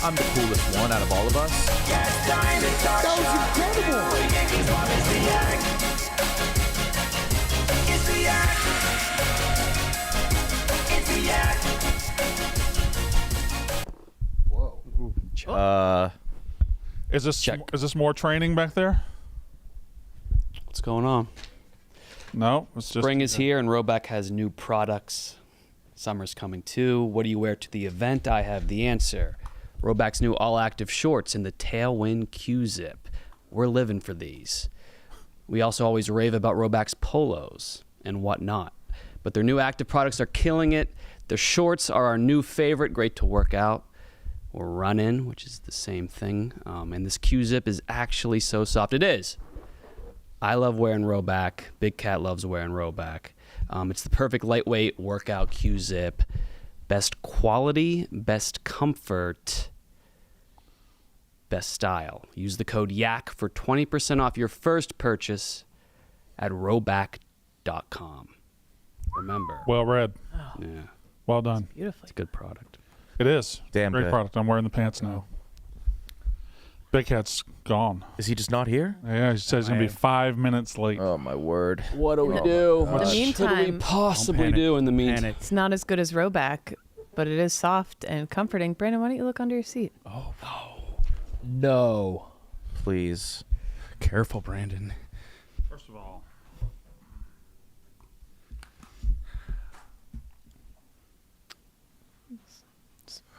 I'm the coolest one out of all of us. That was incredible. Whoa. Is this more training back there? What's going on? No, it's just Spring is here and Rhoback has new products. Summer's coming too. What do you wear to the event? I have the answer. Rhoback's new all-active shorts in the Tailwind Q-Zip. We're living for these. We also always rave about Rhoback's polos and whatnot. But their new active products are killing it. Their shorts are our new favorite. Great to work out or run in, which is the same thing. And this Q-Zip is actually so soft. It is. I love wearing Rhoback. Big Cat loves wearing Rhoback. It's the perfect lightweight workout Q-Zip. Best quality, best comfort, best style. Use the code YAK for 20% off your first purchase at Rhoback.com. Remember. well read. Yeah, Well done. Beautiful. it's a good product. It is. Damn Great good. product. I'm wearing the pants now. Big Cat's gone. Is he just not here? Yeah, he says he's going to be 5 minutes late. Oh, my word. What do we Oh do? my What gosh. could we Meantime- possibly Don't do in the meantime? Panic. It's not as good as Rhoback, but it is soft and comforting. Brandon, why don't you look under your seat? No. Please. Careful, Brandon. First of all,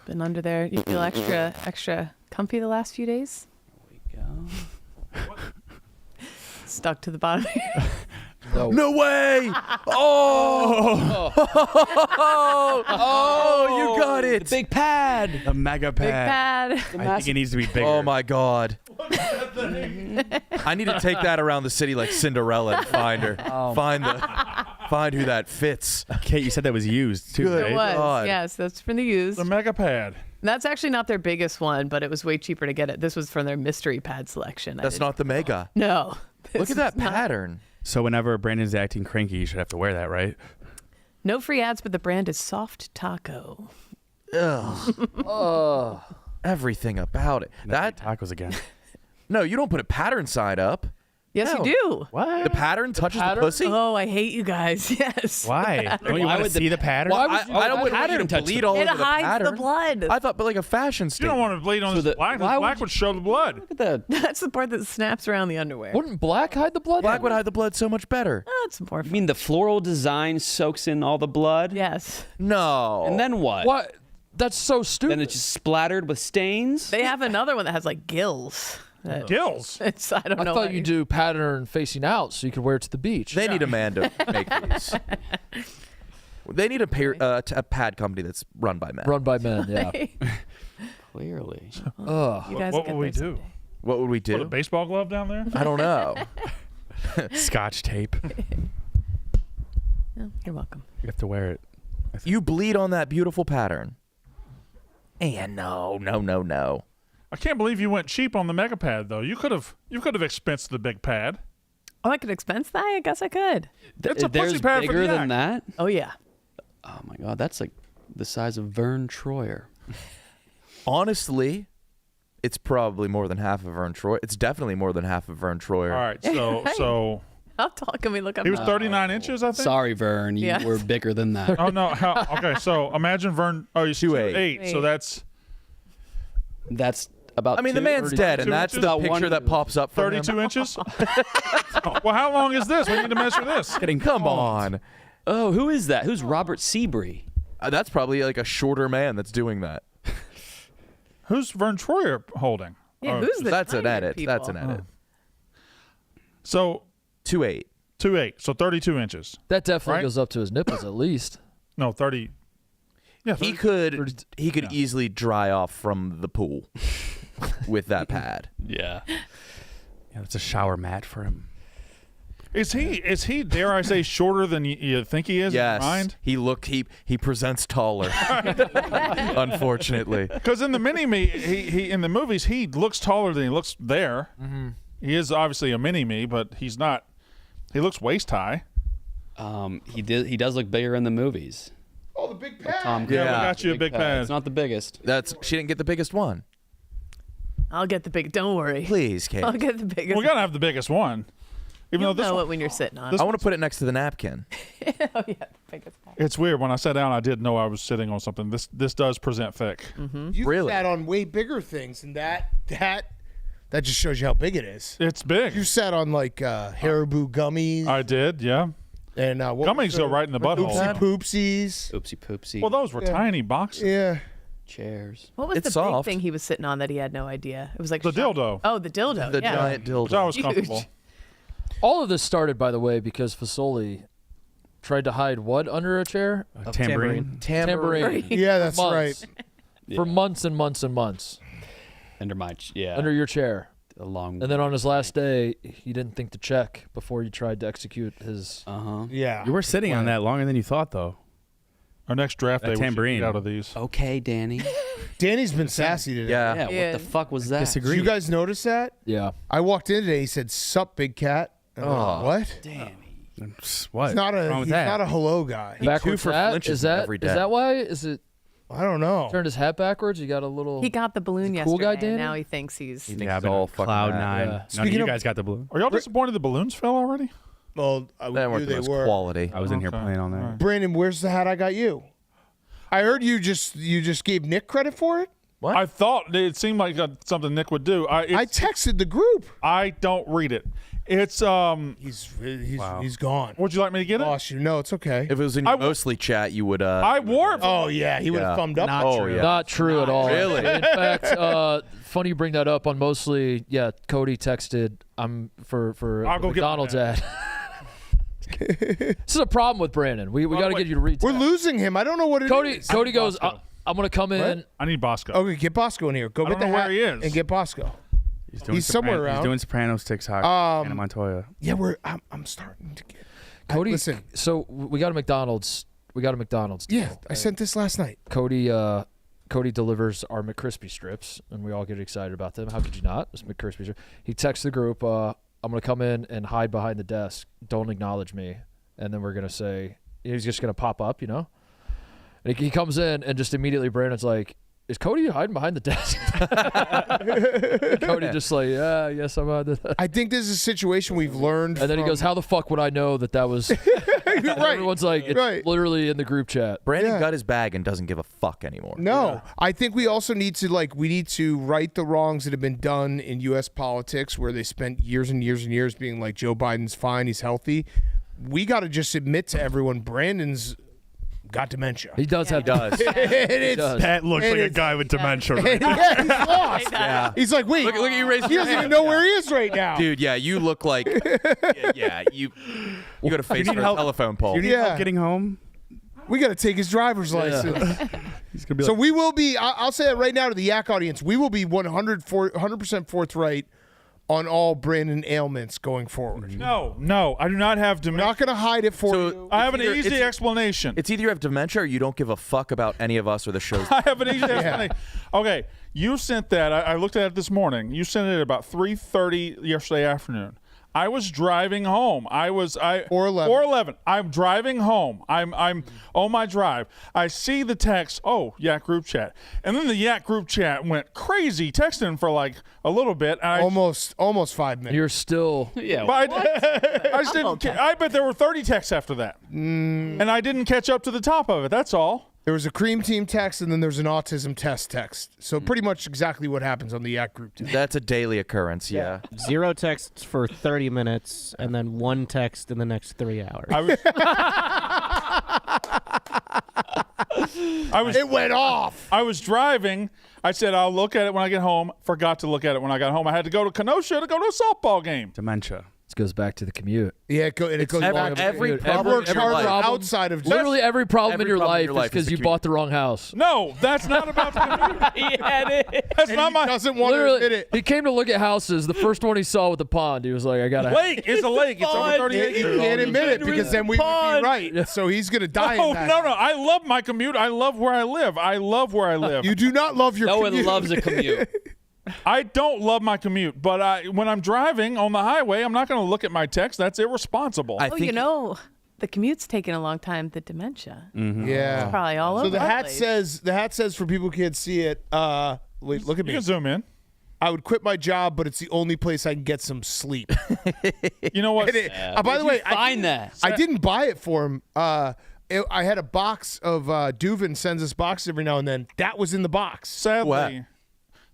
Been under there. You feel extra comfy the last few days? There we go. Stuck to the bottom here. No way! Oh! Oh, you got it! The big pad. The mega Big pad. pad. I think it needs to be bigger. Oh my God! I need to take that around the city like Cinderella and find her. Find who that fits. Kate, you said that was used too, Good. It right? was. God. Yes, that's from the used. the mega pad. That's actually not their biggest one, but it was way cheaper to get it. This was from their mystery pad selection. That's not the mega. No. Look This at that is not- pattern. So whenever Brandon's acting cranky, you should have to wear that, right? No free ads, but the brand is Soft Taco. Ugh. Everything about it. That Tacos again. no, you don't put a pattern sign up. Yes, No. you do. What? The pattern touches the pussy. Oh, I hate you guys. Yes. Why? Don't you Why want to would the- see the pattern? I don't want you pattern to touch bleed the- all It over the hides pattern. the blood. I thought, but like a fashion You statement. don't want to bleed on So this the- black. This why would black you- would show the blood. Look at that. That's the part that snaps around the underwear. Wouldn't black hide the blood? Black would hide the blood so much better. That's more You fun. mean the floral design soaks in all the blood? Yes. No. And then what? What? That's so stupid. Then it's just splattered with stains? They have another one that has like gills. Gills. It's, I don't I know. thought what you do pattern facing out so you could wear it to the beach. They need a man to make these. They need a pad company that's run by men. Run by men, yeah. Clearly. Ugh. You guys What get would we there do? someday. What would we Put a do? baseball glove down there? I don't know. Scotch tape. Oh, you're welcome. You have to wear it. You bleed on that beautiful pattern. And no. I can't believe you went cheap on the mega pad though. You could have expensed the big pad. Oh, I could expense that? I guess I could. It's a There's pussy pad for bigger the than yak. that? Oh, yeah. Oh my God, that's like the size of Vern Troyer. Honestly, it's probably more than half of Vern Troyer. It's definitely more than half of Vern Troyer. All right, so How tall can we look up? he was now? 39 inches, I think. Sorry, Vern, you Yeah. were bigger than that. Oh no. Okay, so imagine Vern. Oh, he's 2'8". 2'8". So that's That's about I mean, the two- man's dead, and 32 that's inches? the About picture one- that pops up for him. 32 inches. Well, how long is this? We need to measure this. Getting Come on. Oh, who is that? Who's Robert Seabury? That's probably like a shorter man that's doing that. Who's Vern Troyer holding? Yeah, Oh, who's the That's an tinier edit. people? That's an edit. So 2'8". 2'8", so 32 inches. That definitely Right? goes up to his nipples at least. No, 30. Yeah, 30. He could easily dry off from the pool with that pad. Yeah. Yeah, that's a shower mat for him. Is he? Dare I say, shorter than you think he is? Yes. In your mind? He presents taller. Unfortunately. Because in the mini-me, he in the movies, he looks taller than he looks there. Mm-hmm. He is obviously a mini-me, but he's not. He looks waist-high. He does look bigger in the movies. Oh, the big pad. Tom Yeah. We got you a big pad. It's not the biggest. She didn't get the biggest one. I'll get the big. Don't worry. Please, Kate. I'll get the biggest. We gotta have the biggest one. Even You'll though this know one, it when you're sitting on. I want to put it next to the napkin. Oh yeah, the biggest pack. it's weird. When I sat down, I did know I was sitting on something. This does present thick. You Really? sat on way bigger things, and that just shows you how big it is. It's big. You sat on like Haribo gummies I did, yeah. and what Gummies was go right in the butthole. Oopsie poopsies. Oopsie poopsie. Well, those were tiny boxes. Yeah. Chairs. What was It's the soft. big thing he was sitting on that he had no idea? It was like The dildo. Oh, the dildo. The yeah. giant Which I dildo. was comfortable. All of this started, by the way, because Fasoli tried to hide what under a chair? Tambourine. Tambourine. Yeah, that's Months. right. For months and months and months. Under my yeah. Under your chair. along. And then on his last day, he didn't think to check before he tried to execute his. Yeah. You were sitting on that longer than you thought, though. Our next draft day, we should tambourine. eat out of these. Okay, Danny. Danny's been sassy today. Yeah. Yeah, Yeah. what the fuck was that? Did you guys notice that? Yeah. I walked in today. He said, "Sup, big cat." And I'm like, what? Damn. What? He's not What's a wrong with he's that? not a hello guy. Backwards for hat? flinches Is that every is day. that why? Is it I don't know. turned his hat backwards? You got a little. He got the balloon He's a cool yesterday, guy, Danny? and now he thinks he's. He thinks Yeah, it's but all fucking Cloud bad. Nine. Yeah. None of Speaking you of- guys got the blue. Are y'all disappointed the balloons fell already? Well, They we weren't knew the they most were. quality. I was in here Okay. playing all night. All right. Brandon, where's the hat I got you? I heard you just gave Nick credit for it. What? I thought it seemed like something Nick would do. I texted the group. I don't read it. It's He's gone. Would you like me to get it? Lost you. No, it's okay. If it was in I your w- mostly chat, you would. I wore it. Oh yeah, he would have Yeah. thumbed up. Oh yeah. Not true at all. Really? In fact, funny you bring that up. On mostly, yeah. Cody texted, "I'm for I'll go get my McDonald's ad." This is a problem with Brandon. We got to wait. get you to read. We're losing him. I don't know what it is. Cody goes, "I'm gonna come in." I need Bosco. Okay, get Bosco in here. Go I get don't the know where hat he is. and get Bosco. He's somewhere He's around. doing Sopranos, TikTok, Anna Montoya. Yeah, I'm starting to get. Cody, listen. So we got a McDonald's. Yeah, deal. I sent this last night. Cody delivers our McCrispy strips, and we all get excited about them. How could you not? It's McCrispy strips. He texts the group, "I'm gonna come in and hide behind the desk. Don't acknowledge me." And then we're gonna say he's just gonna pop up, you know. And he comes in, and just immediately Brandon's like, "Is Cody hiding behind the desk?" Cody just like, "Yeah, yes, I'm on the." I think this is a situation we've learned. And then he goes, "How the fuck would I know that was?" You're right. Everyone's like, "It's Right. literally in the group chat." Brandon Yeah. got his bag and doesn't give a fuck anymore. No, I think we also need to right the wrongs that have been done in U.S. politics, where they spent years and years and years being like, Joe Biden's fine, he's healthy. We got to just admit to everyone, Brandon's got dementia. He does have Does. And it's, does. That looks And like a it's- guy with dementia. Right? yeah, he's lost. Yeah. He's like, wait, Look at you raising he your doesn't even hand. know where he is right now. Dude, yeah, you look like you got to face need for a help. telephone pole. You need Yeah. help getting home? We got to take his driver's license. He's gonna be So like, we will be, I'll say it right now to the Yak audience, we will be 100% forthright on all Brandon ailments going forward. No, I do not have We're dementia. not going to hide it for So- you. I have an It's either- easy it's- explanation. It's either you have dementia or you don't give a fuck about any of us or the shows. I have an easy explanation. Okay, you sent that. I looked at it this morning. You sent it at about 3:30 yesterday afternoon. I was driving home. 4:11. I'm driving home. I'm on my drive. I see the text. Oh, Yak group chat, and then the Yak group chat went crazy, texting for like a little bit. And Almost 5 minutes. You're still. Yeah. But I just didn't. I bet there were 30 texts after that, and I didn't catch up to the top of it. That's all. There was a cream team text and then there's an autism test text. So pretty much exactly what happens on the Yak group text. That's a daily occurrence, yeah. 0 texts for 30 minutes, and then 1 text in the next 3 hours. It went off. I was driving. I said I'll look at it when I get home. Forgot to look at it when I got home. I had to go to Kenosha to go to a softball game. dementia. This goes back to the commute. Yeah, it goes back to every it. problem works in your hard life. outside of Literally every problem in every your problem in life your is life is because the you commute. bought the wrong house. No, that's not about the commute. That's not my doesn't want to admit Literally, it. he came to look at houses. The first one he saw with the pond, he was like, "I gotta." lake. It's a lake. It's over 30 He acres. can't admit it because then we would be right. So he's going to die Oh, in that. no. I love my commute. I love where I live. You do not love your No one commute. loves a commute. I don't love my commute, but when I'm driving on the highway, I'm not going to look at my text. That's irresponsible. I Oh, think you know, the commute's taking a long time. The dementia. Yeah. Probably all So over the hat place. says for people who can't see it, wait, look at you me. can zoom in. I would quit my job, but it's the only place I can get some sleep. You know what? By the way, I didn't buy it for him. I had a box of Duvin sends us boxes every now and then. That was in the box. Sadly,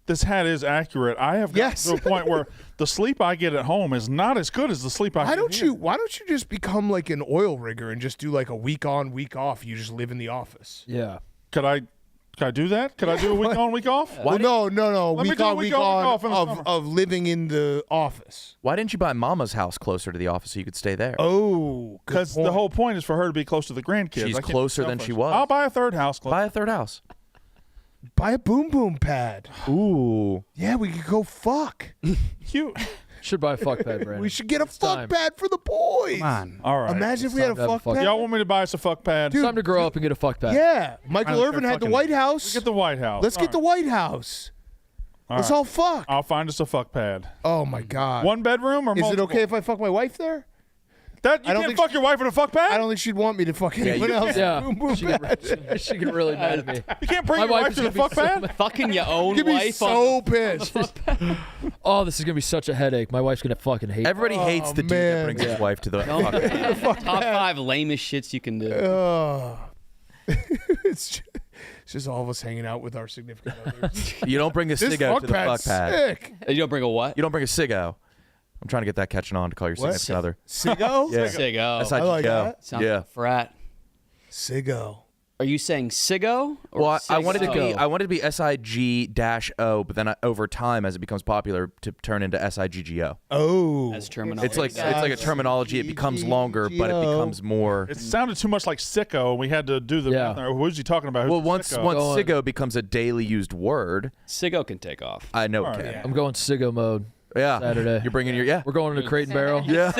this hat is accurate. I have gotten to a point where the sleep I get at home is not as good as the sleep I get here. Why don't you just become like an oil rigger and just do like a week on, week off? You just live in the office. Yeah. Could I do that? Could I do a week on, week off? Well, no. Let me Week do a on, week week off in the on summer. of living in the office. Why didn't you buy Mama's house closer to the office so you could stay there? Oh, Because the whole point is for her to be close to the grandkids. She's I can't be closer than selfish. she was. I'll buy a third house. Close. Buy a third house. buy a boom boom pad. Ooh. Yeah, we could go fuck. Cute. Should buy a fuck pad, Brandon. We should get a It's fuck time. pad for the boys. Come on. All right. Imagine if we had a time to have a fuck fuck pad. Y'all want me to buy us a fuck pad? It's time to grow up and get a fuck pad. Yeah, Michael Let's Irvin start had the fucking. White House. Get the White House. Let's get the White House. Let's all fuck. I'll find us a fuck pad. Oh my God. One bedroom or Is it multiple? okay if I fuck my wife there? That you I don't can't think fuck your wife in a fuck pad? I don't think she'd want me to fuck anyone else. Yeah. Boom boom She pad. get, she get really mad at me. You can't bring My your wife wife is to the gonna fuck be so pad? mad. Fucking your own You'd be wife so pissed. Oh, this is gonna be such a headache. My wife's gonna fucking hate. Everybody hates the dude that man. brings his wife to the No, fuck. top 5 lamest shits you can do. Oh. It's just all of us hanging out with our significant others. You don't bring a This Siggo fuck to the fuck pad's pad. sick. You don't bring a what? You don't bring a Siggo. I'm trying to get that catching on to call your What? significant other. Siggo? Yeah. Siggo. That's how I you like go. that. Sounds Yeah. like a frat. Siggo. Are you saying Siggo? Or Well, I wanted to Siggo? be SIG-O, but then over time, as it becomes popular, to turn into SIGGO. Oh. As terminology. It's like a terminology. It becomes longer, but it becomes more. It sounded too much like sicko. We had to do the Yeah. math. Who's he talking about? Well, Who's once sicko? Siggo becomes a daily used word, Siggo can take off. I know it Alright. can. I'm going Siggo mode. Yeah. Saturday. You're bringing your We're going into Crate and Barrel. Yeah.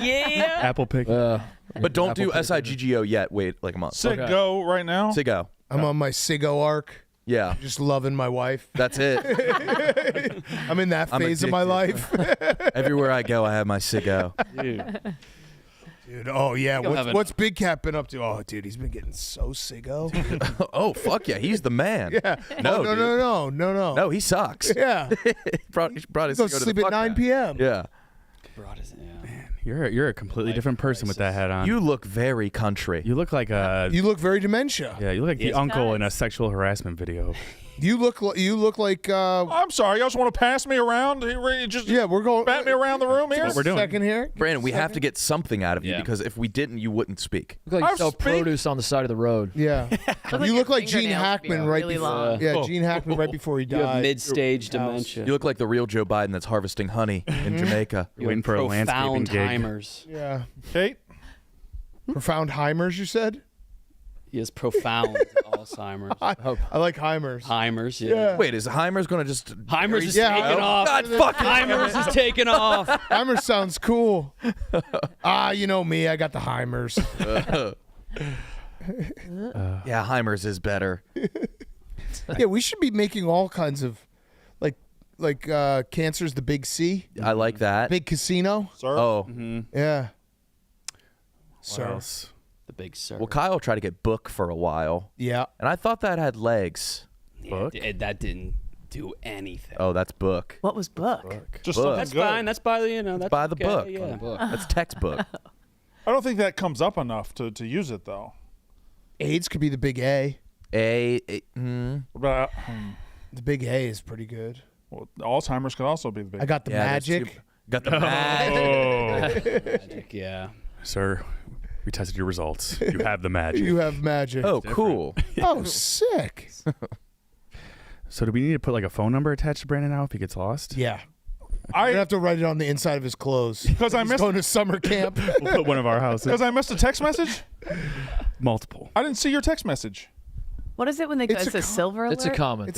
Yeah. Apple pick. But don't Apple do picker. SIGGO yet. Wait like a month. Siggo right now. Siggo. I'm on my Siggo arc. Yeah. Just loving my wife. That's it. I'm in that I'm phase of my addicted. life. Everywhere I go, I have my Siggo. Dude, oh yeah. You'll have What's Big Cat been up to? Oh, dude, he's been getting so Siggo. Oh, fuck yeah. He's the man. Yeah. No, no, dude. no. No, he sucks. Yeah. he brought his Go Siggo to sleep the at fuck 9 pad. p.m. Yeah. You're a completely different person with that hat on. You look very country. You look like a You look very dementia. yeah. You look like the Yes, uncle does. in a sexual harassment video. You look like I'm sorry. Y'all just want to pass me around? You just yeah, we're going bat me around the room here? what we're doing. Second here. Brandon, we have to get something out of you Yeah. because if we didn't, you wouldn't speak. Look like I'll you sell speak. produce on the side of the road. Yeah. like you your look like Gene fingernails Hackman feel right really before. long. Yeah, Gene Hackman right before he died. You have mid-stage Your house. dementia. You look like the real Joe Biden that's harvesting honey in Jamaica. You Waiting have for a landscaping profound gig. timers. Yeah. Kate? Profound Heimers, you said? He has profound Alzheimer's. I like Heimers. Heimers, Yeah. Wait, is Heimers going to just... Heimers is Yeah, taking off. God fucking... Heimers is taking off. Heimers sounds cool. You know me. I got the Heimers. Yeah, Heimers is better. Yeah, we should be making all kinds of, like Cancer's the Big C, I like that. Big Casino. Sir? Oh, Yeah. What Sir. else? The big sir. well, Kyle tried to get Book for a while, Yeah. and I thought that had legs. Book? That didn't do anything. Oh, that's Book. What was book? Just Book. something That's good. fine. That's by the that's by the okay, book. Yeah. That's textbook. I don't think that comes up enough to use it, though. AIDS could be the Big A. What about, The Big A is pretty good. well, Alzheimer's could also be the big. I got the Yeah, that's magic. too- Got the magic. Magic, yeah. Sir, we tested your results. You have the magic. You have magic. Oh, cool. Oh, sick. So do we need to put like a phone number attached to Brandon now if he gets lost? Yeah. I'm gonna I have to write it on the inside of his clothes. because I He's missed going to summer camp. We'll put one of our houses. because I missed a text message. Multiple. I didn't see your text message. What is it when they go? It's It's a a silver alert? It's a comment.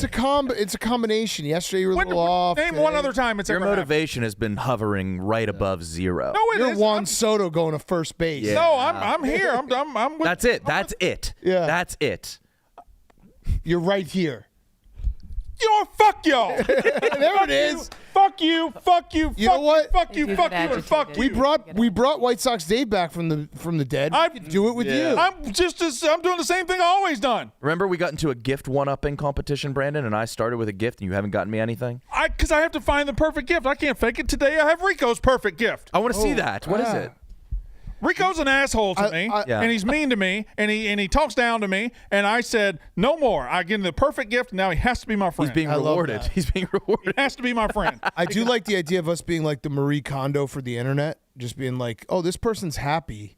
It's a combination. Yesterday you were a little off. Name one other time it's Your ever happened. motivation has been hovering right above zero. No, it You're isn't. Juan Soto going to first base. Yeah. No, I'm here. I'm with That's it. That's it. Yeah. That's it. You're right here. You know what? Fuck y'all. There it is. Fuck Fuck you. Fuck you. You know what? Fuck you. If Fuck you you. get And fuck agitated. you. We brought White Sox Dave back from the dead. I could do it with you. I'm doing the same thing I always done. Remember we got into a gift one-upping competition, Brandon, and I started with a gift, and you haven't gotten me anything? Because I have to find the perfect gift. I can't fake it. Today I have Rico's perfect gift. I want to see that. What is it? Rico's an asshole to me, Yeah. and he's mean to me, and he talks down to me, and I said, no more. I give him the perfect gift, and now he has to be my friend. He's being I love rewarded. that. He's being rewarded. He has to be my friend. I do like the idea of us being like the Marie Kondo for the internet, just being like, oh, this person's happy.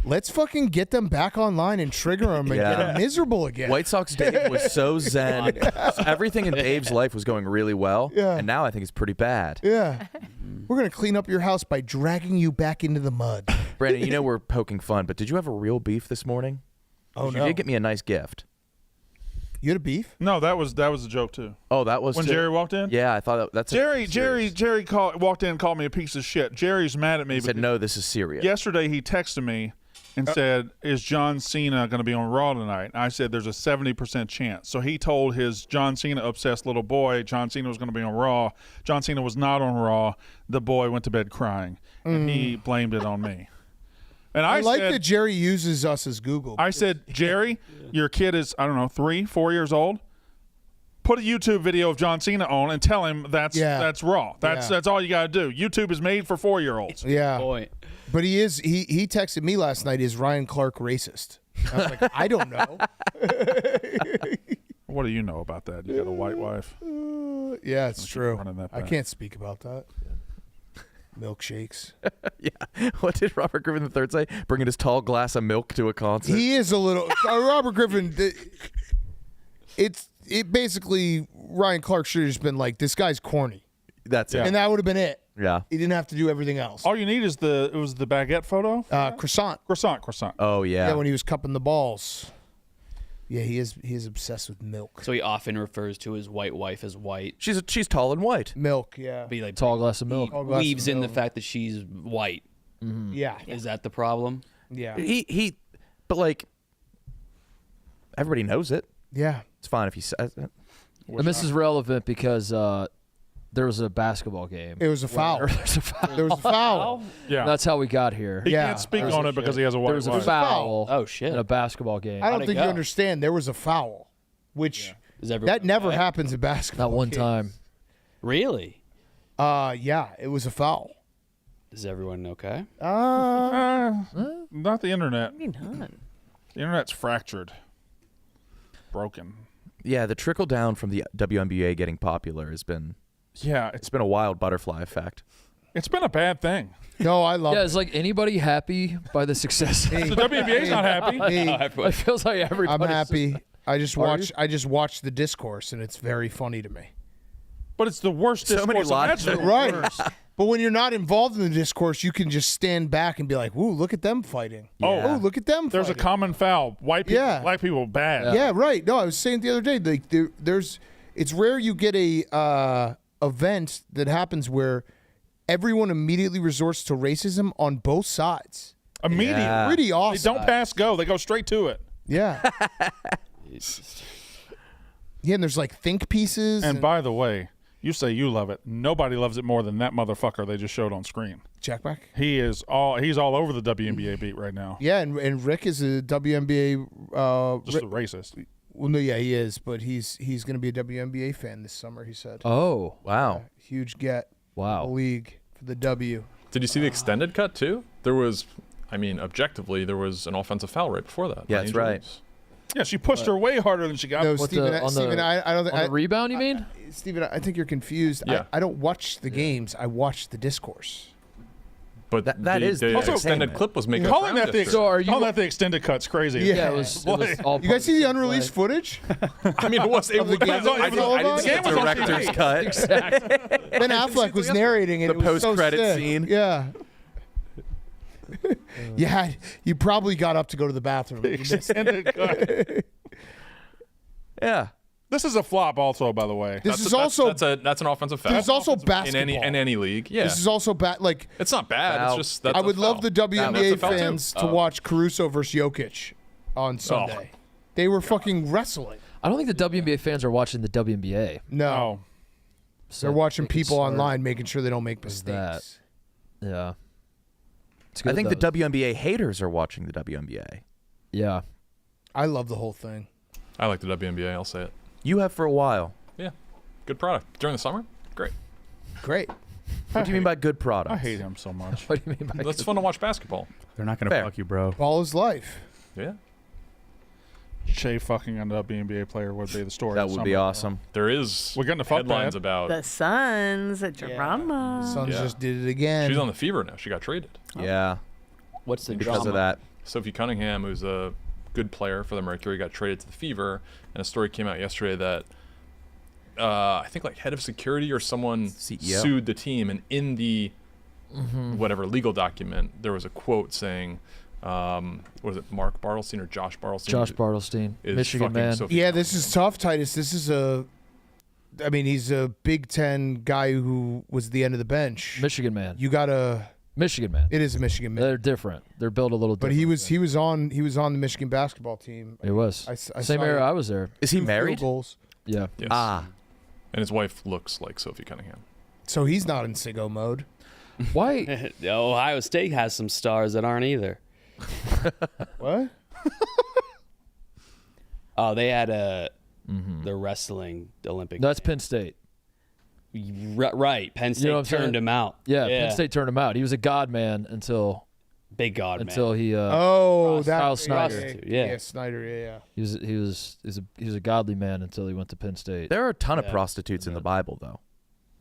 Let's fucking get them back online and trigger them and get them miserable again. White Sox Dave was so zen. Everything in Dave's life was going really well, and now I think it's pretty bad. Yeah. We're going to clean up your house by dragging you back into the mud. Brandon, you know we're poking fun, but did you have a real beef this morning? Oh, You no. did get me a nice gift. You had a beef? No, that was a joke too. Oh, that was When too? Jerry walked in? Yeah, I thought that's Jerry serious. walked in and called me a piece of shit. Jerry's mad at me. He said, "No, this is serious." Yesterday he texted me and said, "Is John Cena going to be on Raw tonight?" And I said, "There's a 70% chance." So he told his John Cena obsessed little boy John Cena was going to be on Raw. John Cena was not on Raw. The boy went to bed crying, and he blamed it on me. And I like said, that Jerry uses us as Google. I said, "Jerry, your kid is, I don't know, 3, 4 years old. Put a YouTube video of John Cena on and tell him that's Raw. That's all you got to do. YouTube is made for 4-year-olds." Yeah. Boy. But he texted me last night, is Ryan Clark racist? I was like, I don't know. What do you know about that? You got a white wife. Yeah, it's true. running that I back. can't speak about that. Milkshakes. Yeah. What did Robert Griffin III say? Bringing his tall glass of milk to a concert. He is a little Robert Griffin. It basically Ryan Clark should have just been like, this guy's corny, That's it. and that would have been it. Yeah. He didn't have to do everything else. All you need is the baguette photo. Croissant. Croissant. Oh yeah. Yeah, when he was cupping the balls. Yeah, he is obsessed with milk. So he often refers to his white wife as white. She's tall and white. Milk, yeah. But he like Tall glass of milk. Tall glass of weaves in the milk. fact that she's white. Yeah. Is that the problem? Yeah. But like, everybody knows it. Yeah. It's fine if he says it. And this is relevant because there was a basketball game. It was a foul. There's a foul. There was a foul. Yeah. That's how we got here. He Yeah. can't speak on it because he has a There white was a wife. foul. Oh, shit. In a basketball game. I don't How'd it think you go? understand. There was a foul, which Is everyone that never okay? happens in basketball. Not one games. time. Really? Yeah, it was a foul. Is everyone okay? Not the internet. Maybe not. The internet's fractured. Broken. Yeah, the trickle down from the WNBA getting popular has been Yeah, it's been a wild butterfly effect. it's been a bad thing. No, I love Yeah, it. is like anybody happy by the success? The WNBA's not happy. Me, It feels like everybody. I'm happy. I just Are watched. I just watched the discourse, and it's very funny to me. But it's the worst So many discourse logical- imaginable. Right. But when you're not involved in the discourse, you can just stand back and be like, "Ooh, look at them fighting! Yeah. Oh, look at them!" There's a fighting. common foul. White people, Yeah. black people, bad. Yeah, right. No, I was saying the other day, like there's, it's rare you get a event that happens where everyone immediately resorts to racism on both sides. Immediately. Yeah. Pretty They awesome. don't pass go. They go straight to it. Yeah. Yeah, and there's like think pieces. And by the way, you say you love it. Nobody loves it more than that motherfucker they just showed on screen. check back. He's all over the WNBA beat right now. Yeah, and Rick is a WNBA. Just a racist. Well, no, yeah, he is, but he's going to be a WNBA fan this summer. He said. Oh, Wow. Huge get. wow. The league for the W. Did you see the extended cut too? There was, I mean, objectively, there was an offensive foul right before that. Yeah, by that's Angel right. Reeves. Yeah, she pushed her way harder than she got. No, What Stephen, the- on Stephen, the- I don't think. On the rebound, you mean? Stephen, I think you're confused. Yeah. I don't watch the games. I watch the discourse. But That the, is the the extended entertainment. clip was making calling that the So are you- calling that the extended cut's crazy. Yeah. Yeah, it was all You part guys of see the same unreleased play. footage? I mean, it was. It Of the was game? I didn't- I didn't see game the was on director's TV. cut. Ben Affleck was narrating it. The It was so post-credit sick. scene. Yeah. You probably got up to go to the bathroom. You missed it. Extended cut. Yeah. This is a flop, also, by the way. This is also that's an offensive foul. this is also in basketball. any league. Yeah, This is also bad. Like it's not bad. Foul. It's just that's I a would love the foul. That's WNBA a foul too. fans to watch Caruso versus Jokic on Sunday. They were fucking wrestling. I don't think the WNBA fans are watching the WNBA. No. Oh. They're watching they can people start online, making sure they don't make with mistakes. that. Yeah. It's I good, think though. the WNBA haters are watching the WNBA. Yeah. I love the whole thing. I like the WNBA. I'll say it. You have for a while. Yeah, good product during the summer. Great. Great. What do you mean by good products? I hate him so much. What do you mean by It's fun to watch basketball. They're not gonna Fair. fuck you, bro. Ball is life. Yeah, Shay fucking a WNBA player would be the story. That of the would be summer. awesome. there is We're getting to fuck headlines that. about. The Suns, drama. Suns Yeah. just did it again. She's on the Fever now. She got traded. Yeah, What's the because drama? of that. Sophie Cunningham, who's a good player for the Mercury, got traded to the Fever, and a story came out yesterday that I think like head of security or someone CEO. sued the team, and in the whatever legal document there was a quote saying, what was it, Mark Bartlestein or Josh Bartlestein? Josh Bartlestein, is Michigan fucking man. Sophie Yeah, this Cunningham. is tough, Titus. This is I mean, he's a Big Ten guy who was the end of the bench. Michigan man. Michigan man. It is a Michigan man. They're different. They're built a little But different. he was on the Michigan basketball team. He was. I Same saw era it. I was there. Is he 2 field married? goals. Yeah. Yes. And his wife looks like Sophie Cunningham. So he's not in Siggo mode. Why? Ohio State has some stars that aren't either. What? Oh, they had the wrestling Olympic. No, that's Penn State. Right. Penn State You know what I'm saying? turned him out. Yeah, Penn State turned him out. He was a god man until Big God, until man. he Oh, that Kyle Snyder. Yeah. Snyder. Yeah. he was a godly man until he went to Penn State. There are a ton of prostitutes in the Bible, though.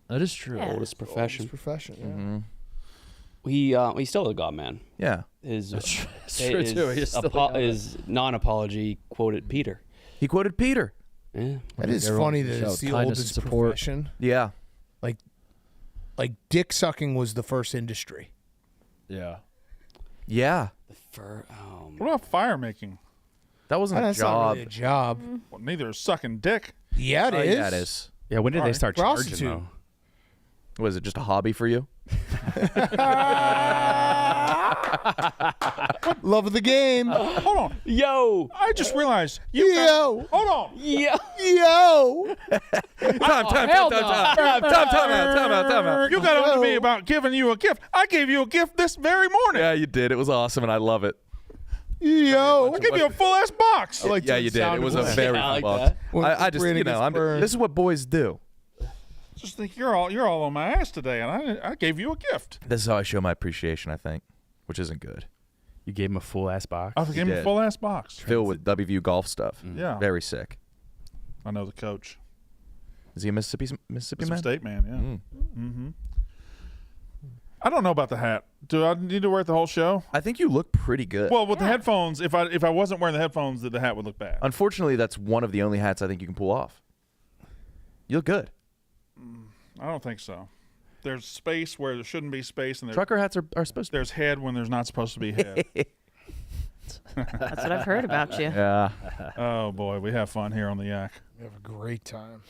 That is true. Yeah. Oldest profession. His profession. Yeah. Mm-hmm. He's still a God man. Yeah. His That's true too. He is still a god man. his non-apology quoted Peter. He quoted Peter. Yeah. That is Everyone funny can that show it's the kindness oldest and support. profession. Yeah. Like dick sucking was the first industry. Yeah. Yeah. What about fire making? That wasn't a That's not job. really a job. Well, neither is sucking dick. Yeah, it is. Yeah, it is. Yeah, when did they start charging Prostitute. though? Was it just a hobby for you? Love of the game. Hold on. Yo. I just realized you. Yo. Hold on. Yeah. Yo. Time out. You got on to me about giving you a gift. I gave you a gift this very morning. Yeah, you did. It was awesome, and I love it. Yo. I gave you a full ass box. I like Yeah, the you did. sound It of was a it. very I like fun that. box. I just, Brandon you know, gets burned. this is what boys do. Just think you're all on my ass today, and I gave you a gift. This is how I show my appreciation, I think, which isn't good. You gave him a full ass box. I gave him a did. full ass box. Filled with WVU golf stuff. Yeah. Very sick. I know the coach. Is he a Mississippi man? State man, yeah. Mm. Mm-hmm. I don't know about the hat. Do I need to wear it the whole show? I think you look pretty good. Well, with the headphones, if I wasn't wearing the headphones, the hat would look bad. Unfortunately, that's one of the only hats I think you can pull off. You look good. I don't think so. There's space where there shouldn't be space, and Trucker hats are supposed to there's head when there's not supposed to be head. That's what I've heard about you. Yeah. Oh boy, we have fun here on the Yak. We have a great time.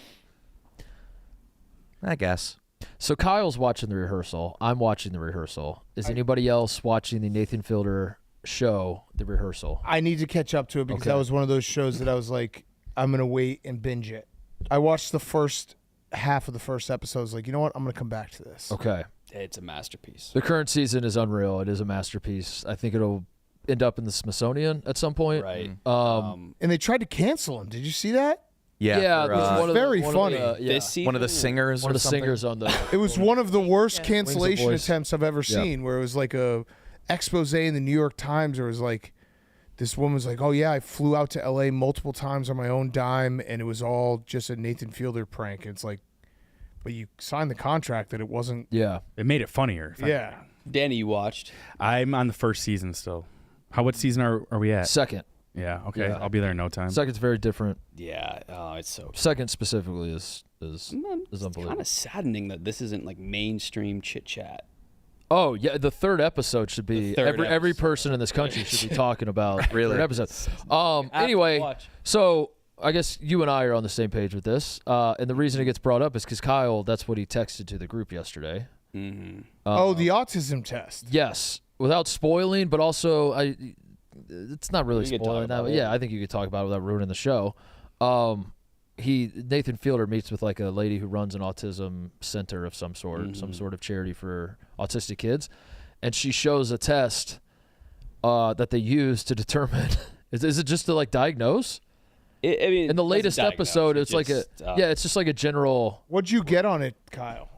I guess. So Kyle's watching the rehearsal. I'm watching the rehearsal. Is anybody else watching the Nathan Fielder show, the rehearsal? I need to catch up to it because Okay. that was one of those shows that I was like, I'm going to wait and binge it. I watched the first half of the first episode. I was like, you know what? I'm going to come back to this. Okay. It's a masterpiece. The current season is unreal. It is a masterpiece. I think it'll end up in the Smithsonian at some point. Right. And they tried to cancel him. Did you see that? Yeah. it for, was one of very the, funny. This season, one of the singers. One or of the something. singers on the. It was one of the worst Wings cancellation of Voice. attempts I've ever seen, where it was like a expose in the New York Times, where it was like, this woman was like, oh yeah, I flew out to LA multiple times on my own dime, and it was all just a Nathan Fielder prank. And it's like, but you signed the contract that it wasn't. Yeah. It made it funnier. Yeah. Danny, you watched. I'm on the first season still. What season are we at? Second. Yeah, okay. Yeah. I'll be there in no time. Second's very different. Yeah. Oh, it's so. Second specifically is It's unbelievable. kind of saddening that this isn't like mainstream chit chat. Oh yeah, the third episode should be The third every episode. person in this country should be talking about Really? third episode. Have to Anyway, watch. so I guess you and I are on the same page with this, and the reason it gets brought up is because Kyle, that's what he texted to the group yesterday. Mm-hmm. Oh, the autism test. Yes, without spoiling, but also it's not really We could talk spoiling that. about But it. yeah, I think you could talk about it without ruining the show. Nathan Fielder meets with like a lady who runs an autism center of some sort, some sort of charity for autistic kids, and she shows a test that they use to determine is it just to like diagnose? I mean, in the latest episode, it's like it's just like a general. What'd you get on it, Kyle?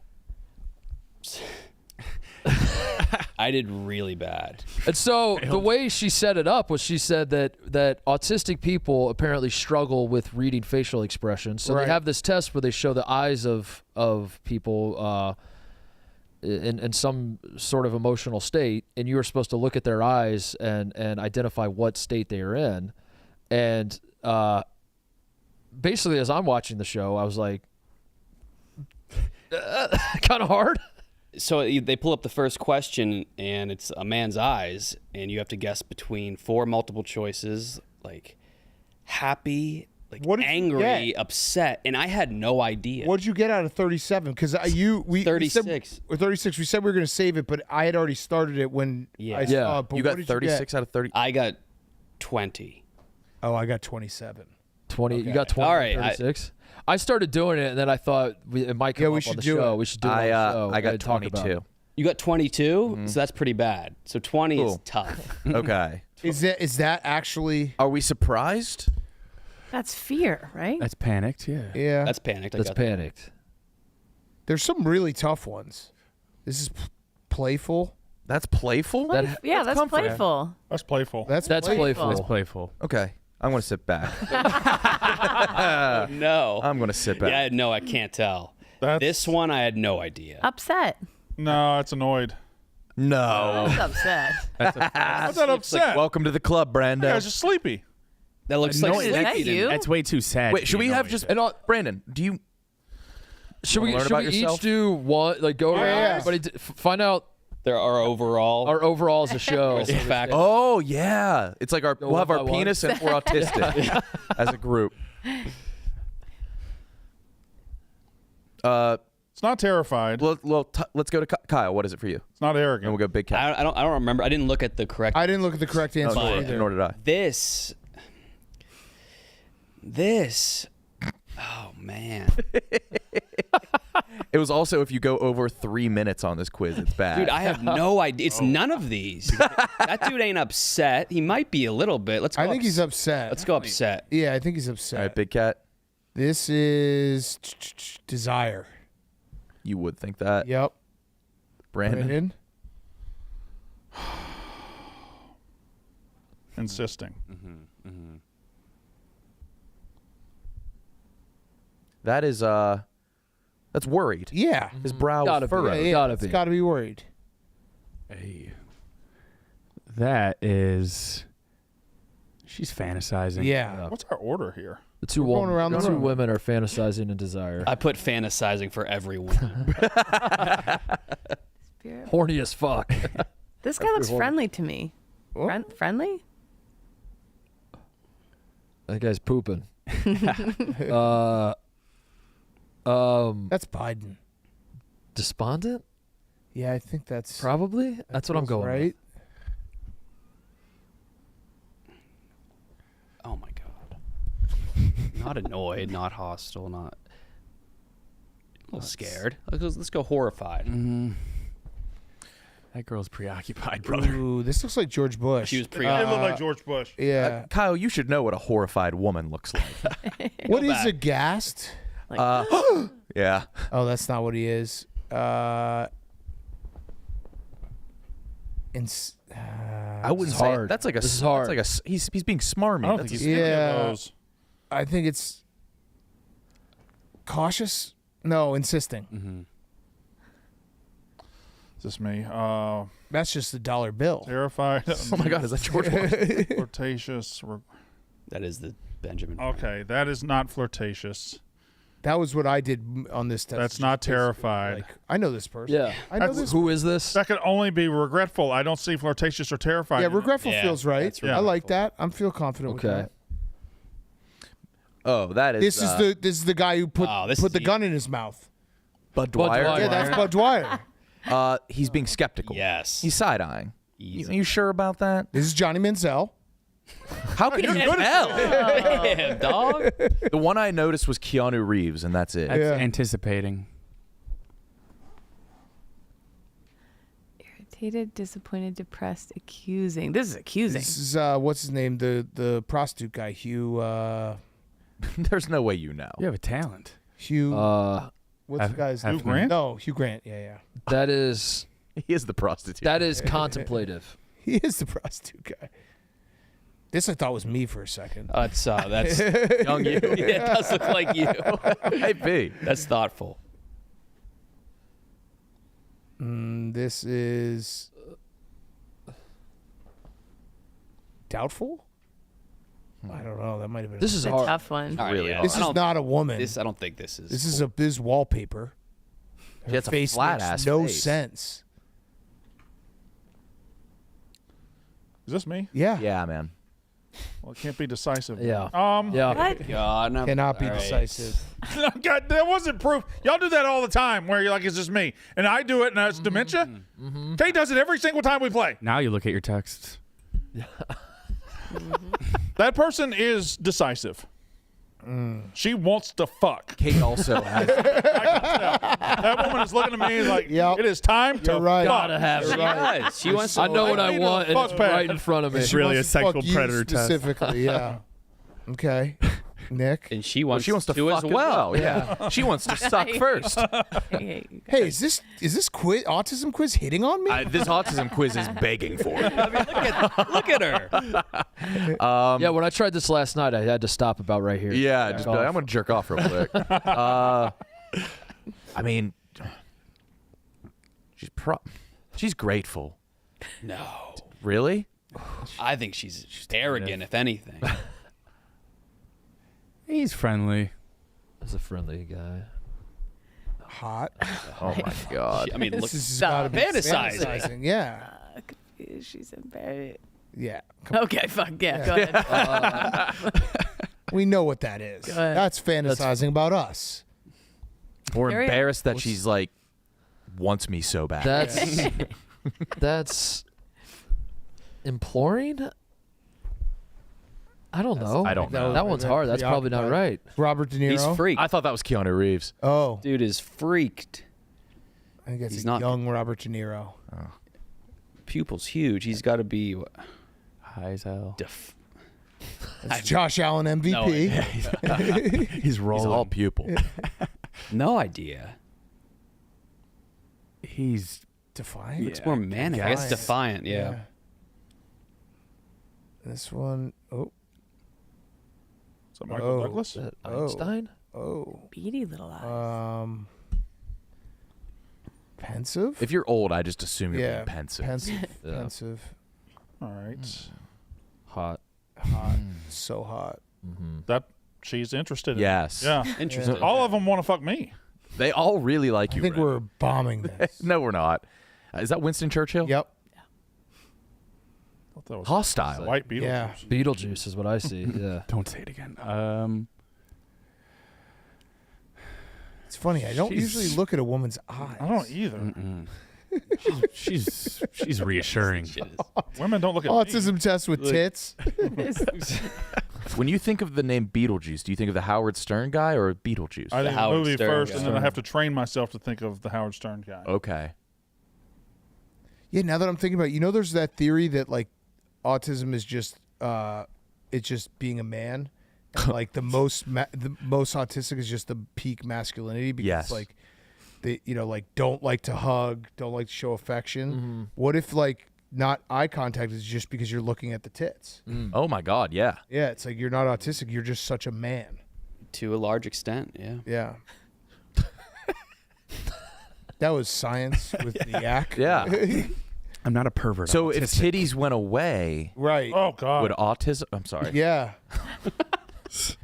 I did really bad. And so the way she set it up was she said that autistic people apparently struggle with reading facial expressions. So they have this test where they show the eyes of people in some sort of emotional state, and you are supposed to look at their eyes and identify what state they are in. And basically, as I'm watching the show, I was like, kind of hard. So they pull up the first question, and it's a man's eyes, and you have to guess between 4 multiple choices, like happy, like angry, upset, and I had no idea. What did you get out of 37? Because 36. Or 36. We said we were going to save it, but I had already started it when I saw it. But You got 36 out of 30. I got 20. Oh, I got 27. 20. You got 20. All right, 36. I started doing it, and then I thought it might come up on the show. We should do it on the show. I got and talk about 22. it. You got 22, so that's pretty bad. So 20 is tough. Okay. Is that actually? Are we surprised? That's fear, right? That's panicked. Yeah. Yeah. That's panicked. That's panicked. There's some really tough ones. This is playful. That's playful? That's comforting. playful. That's playful. That's playful. That's playful. Okay. I'm going to sit back. No. I'm going to sit back. Yeah, no, I can't tell. This one, I had no idea. Upset. No, it's annoyed. No. Who's upset? What's that upset? Welcome to the club, You Brandon. guys are sleepy. That looks like Is that you? That's way too sad. Wait, should we have just Brandon? Do you? Should we learn about each yourself? do one? Like go around everybody, find out there are our overall as a show. fact. Oh yeah, it's like we'll have our one by one. penis and we're autistic as a group. It's not terrified. Let's go to Kyle. What is it for you? It's not arrogant. And we'll go Big Cat. I don't remember. I didn't look at the correct. I didn't look at the correct answer either. Nor did I. This. Oh man, It was also if you go over 3 minutes on this quiz, it's bad. dude, I have no idea. It's none of these. That dude ain't upset. He might be a little bit. Let's go. I think he's upset. Let's go upset. Yeah, I think he's upset. All right, Big Cat. This is desire. You would think that. Yep. Brandon. Insisting. That is that's worried. Yeah. His brow Gotta is be. furrowed. Yeah, gotta It's be. got to be worried. Hey. That is. She's fantasizing. Yeah. What's our order here? The two, We're going around the room. women are fantasizing and desire. I put fantasizing for everyone. Horny as fuck. This guy looks friendly to me. Friendly? That guy's pooping. That's Biden. Despondent? Yeah, I think that's Probably. That's what I'm feels going with. right. Oh my god. Not annoyed, not hostile, not a little scared. Let's go horrified. That girl's preoccupied, brother. Ooh, this looks like George Bush. She was It preoccupied. looked like George Bush. Yeah. Kyle, you should know what a horrified woman looks like. What is aghast? Yeah. Oh, that's not what he is. I wouldn't say hard. that's like a. This is hard. That's like a. He's being smarmy. I don't That's think a- he's any Yeah. of those. I think it's cautious. No, insisting. Is this me? That's just a dollar bill. Terrified. Oh my God, is that George Bush? Flirtatious. That is the Benjamin. Okay, that is not flirtatious. That was what I did on this test. That's not terrified. Like, I know this person. Yeah. I know That's- this. Who is this? That could only be regretful. I don't see flirtatious or terrified. Yeah, in it. regretful Yeah, feels right. that's I like that. I'm feel confident with Okay. that. Oh, that is. This is the guy who put this is the you. gun in his mouth. Bud Dwyer. Dwyer. Yeah, that's Bud Dwyer. He's being skeptical. Yes. He's side eyeing. Easy. You sure about that? This is Johnny Manziel. How can you Hell. Damn, dog. The one I noticed was Keanu Reeves, and that's it. That's Yeah. anticipating. Irritated, disappointed, depressed, accusing. This is accusing. This is what's his name? The prostitute guy, Hugh. There's no way you know. You have a talent. Hugh. What's the guy's Hugh name? Grant? No, Hugh Grant. Yeah. That is He is the prostitute. that is contemplative. He is the prostitute guy. This I thought was me for a second. That's Young you. yeah, it does look like you. Maybe. That's thoughtful. This is doubtful. I don't know. That might have been. This is It's a hard. tough one. All right, Really yeah, hard. This I is don't- not a woman. This I don't think this is. This is this wallpaper. Her Yeah, it's a face flat makes ass no face. sense. Is this me? Yeah. Yeah, man. Well, it can't be decisive. Yeah. What? God, no. Cannot be All right. decisive. God, that wasn't proof. Y'all do that all the time where you're like, is this me? And I do it and it's dementia. Kate does it every single time we play. Now you look at your texts. That person is decisive. She wants to fuck. Kate also has. That woman is looking at me like, Yep. it is time to You're right. fuck. Gotta have She it. does. She wants to. I know what I need a want, and fuck it's pad. right in front of me. It's really a Wants to fuck sexual you predator test. specifically. Yeah. Okay. Nick. And she wants, She wants to as fuck well. Yeah. She wants to suck first. Hey, is this quiz autism quiz hitting on me? This autism quiz is begging for it. I mean, look at her. Yeah, when I tried this last night, I had to stop about right here. Yeah, just be like, I'm gonna jerk off real quick. I mean, she's grateful. No, Really? I think she's arrogant, if anything. He's friendly. That's a friendly guy. Hot. Oh my god. I mean, This look, is gotta be fantasizing. Yeah. Confused, she's embarrassed. Yeah. Okay, fuck yeah. Go ahead. We know what that is. Go ahead. That's fantasizing about us. Or Very- embarrassed that she's like wants me so bad. That's that's imploring. I don't know. I don't know. That one's hard. That's probably not right. Robert De Niro. He's freaked. I thought that was Keanu Reeves. Oh, Dude is freaked. I think that's He's a not- young Robert De Niro. Pupil's huge. He's got to be High as hell. That's Josh Allen MVP. He's rolling. He's all pupil. no idea. He's Defiant. It's more manic. I guess Defiant. defiant. Yeah. This one, oh, Is that Michael Oh. Douglas? Is that Oh. Einstein? oh. Beady little eyes. Pensive? If you're old, I just assume you're yeah, being pensive. Yeah. Pensive. All right. Hot. Hot. So hot. That she's interested in. Yes. Yeah. Interesting. All of them want to fuck me. They all really like I you. think Brent. we're bombing this. No, we're not. Is that Winston Churchill? Yep. I thought that was Hostile. White Beetlejuice. Yeah. Beetlejuice is what I see. Yeah. Don't say it again. It's funny. I don't She's- usually look at a woman's eyes. I don't either. Mm-mm. she's reassuring. Shit is- Women don't look at me. Autism test with tits. When you think of the name Beetlejuice, do you think of the Howard Stern guy or Beetlejuice? I think the Howard movie Stern first, guy. and then I have to train myself to think of the Howard Stern guy. Okay. Yeah, now that I'm thinking about it, there's that theory that like autism is just it's just being a man. And, like the most autistic is just the peak masculinity because Yes. like they like don't like to hug, don't like to show affection. Mm-hmm. What if like not eye contact is just because you're looking at the tits? Oh my God, yeah. Yeah, it's like you're not autistic, you're just such a man. to a large extent, yeah. Yeah. That was science with the yak. Yeah. I'm not a pervert. So I'm if autistic. titties went away, Right. Oh God. would autism? I'm sorry. Yeah.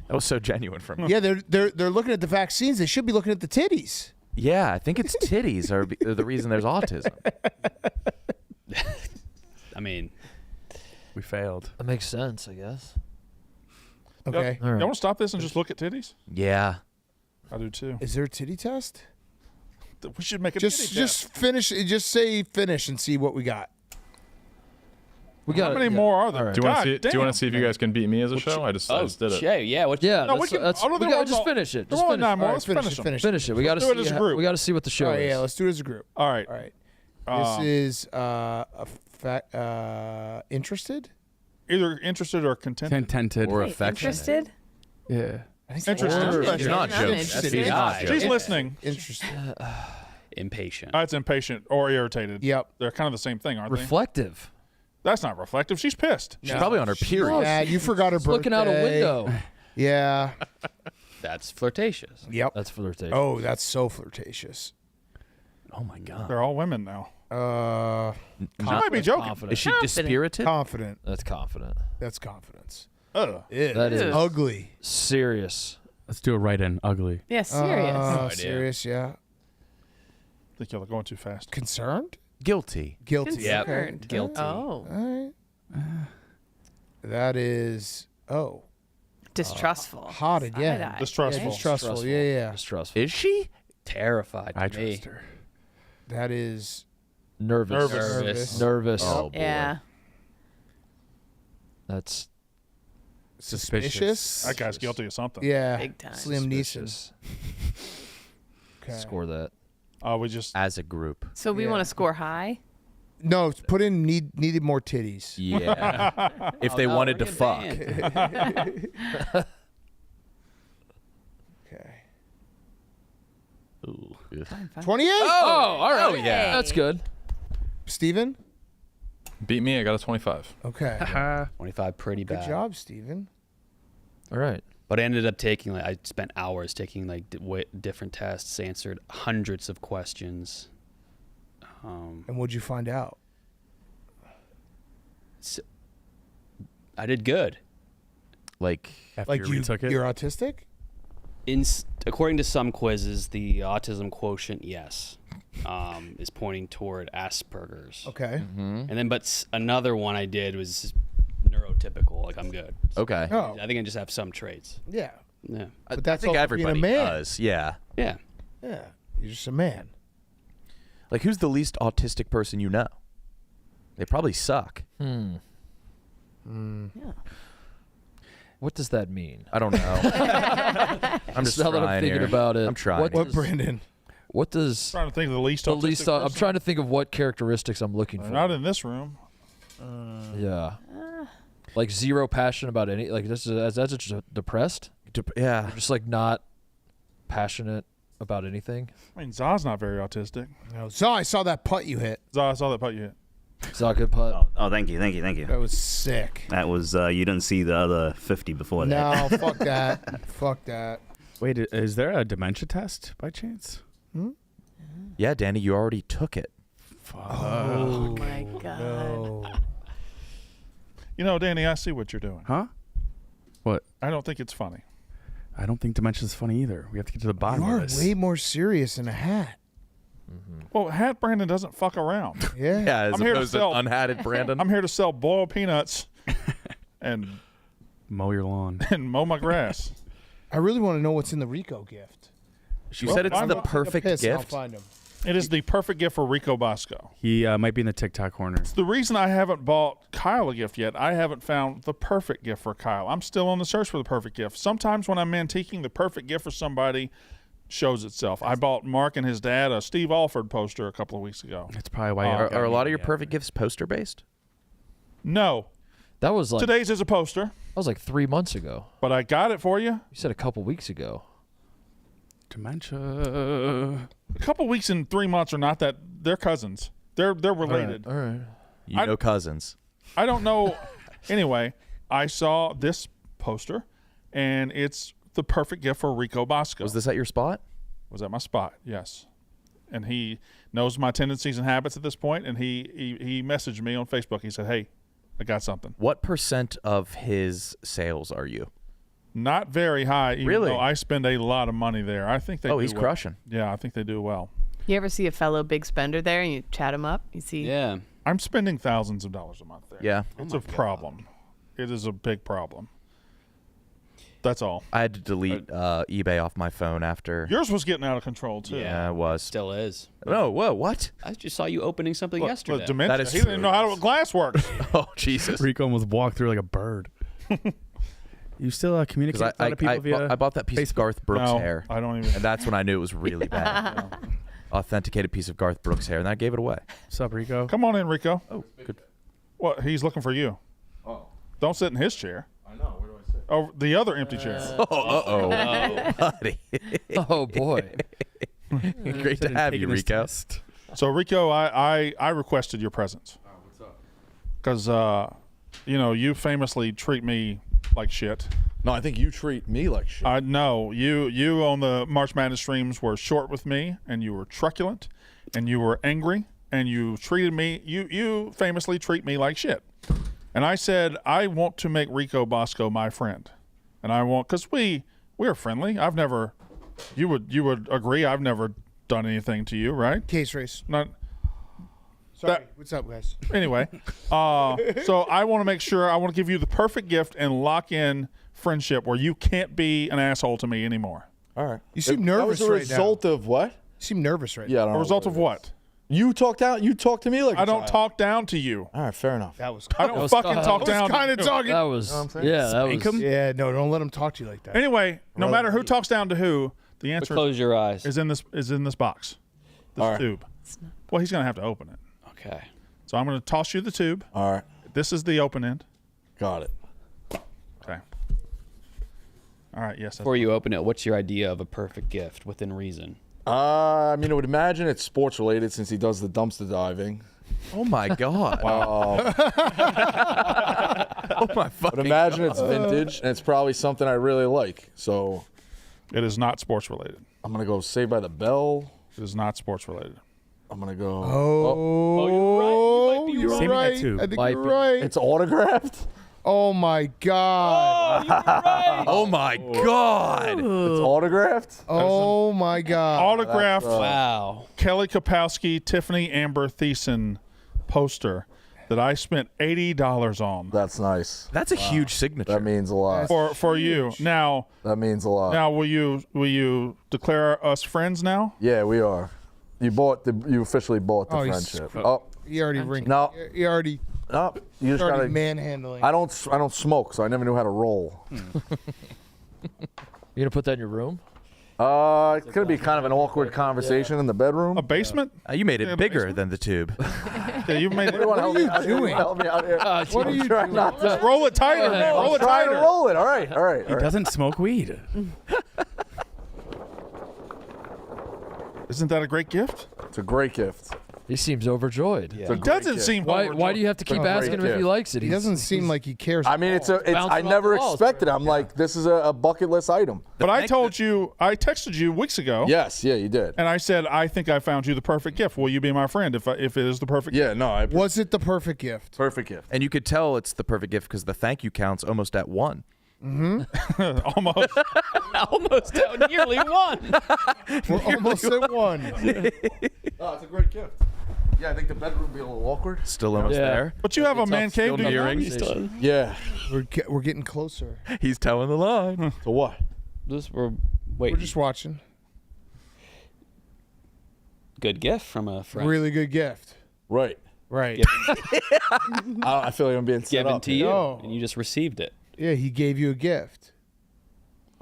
That was so genuine from me. Yeah, they're looking at the vaccines. They should be looking at the titties. Yeah, I think it's titties are the reason there's autism. I mean, we failed. That makes sense, I guess. Okay. All right. Y'all want to stop this and just look at titties? Yeah. I do too. Is there a titty test? We should make a Just titty just finish. Just say finish and see what we got. How many more are there? Do you want to see? Do you want damn. to see if you guys can beat me as a show? I just did it. Jay, yeah. What? Yeah, No, we that's, can- that's, I don't we think gotta we're just all- finish it. There Just are finish, nine more. All right, Let's finish finish it. them. finish it. We got to do it as a group. We got to see what the show All right, is. yeah, let's do it as a group. All right. All right. This is interested? Either interested or contented. Contented. Or Wait, affectionate. interested? Yeah. Interested. She's not joking. Interested. She's not She's joking. She's listening. Interested. Impatient. It's impatient or irritated. Yep. They're kind of the same thing, aren't they? Reflective. That's not reflective. She's pissed. She's probably on her period. Yeah, you forgot her birthday. Looking out a window. Yeah. That's flirtatious. Yep. That's flirtation. Oh, that's so flirtatious. Oh my god. They're all women now. She Not might be joking. Confident. Is she dispirited? Confident. That's confident. That's confidence. Ugh. That is ugly. serious. Let's do it right in. Ugly. Yeah, serious. Oh, Serious, yeah. I think y'all are going too fast. Concerned? Guilty. Guilty. Yep. Okay. Guilty. Oh, All right. That is distrustful. hot again. Side-eye. Distrustful. Distrustful. Yeah. Distrustful. Is she? Terrified to I me. trust her. That is Nervous. Nervous. Nervous. Oh, boy. Yeah. That's suspicious. That guy's guilty of something. Yeah. Big time. Liam Neeson. suspicious. Okay. Score that. We just. As a group. So we Yeah. want to score high. No, put in needed more titties. Yeah. If they no, wanted to we're fuck. getting Okay. Ooh. 28. Oh, all right. Oh, yeah. That's good. Steven? Beat me. I got a 25. Okay. 25, pretty Good bad. job, Steven. All right. But I ended up taking I spent hours taking different tests, answered hundreds of questions. And what'd you find out? I did good. Like, After Like you retook it? you're autistic? According to some quizzes, the autism quotient, yes, is pointing toward Asperger's. Okay. And then, another one I did was neurotypical. Like I'm good. okay. Oh. I think I just have some traits. Yeah. Yeah. But I that's think also being a everybody man. does. Yeah. Yeah. Yeah. You're just a man. Like, who's the least autistic person you know? They probably suck. Yeah. What does that mean? I don't know. I'm just now that I'm trying thinking here. about it. I'm trying. What, Brandon? What does Trying to think of the least. the autistic least? I'm person. trying to think of what characteristics I'm looking for. Not in this room. Yeah. Like zero passion about any. Like this is that's just depressed. Yeah. Just like not passionate about anything. I mean, Za's not very autistic. No. So I saw that putt you hit. Za, I saw that putt you hit. It's not a good putt. Oh, thank you. That was sick. That was you didn't see the other 50 before that. No, fuck that. Fuck that. Wait, is there a dementia test by chance? Yeah, Danny, you already took it. Oh my God. No. You know, Danny, I see what you're doing. Huh? What? I don't think it's funny. I don't think dementia's funny either. We have to get to the bottom You are of this. way more serious in a hat. Well, Hat Brandon doesn't fuck around. Yeah. Yeah, as I'm here to opposed to sell- unhatted Brandon. I'm here to sell boiled peanuts and Mow your lawn. mow my grass. I really want to know what's in the Rico gift. You said it's I'm the gonna take a perfect Piss and I'll gift. find him. It is the perfect gift for Rico Bosco. He might be in the TikTok corner. The reason I haven't bought Kyle a gift yet, I haven't found the perfect gift for Kyle. I'm still on the search for the perfect gift. Sometimes when I'm antiquing, the perfect gift for somebody shows itself. I bought Mark and his dad a Steve Alford poster a couple of weeks ago. That's probably why. Are a lot of your perfect gifts poster based? No. That was like Today's is a poster, that was like 3 months ago. but I got it for you. You said a couple weeks ago. Dementia. A couple weeks and 3 months are not that. They're cousins. They're related. All right. You know cousins. I don't know. Anyway, I saw this poster, and it's the perfect gift for Rico Bosco. Was this at your spot? Was at my spot, yes. And he knows my tendencies and habits at this point, and he messaged me on Facebook. He said, "Hey, I got something." What % of his sales are you? Not very high, even Really? though I spend a lot of money there. I think they do He's well. crushing. Yeah, I think they do well. You ever see a fellow big spender there and you chat him up? You see? Yeah. I'm spending thousands of dollars a month there. Yeah. It's a problem. It is a big problem. That's all. I had to delete eBay off my phone after. Yours was getting out of control too. Yeah, it was. Still is. No, whoa, what? I just saw you opening something yesterday. Dementia. That is He didn't even know how glass works. Oh, Jesus. Rico almost walked through like a bird. You still communicate with a lot of people via I bought that piece of Garth Brooks No, hair. I don't even. And that's when I knew it was really bad. Authenticated piece of Garth Brooks hair, and I gave it away. What's up, Rico? Come on in, Rico. Oh, good. What? He's looking for you. Oh, Don't sit in his chair. I know. Where do I sit? Oh, the other empty chair. Oh, buddy. Oh boy. Great to have you, Rico. So Rico, I requested your presence. Oh, what's up? Because you famously treat me like shit. No, I think you treat me like shit. I know you on the March Madness streams were short with me, and you were truculent, and you were angry, and you treated me. You famously treat me like shit. And I said I want to make Rico Bosco my friend, and I want because we're friendly. I've never. You would agree. I've never done anything to you, right? Case race. Not. Sorry. What's up, guys? Anyway, so I want to make sure. I want to give you the perfect gift and lock in friendship where you can't be an asshole to me anymore. All right. You seem nervous That was a right now. result of what? You seem nervous right Yeah, I don't A know result what of it what? is. You talk to me like I a don't child. talk down to you. All right, fair enough. now. That was I don't fucking talk down. kind of to you. talking. That was what I'm saying? yeah. That Spank was 'em? Yeah, no, don't let him talk to you like that. Anyway, no matter who talks down to who, the But answer close your eyes. is in this box, this All right. tube. Well, he's gonna have to open it. Okay. So I'm gonna toss you the tube. All right, This is the open end. got it. Okay. All right. Yes. Before you open it, what's your idea of a perfect gift within reason? I mean, I would imagine it's sports related since he does the dumpster diving. Oh, my God. Oh, my But fucking imagine it's vintage and it's probably something I really like. So It is not sports related. I'm gonna go Saved by the Bell. It is not sports related. I'm gonna go. Oh, you're right. You might be you're right. right. Too. I think Might you're be. right. It's autographed. Oh my God. Oh, my God. It's autographed. Oh my God. Autographed Wow. Kelly Kapowski, Tiffany Amber Thiessen poster that I spent $80 on That's nice. That's a huge signature. That means a lot. for you. Now That means a lot. will you declare us friends now? Yeah, we are. You officially bought the Oh, he's friendship. screwed. Oh You already ring. No. You already no, you just already gotta. manhandling. I don't smoke, so I never knew how to roll. You gonna put that in your room? It's gonna be kind of an awkward conversation in the bedroom. A basement? You made Yeah, it bigger basement. than the tube. Yeah, you made it. What are you doing? Help me out here. What are you Try doing? not to. Roll it tighter, man. Roll it Try to tighter. roll it. All right. He doesn't smoke weed. Isn't that a great gift? It's a great gift. He seems overjoyed. It's a It great doesn't gift. seem Why do you have to keep Great asking him if he gift. likes it? He doesn't seem like he cares. I mean, it's I Bouncing off never the walls. expected it. I'm like, this is a bucket list item. But I told you, I texted you weeks ago. Yes, yeah, you did. And I said, I think I found you the perfect gift. Will you be my friend if it is the perfect Yeah, no, I Was it the perfect gift? perfect gift. And you could tell it's the perfect gift because the thank you count's almost at 1. gift? Almost. Almost nearly one. We're almost at one. No, it's a great gift. Yeah, I think the bedroom would be a little awkward. Still almost Yeah. there. But you have a It's man still cave, do you? conversation. Yeah. We're getting closer. He's telling the line. So what? Wait. We're just watching. Good gift from a friend. Really good gift. Right. Right. I feel like I'm being set Given up. to you, No. and you just received it. Yeah, he gave you a gift.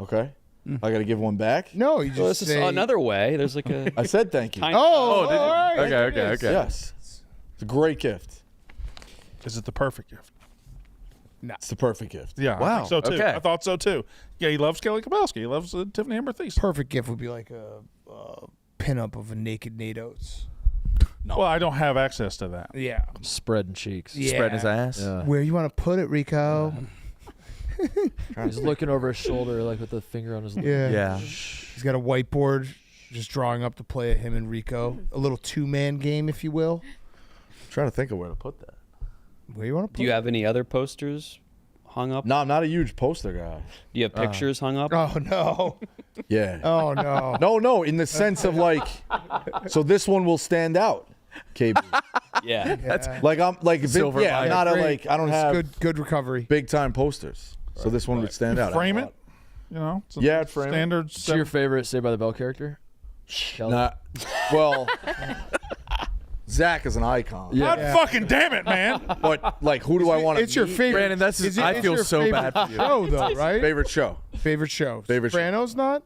Okay. I got to give one back? No, you just Well, this is say. another way. There's like a I said thank you. tiny. Oh, did you? all right. Okay. Yes. It's a great gift. Is it the perfect gift? It's the perfect gift. Yeah, I Wow, think so too. okay. I thought so too. Yeah, he loves Kelly Kapowski. He loves Tiffany Amber Thiessen. Perfect gift would be like a pinup of a naked Nate Oates. Well, I don't have access to that. Yeah. Spreading cheeks. Yeah. Spreading his ass. Yeah. Where you want to put it, Rico? He's looking over his shoulder, like with the finger on his lip. Yeah. Yeah. He's got a whiteboard, just drawing up the play of him and Rico. A little two-man game, if you will. I'm trying to think of where to put that. Where you want to put Do you have any other posters hung up? No, I'm not a huge poster guy. Do you have pictures hung up? Oh, no. Yeah. Oh, no. No, in the sense of like, so this one will stand out, KB. Yeah. Yeah. Like I'm like, Silver yeah, I'm lining. not a Great. like, I don't That's have good recovery. big time posters. So this one would stand out. Frame it. You know, Yeah, it's framing. standard. What's your favorite Saved by the Bell character? Not, well, Zach is an icon. God fucking damn it, man! But like, who do I want to? It's your favorite. Brandon, that's Is I it's feel your so favorite bad for you. show, though, right? Favorite show. Favorite show. Favorite show. Sopranos, not?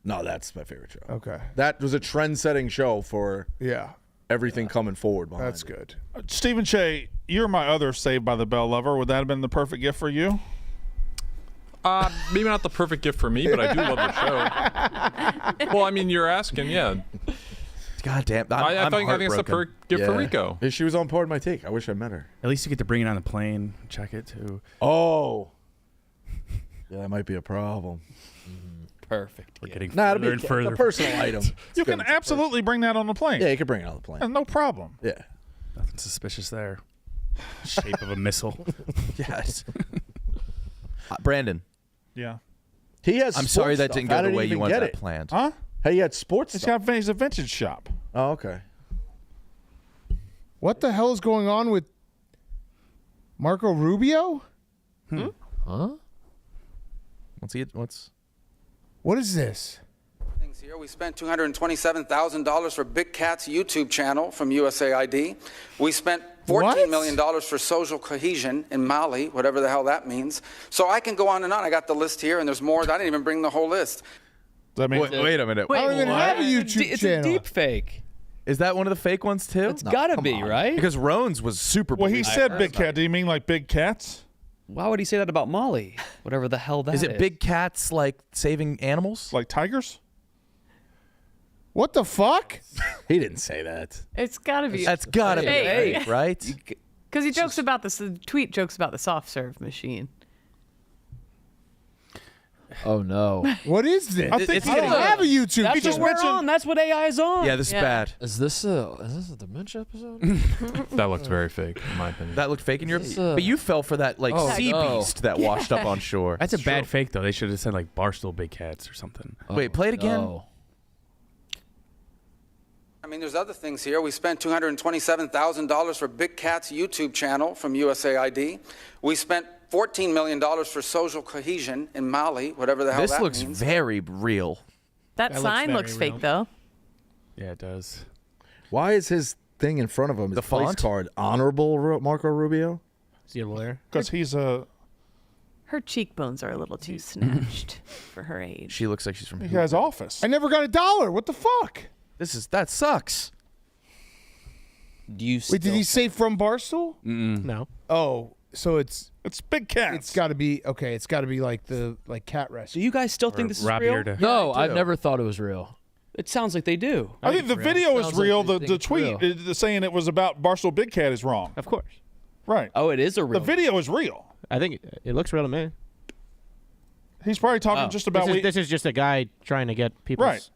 No, that's my favorite show. Okay. That was a trend-setting show for Yeah. everything coming forward behind That's it. good. Stephen Che, you're my other Saved by the Bell lover. Would that have been the perfect gift for you? Maybe not the perfect gift for me, but I do love the show. Well, I mean, you're asking, yeah. God damn. I think it's the perfect gift for Yeah. Rico. Yeah, she was on board my take. I wish I met her. At least you get to bring it on the plane, check it too. Oh. Yeah, that might be a problem. Perfect. We're getting Nah, further and it'll be further. a personal item. You can absolutely bring that on the plane. Yeah, you can bring it on the plane. No problem. Yeah. Nothing suspicious there. Shape of a missile. Yes. Brandon, Yeah. He has. I'm sports sorry that stuff. didn't How go the did he way you even wanted get that it? planned. Huh? Hey, he had sports stuff. He's a vintage shop. Oh, okay. What the hell is going on with Marco Rubio? Huh? What's What is this? Things here. We spent $227,000 for Big Cat's YouTube channel from USAID. We spent $14 million for social cohesion in Mali, whatever the hell that means. So I can go on and on. I got the list here, and there's more. I didn't even bring the whole list. That means wait a minute. I don't even have a YouTube It's channel. a deep fake. Is that one of the fake ones too? It's gotta be, right? Because Roan's was super. Well, he believable. said Big Cat. Do you mean like Big Cats? Why would he say that about Molly? Whatever the hell that is. Is it big cats like saving animals? Like tigers? What the fuck? He didn't say that. It's got to be. That's gotta be Fake. fake, right? Because he jokes about this. The tweet jokes about the soft serve machine. Oh no. What is this? I think It's I don't getting- have a YouTube. That's He just what we're mentioned- on. That's what AI is on. Yeah, this is Yeah. bad. Is this a dementia episode? That looks very fake, in my opinion. That looked fake in your. This, But you fell for that like Oh, sea no. beast that washed up on shore. That's a bad fake though. They should have said like Barstool Big Cats or something. Wait, play it again. No. I mean, there's other things here. We spent $227,000 for Big Cat's YouTube channel from USAID. We spent $14 million for social cohesion in Mali, whatever the hell This that looks means. very real. That looks sign very looks real. fake though. Yeah, it does. Why is his thing in front of him? His The place font? card, Honorable Marco Rubio. Is he a lawyer? Because he's a. Her cheekbones are a little too snatched for her age. She looks like she's from. He has office. I never got $1. What the fuck? That sucks. Do you Wait, did he say from Barstool? No. Oh, so it's Big Cats. it's got to be okay. It's got to be like cat Do rescue. you guys still think this is Rob real? Yerda. No, I I do. never thought it was real. It sounds like they do. I think the video is Sounds like real. they The think it's tweet real. saying it was about Barstool Big Cat is wrong. Of course. Right. Oh, it is a real. The video is real. I think it looks real to me. He's probably talking just about. This is just a guy trying to get people. Right.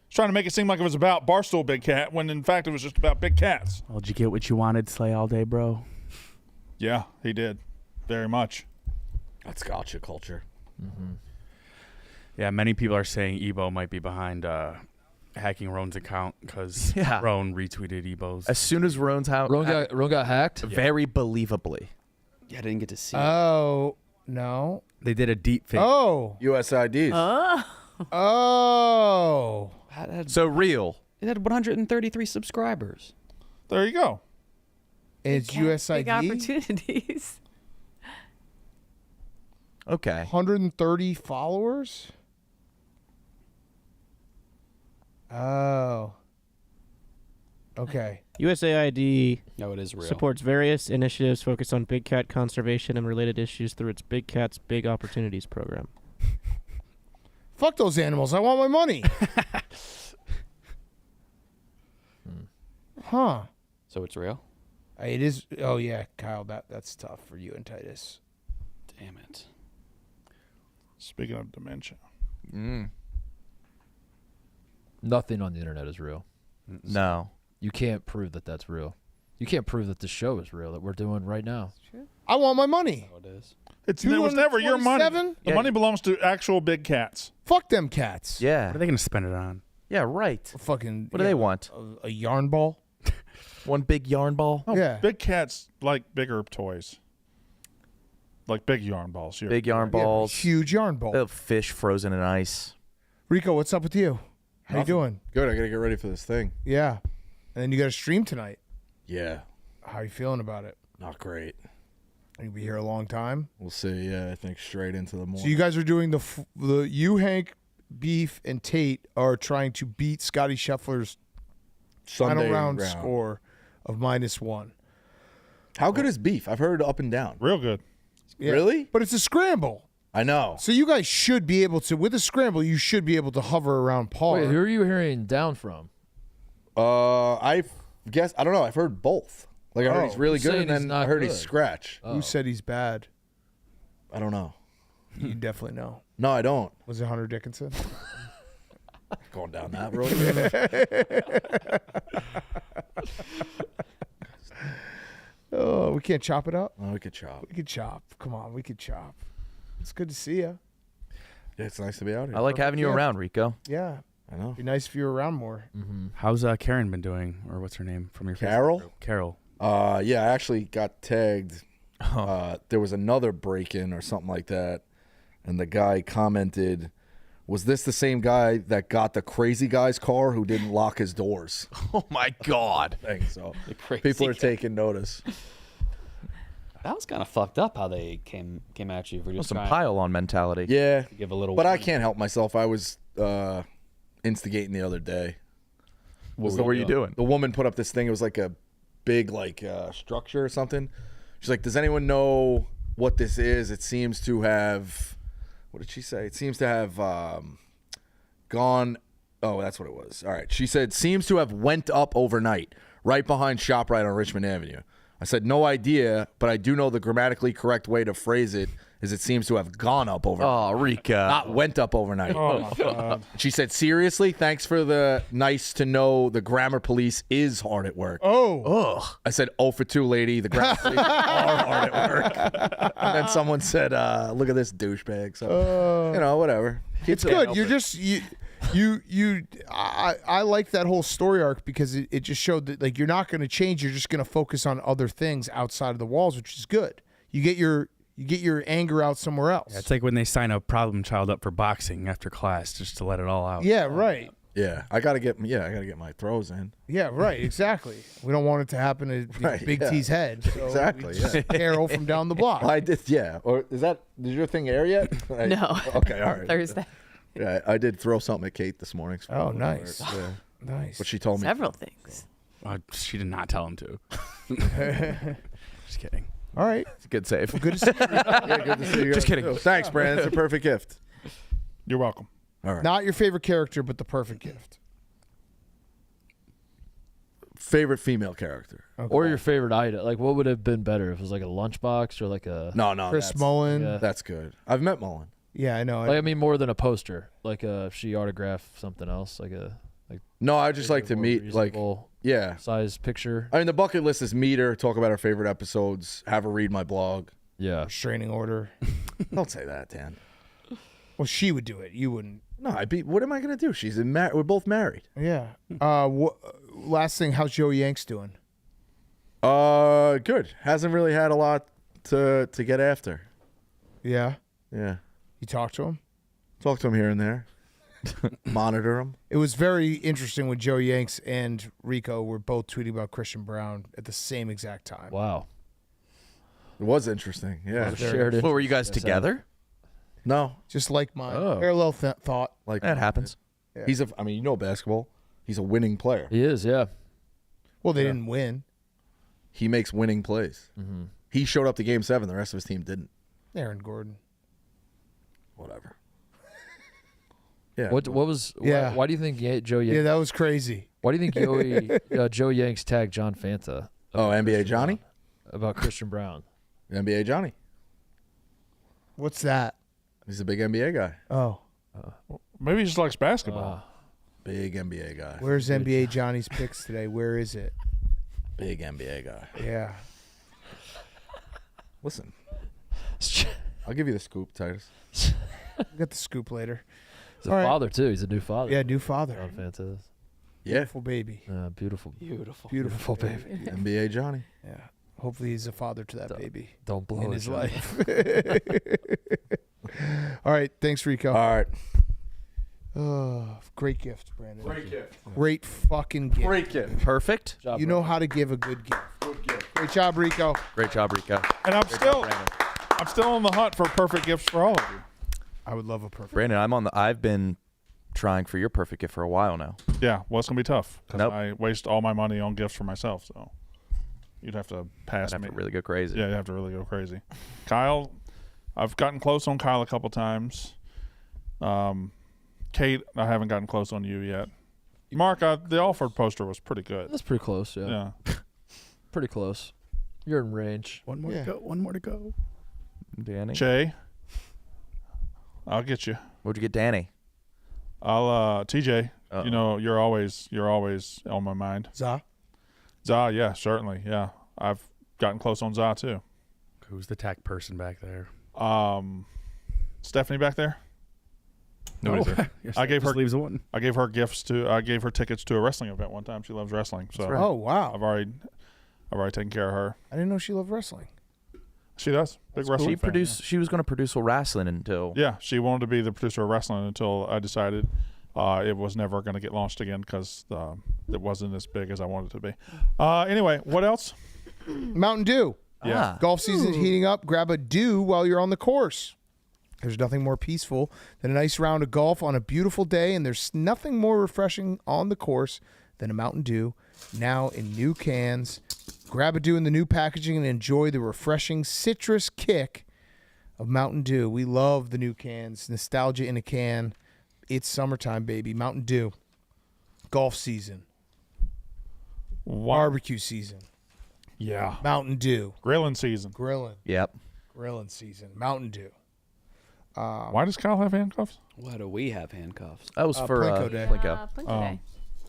He's trying to make it seem like it was about Barstool Big Cat when in fact it was just about Big Cats. Well, did you get what you wanted, Slay all day, bro? Yeah, he did. Very much. That's gotcha culture. Yeah, many people are saying Ebo might be behind hacking Roan's account because Yeah. Roan retweeted Ebo's. As soon as Roan's house, Roan got hacked. very believably. Yeah, I didn't get to see it. Oh no. They did a deep fake. Oh. USIDs. Oh. So real. It had 133 subscribers. There you go. It's Big USID. opportunities. Okay. 130 followers. Oh. Okay. USAID No, it is real. supports various initiatives focused on big cat conservation and related issues through its Big Cats Big Opportunities program. Fuck those animals. I want my money. Huh. So it's real? It is. Oh yeah, Kyle. That's tough for you and Titus. Damn it. Speaking of dementia. Nothing on the internet is real. No. You can't prove that that's real. You can't prove that the show is real that we're doing right now. I want my money. Oh, it is. It was never your money. 227? The money belongs to actual Big Cats. Fuck them cats. Yeah. What are they going to spend it on? Yeah. Right. Fucking. What do they want? A yarn ball. One big yarn ball. Yeah. Big Cats like bigger toys. Like big yarn balls. Big yarn balls. Huge yarn ball. The fish frozen in ice. Rico, what's up with you? How you doing? Good. I got to get ready for this thing. Yeah. And then you got to stream tonight. Yeah. How you feeling about it? Not great. You'll be here a long time. We'll see. Yeah, I think straight into the morning. So you guys are doing you, Hank, Beef, and Tate are trying to beat Scotty Scheffler's final round score of -1. How good is Beef? I've heard up and down. Real good. Yeah. Really? But it's a scramble. I know. So you guys should be able to, with a scramble, you should be able to hover around par. Wait, who are you hearing down from? I guess I don't know. I've heard both. Like I heard he's really good, and then I heard he's scratch. Who said he's bad? I don't know. You definitely know. No, I don't. Was it Hunter Dickinson? Going down that road. Oh, we can't chop it up? Oh, we could chop. We could chop. Come on, we could chop. It's good to see you. Yeah, it's nice to be out here. I like having you around, Rico. Yeah. I know. Be nice if you were around more. How's Karen been doing, or what's her name from your Carol? Facebook group? Carol. Yeah, I actually got tagged. There was another break-in or something like that, and the guy commented, "Was this the same guy that got the crazy guy's car who didn't lock his doors?" Oh my God! I think so. crazy People are guy. taking notice. That was kind of fucked up how they came at you for just Some trying pile-on mentality. Yeah, to give a little. but I can't help myself. I was instigating the other day. What were you doing? The woman put up this thing. It was like a big structure or something. She's like, "Does anyone know what this is? It seems to have." What did she say? It seems to have gone. Oh, that's what it was. All right. She said, "Seems to have went up overnight, right behind ShopRite on Richmond Avenue." I said, "No idea, but I do know the grammatically correct way to phrase it is it seems to have gone up overnight." Oh, Rico. Not went up overnight. Oh, my God. She said, "Seriously, thanks for the nice to know the grammar police is hard at work." Oh. Ugh. I said, 0 for 2, lady. The grammar police are hard at work. And then someone said, look at this douchebag. So, whatever. It's good. You're just I like that whole story arc because it just showed that like you're not going to change. You're just going to focus on other things outside of the walls, which is good. You get your anger out somewhere else. Yeah, it's like when they sign a problem child up for boxing after class just to let it all out. Yeah, right. Yeah, I gotta get my throws in. Yeah, right. Exactly. We don't want it to happen to Right, Big yeah. T's head. So Exactly, we just yeah. Carol from down the block. I did, yeah. Or did your thing air yet? No. Okay, all right. Thursday. Yeah, I did throw something at Kate this morning. Oh, nice. Yeah. Nice. But she told me. Several things. She did not tell him to. Just kidding. All right. It's a good save. Well, good to see you. Yeah, good to see you. Just kidding. Too. Thanks, Brandon. It's a perfect gift. You're welcome. All right. Not your favorite character, but the perfect gift. Favorite female character. Okay. Or your favorite item? Like, what would have been better if it was like a lunchbox or like a? No, Chris that's, Mullen. Yeah. That's good. I've met Mullen. Yeah, I know. Like, I mean, more than a poster. Like, if she autographed something else, like a No, I just like to more meet, like, reasonable yeah. size picture. I mean, the bucket list is meet her, talk about our favorite episodes, have her read my blog. Yeah. Restraining order. Don't say that, Dan. Well, she would do it. You wouldn't. No, what am I gonna do? We're both married. Yeah. Last thing, how's Joey Yanks doing? Good. Hasn't really had a lot to get after. Yeah. Yeah. You talk to him? Talk to him here and there. Monitor him. It was very interesting when Joey Yanks and Rico were both tweeting about Christian Brown at the same exact time. Wow. It was interesting. Yeah. Shared What, were you interest, guys I said. together? No. Just like mine. Oh. Parallel thought. Like That happens. Yeah. He's basketball. He's a winning player. He is, yeah. Well, they didn't win. He makes winning plays. Mm-hmm. He showed up to Game 7. The rest of his team didn't. Aaron Gordon. Whatever. Yeah. What was? Yeah. Why do you think Joe Yanks? Yeah, that was crazy. Why do you think Joe Yanks tagged John Fanta? Oh, about NBA Christian Johnny? Brown? About Christian Brown. NBA Johnny. What's that? He's a big NBA guy. Oh. Maybe he just likes basketball. Big NBA guy. Where's NBA Johnny's picks today? Where is it? Big NBA guy. Yeah. Listen. I'll give you the scoop, Titus. We'll get the scoop later. He's a All right. father too. He's a new father. Yeah, new father. John Fanta is. Yeah. Beautiful baby. Beautiful. Beautiful baby. NBA Johnny. Yeah. Hopefully he's a father to that baby. Don't blow in it, his John. life. All right. Thanks, Rico. All right. Oh, great gift, Brandon. Great gift. Great fucking gift. Great gift. Perfect. You know how to give a good gift. Good gift. Great job, Rico. Great job, Rico. And I'm Great job, still on the hunt for perfect gifts for all of you. I would love a perfect. Brandon, I've been trying for your perfect gift for a while now. Yeah, well, it's gonna be tough because Nope. I waste all my money on gifts for myself. So you'd have to pass I'd me. have to really go crazy. Yeah, you have to really go crazy. Kyle, I've gotten close on Kyle a couple times. Kate, I haven't gotten close on you yet. Mark, the Alford poster was pretty good. That's pretty close, yeah. Pretty close. You're in range. One more to go. One more to go. Danny. Jay, I'll get you. What'd you get, Danny? I'll TJ. Uh-oh. You know, you're always on my mind. Za, yeah, certainly, yeah. I've gotten close on Za too. Who's the tech person back there? Stephanie back there. Nobody's there. I gave her leaves one. I gave her tickets to a wrestling event one time. She loves wrestling, so Oh wow. I've already taken care of her. I didn't know she loved wrestling. She does. Big wrestling fan. She was going to produce a wrestling until. Yeah, she wanted to be the producer of wrestling until I decided it was never going to get launched again because it wasn't as big as I wanted it to be. Anyway, what else? Mountain Dew. Yeah. Golf season heating up. Grab a dew while you're on the course. There's nothing more peaceful than a nice round of golf on a beautiful day, and there's nothing more refreshing on the course than a Mountain Dew, now in new cans. Grab a Dew in the new packaging and enjoy the refreshing citrus kick of Mountain Dew. We love the new cans. Nostalgia in a can. It's summertime, baby. Mountain Dew. Golf season. Barbecue season. Yeah. Mountain Dew. Grilling season. Grilling. Yep. Grilling season. Mountain Dew. Why does Kyle have handcuffs? Why do we have handcuffs? That was for Plinko Day. Plinko. Plinko Day.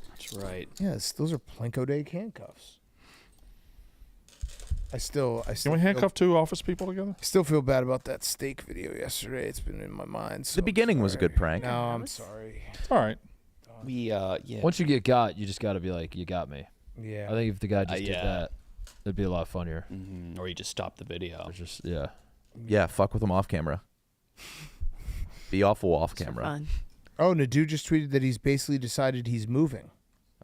That's right. Yes, those are Plinko Day handcuffs. I still Can we handcuff two office people together? still feel bad about that steak video yesterday. It's been in my mind. So The beginning was a good prank. No, I'm sorry. It's all right. We yeah. Once you get got, you just got to be like, you got me. Yeah. I think if the guy just did yeah. that, it'd be a lot funnier. Or you just stop the video. It's just yeah. Yeah, fuck with him off camera. Be awful off camera. Fun. Oh, Nadu just tweeted that he's basically decided he's moving.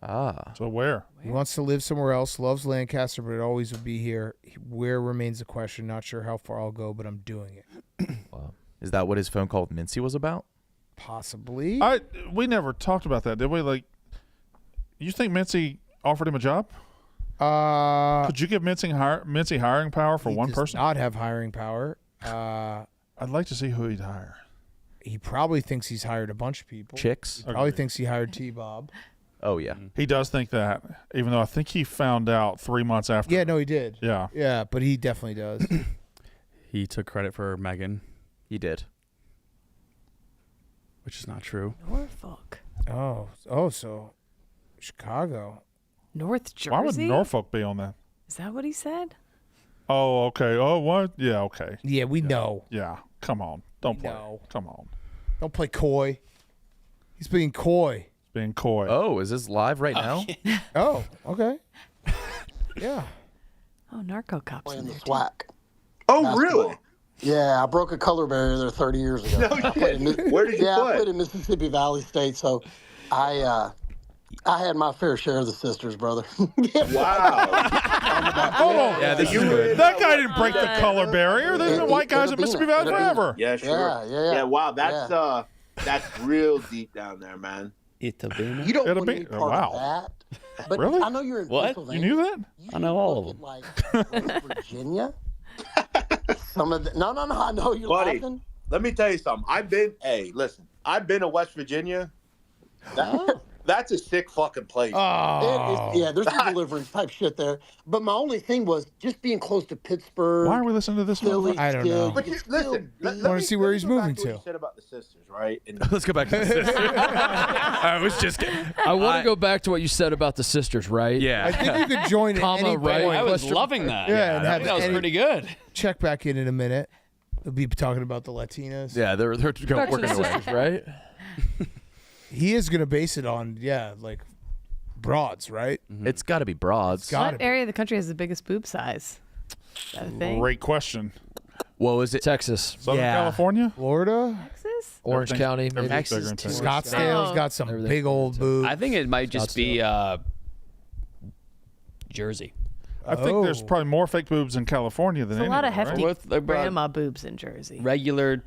Ah. So where? He wants to live somewhere else, loves Lancaster, but it always will be here. Where remains the question. Not sure how far I'll go, but I'm doing it. Wow. Is that what his phone call with Mincy was about? Possibly. We never talked about that, did we? Like, you think Mincy offered him a job? Could you give Mincy hiring power for one person? Not have hiring power. I'd like to see who he'd hire. He probably thinks he's hired a bunch of people. Chicks? He probably thinks he hired T-Bob. Oh, yeah. He does think that, even though I think he found out 3 months after. Yeah, no, he did. Yeah. Yeah, but he definitely does. He took credit for Megan, He did. which is not true. Norfolk. So Chicago. North Jersey? Why would Norfolk be on that? Is that what he said? Oh, okay. Oh, what? Yeah, okay. Yeah, we know. Yeah, come on. Don't play. know. Come on. Don't play coy. He's being coy. Being coy. Oh, is this live right now? Oh, okay. Yeah. Oh, narco cops in Playing the there. SWAC. Oh, Basketball. really? Yeah, I broke a color barrier there 30 years ago. Where did you I play? played at Mississippi Valley State, so I had my fair share of the sisters, brother. Wow. Hold on. Yeah, this is good. That guy didn't break the color barrier. There's been white guys in Mississippi Valley forever. Yeah, sure. Yeah. Wow, that's real deep down there, man. You don't want any part of that. But Really? I know you're in What? Pennsylvania. You knew that? I know all of them. Like West Virginia. Some of the, no. I know you're Buddy, laughing. let me tell you something. I've been to West Virginia. That's a sick fucking place. Yeah, there's some deliverance type shit there. But my only thing was just being close to Pittsburgh. Why are we listening to this? Philly, I don't know. But listen, let wanna me- see where let me he's go back moving what to. you said about the sisters, right? And Let's go back to the sisters. I was just kidding. I want to go back to what you said about the sisters, right? Yeah. I think you could join at Comma, any right? point. I was Question- loving that. Yeah, and have that was any- pretty good. Check back in a minute. We'll be talking about the Latinas. Yeah, they're Back to working the away. sisters, right? He is going to base it on, broads, right? It's got to be broads. Gotta What be. area of the country has the biggest boob size? Is that a thing? Great question. What was it? Texas. Southern California? Florida? Texas? Orange County. Maybe. Texas, Scottsdale's got some big old boobs. I think it might just be Jersey. I think there's probably more fake boobs in California than There's a lot of anywhere, hefty right? grandma boobs in Jersey. Regular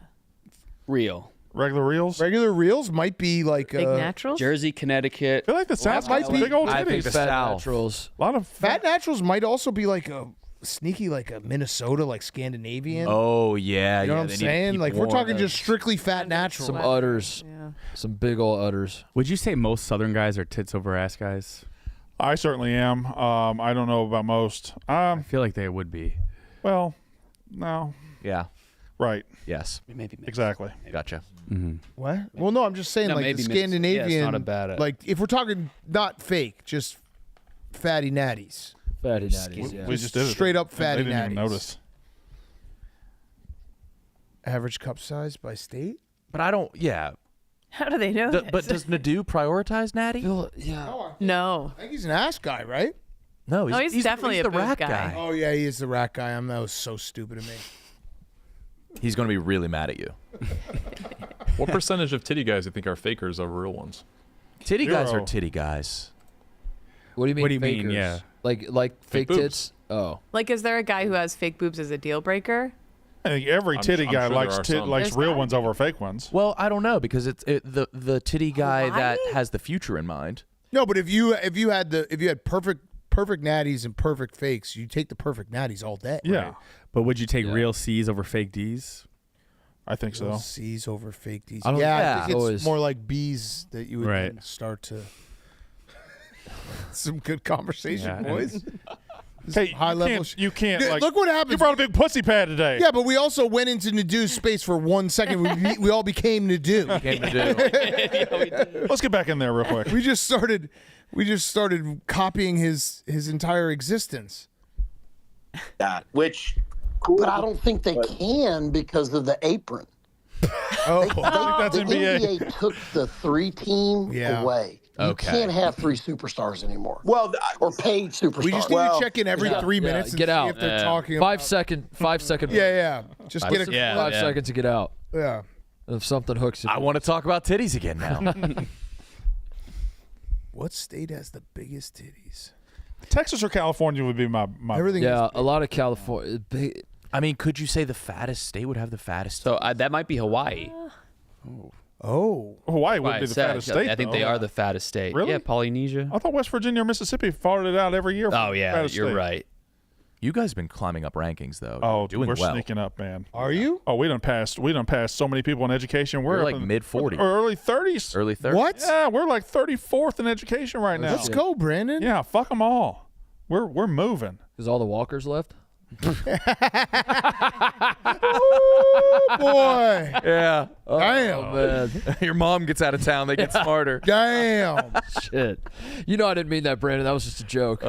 real. Regular reels? Regular reels might be like Big naturals? Jersey, Connecticut. I feel like the South might be big old I titties. think fat naturals. A lot of fat naturals might also be like a sneaky, like a Minnesota, like Scandinavian. Oh yeah, You know yeah, what I'm they need to saying? keep Like we're warm. talking just strictly fat naturals. Some udders. Some big old udders. Would you say most Southern guys are tits over ass guys? I certainly am. I don't know about most. I feel like they would be. Well, no. Yeah. Right. Yes. Maybe. Exactly. Gotcha. What? Well, no, I'm just saying, No, like the maybe Scandinavian. yeah, it's not a bad. Like if we're talking not fake, just fatty natties. Fatty natties. Yeah. We just did it. Straight up They fatty didn't natties. even notice. Average cup size by state. But I don't. Yeah. How do they know this? But does Nadu prioritize Natty? Yeah. No. I think he's an ass guy, right? No, No, he's definitely he's a the boob rat guy. Oh yeah, he is the rat guy. That was so stupid of me. He's going to be really mad at you. What percentage of titty guys do you think are fakers over real ones? Titty guys are Zero. titty guys. What do you mean? What do you mean? fakers? Yeah. Like fake boobs. tits? Oh. Like, is there a guy who has fake boobs as a deal breaker? I think every I'm titty sure guy there likes are some. likes There's real gotta ones over fake ones. Well, I don't know because it's the titty guy that Hawaii? has the future in mind. No, but if you had perfect natties and perfect fakes, you take the perfect natties all day. Yeah, But would you take real C's over fake D's? I think so. C's over fake D's. I don't- Yeah, yeah. I think it's Always. more like B's that you would Right. then start to. Some good conversation, Yeah. boys. Hey, high level. you can't. Dude, Like, look what happened. You brought a big pussy pad today. Yeah, but we also went into Nadu's space for 1 second. We all became Nadu. Let's get back in there real quick. We just started copying his entire existence. That which, But I don't think they can because of the apron. Oh, I think that's The NBA. NBA took the 3-team Yeah. away. You Okay. can't have 3 superstars anymore. well, Or paid superstars. We just need to check in every 3 minutes and Get see out. if they're Yeah. talking. 5 second. Yeah. Just get a. Yeah. 5 seconds to get out. Yeah. If something hooks you. I want to talk about titties again now. What state has the biggest titties? Texas or California would be my. Everything. Yeah, a lot of California. I mean, could you say the fattest state would have the fattest? So that might be Hawaii. Oh. Hawaii would Why be I the said, fattest state. I think they though. are the fattest state. Really? Yeah, Polynesia. I thought West Virginia or Mississippi fought it out every year. for Oh the yeah, fattest you're state. right. You guys have been climbing up rankings though. Oh, You're doing we're well. sneaking up, man. Are you? Oh, we done passed so many people in education. We're You're up like in mid-40s. or early 30s. Early 30s. What? Yeah, we're like 34th in education right now. Let's go, Brandon. Yeah, fuck them all. We're moving. Is all the walkers left? Oh, boy. Yeah. Damn. Man. Your mom gets out of town. They get smarter. Damn. Shit. You know I didn't mean that, Brandon. That was just a joke.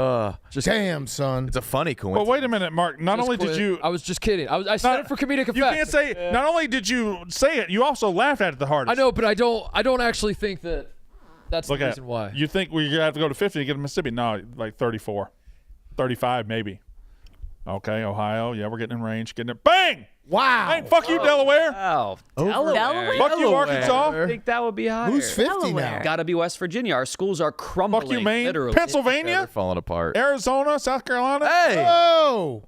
Just Damn, son. It's a funny But coincidence. wait a minute, Mark. Not Just only did quit. you, I was just kidding. I said it for comedic effect. you can't say. Not only did you say it, you also laughed at it the hardest. I know, but I don't actually think that that's Look the at reason why. you think we have to go to 50 to get to Mississippi? No, like 34, 35 maybe. Okay, Ohio. Yeah, we're getting in range. Getting it. Bang! Wow. Bang! Fuck you, Delaware. Wow. Delaware? Fuck you, Arkansas. I think that would be higher. Who's 50 Delaware. now? Got to be West Virginia. Our schools are crumbling. Fuck you, Maine. Literally. Yeah, Pennsylvania. they're falling apart. Arizona. South Carolina. Hey. Oh.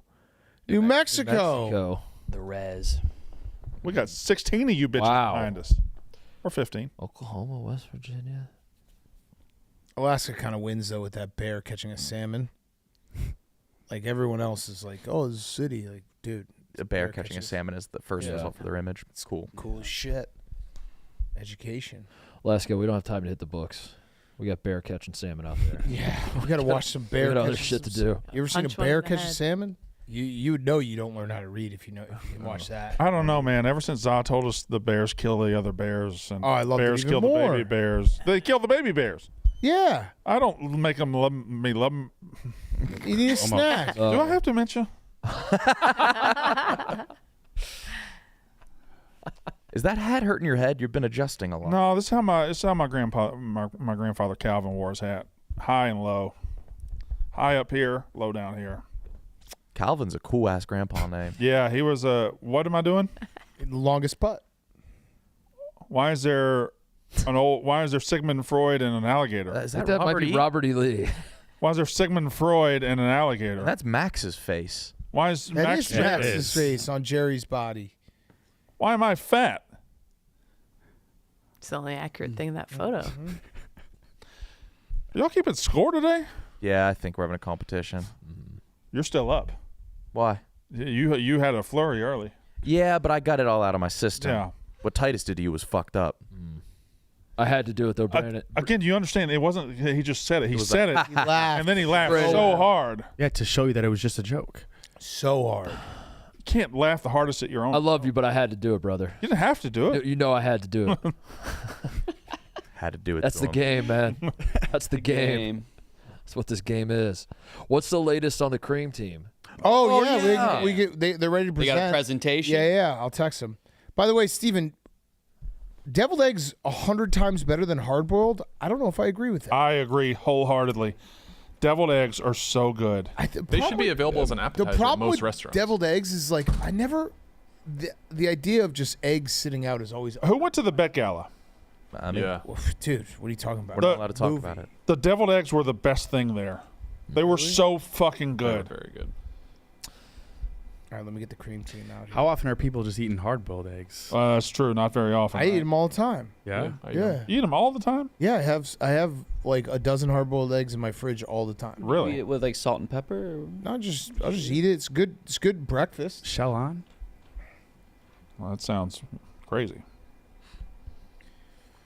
New Mexico. Mexico. The res. We got 16 of you bitches Wow. behind us. Or 15. Oklahoma, West Virginia. Alaska kind of wins, though, with that bear catching a salmon. Like, everyone else is like, oh, this is a city. Like, dude. A bear catching a salmon is the first result for their image. It's cool. Cool as shit. Education. Alaska, we don't have time to hit the books. We got bear catching salmon out there. Yeah. We got to watch some bear We got other catch shit to some- do. You ever seen Punch a one bear in the catch a head. salmon? You would know you don't learn how to read if you watch that. I don't know, man. Ever since Za told us the bears kill the other bears and Oh, I loved it bears even kill more. the baby bears, they kill the baby bears. Yeah. I don't make them love me. Love 'em. You need a snack. Do I have dementia? Is that hat hurting your head? You've been adjusting a lot. No, this is how my grandfather Calvin wore his hat. High and low. High up here, low down here. Calvin's a cool ass grandpa name. Yeah, he was what am I doing? Longest putt. Why is there Sigmund Freud and an alligator? Is I think that that might Robert be E? Robert E. Lee. Why is there Sigmund Freud and an alligator? That's Max's face. Why is That Max? is Max's face on Jerry's body. Why am I fat? It's the only accurate thing in that photo. Y'all keeping score today? Yeah, I think we're having a competition. You're still up. Why? You had a flurry early. Yeah, but I got it all out of my system. Yeah. What Titus did to you was fucked up. I had to do it though, Brandon. Again, you understand? It wasn't. He just said it. He said it, He laughed. and then he laughed Brandon. so hard. Yeah, to show you that it was just a joke. So hard. You can't laugh the hardest at your own. I love you, but I had to do it, brother. You didn't have to do it. You know I had to do it. Had to do it. That's to the him. game, man. That's the game. That's what this game is. What's the latest on the cream team? Oh, yeah. they're ready to They present. got a presentation. Yeah. I'll text them. By the way, Steven, deviled eggs 100 times better than hard boiled. I don't know if I agree with that. I agree wholeheartedly. Deviled eggs are so good. They should be available as an appetizer The problem at most with restaurants. deviled eggs is like I never. The idea of just eggs sitting out is always. Who went to the Met Gala? I mean, Yeah. Dude, what are you talking about? We're not allowed to talk about it. The deviled eggs were the best thing there. They were so fucking They were good. very good. All right, let me get the cream team out here. How often are people just eating hard-boiled eggs? That's true. Not very often. I eat them all the time. Yeah. I know. Yeah. You eat them all the time? Yeah, I have like a dozen hard-boiled eggs in my fridge all the time. Really? Eat it with like salt and pepper. Or? I'll just eat it. It's good. It's good breakfast. Shell on? Well, that sounds crazy.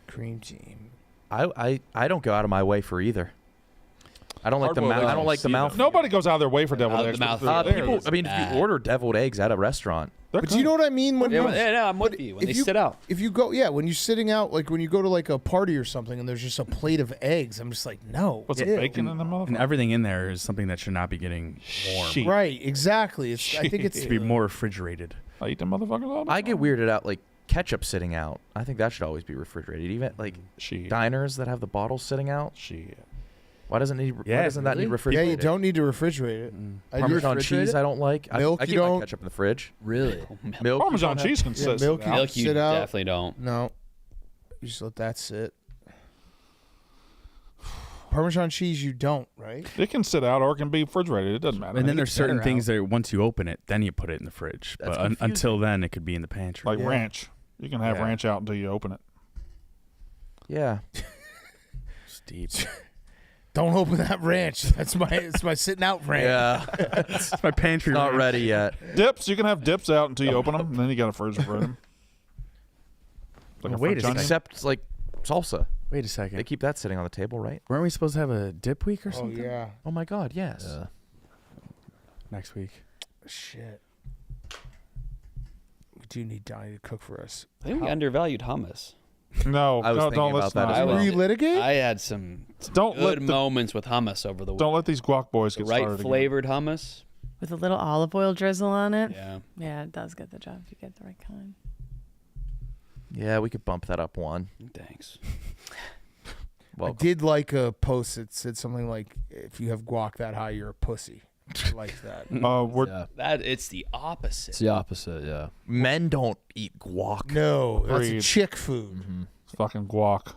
Cream team. I don't go out of my way for either. I don't like the Hard-boiled eggs I don't like the see mouth. them. Nobody goes out of their way for deviled Out eggs. the mouth. but they're there. People, I mean, if you order deviled eggs at a restaurant, They're But do you know what I mean when Yeah, you, yeah, no, I'm with you. When if they you- sit out. if you go, when you're sitting out, like when you go to like a party or something, and there's just a plate of eggs, I'm just like, no. What's it, ew. bacon in the And motherfucker? everything in there is something that should not be getting warm. Sheep. Right, exactly. It's. I think It it's. should be more refrigerated. I eat the motherfuckers all the I get time. weirded out like ketchup sitting out. I think that should always be refrigerated. Even like Shit. diners that have the bottles sitting out. Shit. Why doesn't Yeah, that need really? Yeah, refrigerated? you don't need to refrigerate it. I do- Parmesan refrigerate cheese it? I don't like. Milk I you keep my don't- ketchup in the fridge. Really? Milk. Parmesan you don't cheese can Yeah, sit. milk you out. Milk, you sit out. definitely don't. No, you just let that sit. Parmesan cheese, you don't, right? It can sit out or it can be refrigerated. It doesn't matter. And then think there's it's certain better things that once you open it, then you put it in the fridge. That's But confusing. until then, it could be in the pantry. like Yeah. ranch. You can have Yeah. ranch out until you open it. Yeah. It's deep. Don't open that ranch. It's my sitting out ranch. Yeah. It's my pantry. Not ranch. ready yet. Dips. You can have dips out until you open them, and then you got to refrigerate them. Like Well, wait a French onion. Except like salsa. Wait a They second. keep that sitting on the table, right? Weren't we supposed to have a dip week or Oh something? yeah. Oh my God, yes. Next week. Shit. We do need Donnie to cook for us. I think we undervalued hummus. No, I was no, thinking don't about let's that not. as I well. was- Relitigate? I had some Don't good let the- moments with hummus over the week. Don't let these guac boys The get right started. again. flavored hummus. With a little olive oil drizzle on it. Yeah. Yeah, it does get the job if you get the right kind. Yeah, we could bump that up one. Thanks. Well, I did like a post that said something like, "If you have guac that high, you're a pussy." I like that. We're Yeah. It's the opposite. It's the opposite, yeah. men don't eat guac. No, that's a Agreed. chick food. fucking guac.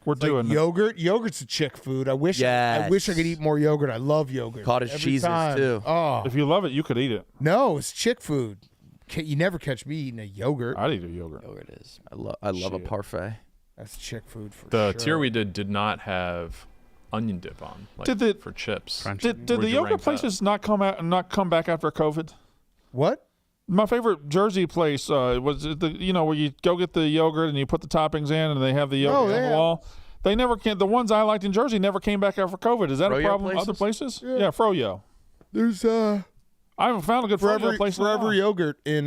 We're It's like doing yogurt. Yogurt's a chick food. I wish I wish I could eat more yogurt. I love yogurt. Cottage Every cheese is time. too. Oh If you love it, you could eat it. no, it's chick food. You never catch me eating a yogurt. I'd eat a yogurt. Yogurt is. I love a Shit. parfait. That's chick food for The sure. tier we did not have onion dip on. Like Did the- for chips? Did Where'd the you yogurt rank that? places not come back after COVID? What? My favorite Jersey place was where you go get the yogurt and you put the toppings in and they have the yogurt on the wall. They never came. The ones I liked in Jersey never came back after COVID. Is that Froyo a problem? places? Other places? Yeah, Froyo. There's I haven't found a good Froyo place in a Forever while. Yogurt in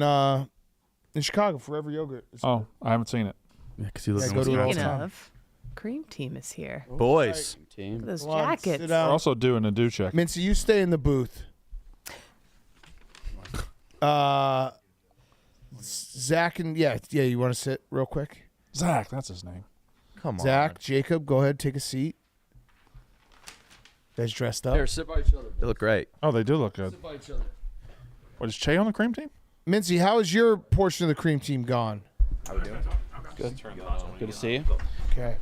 Chicago. Forever Yogurt. Oh, I haven't seen it. Yeah, because you live Yeah, in go to it all the Wisconsin. time. Speaking of, Cream Team is here. Boys. Look Team. at those Come on, jackets. sit We're down. also doing a do check. Mincy, you stay in the booth. Zach and yeah, you want to sit real quick? Zach, that's his name. Come on. Zach, Jacob, go ahead, take a seat. Guys dressed up. Here, sit by each other. They look great. Oh, they do look good. Sit by each other. What, is Che on the cream team? Mincy, how is your portion of the cream team gone? How we doing? Good. Good to see you. Okay.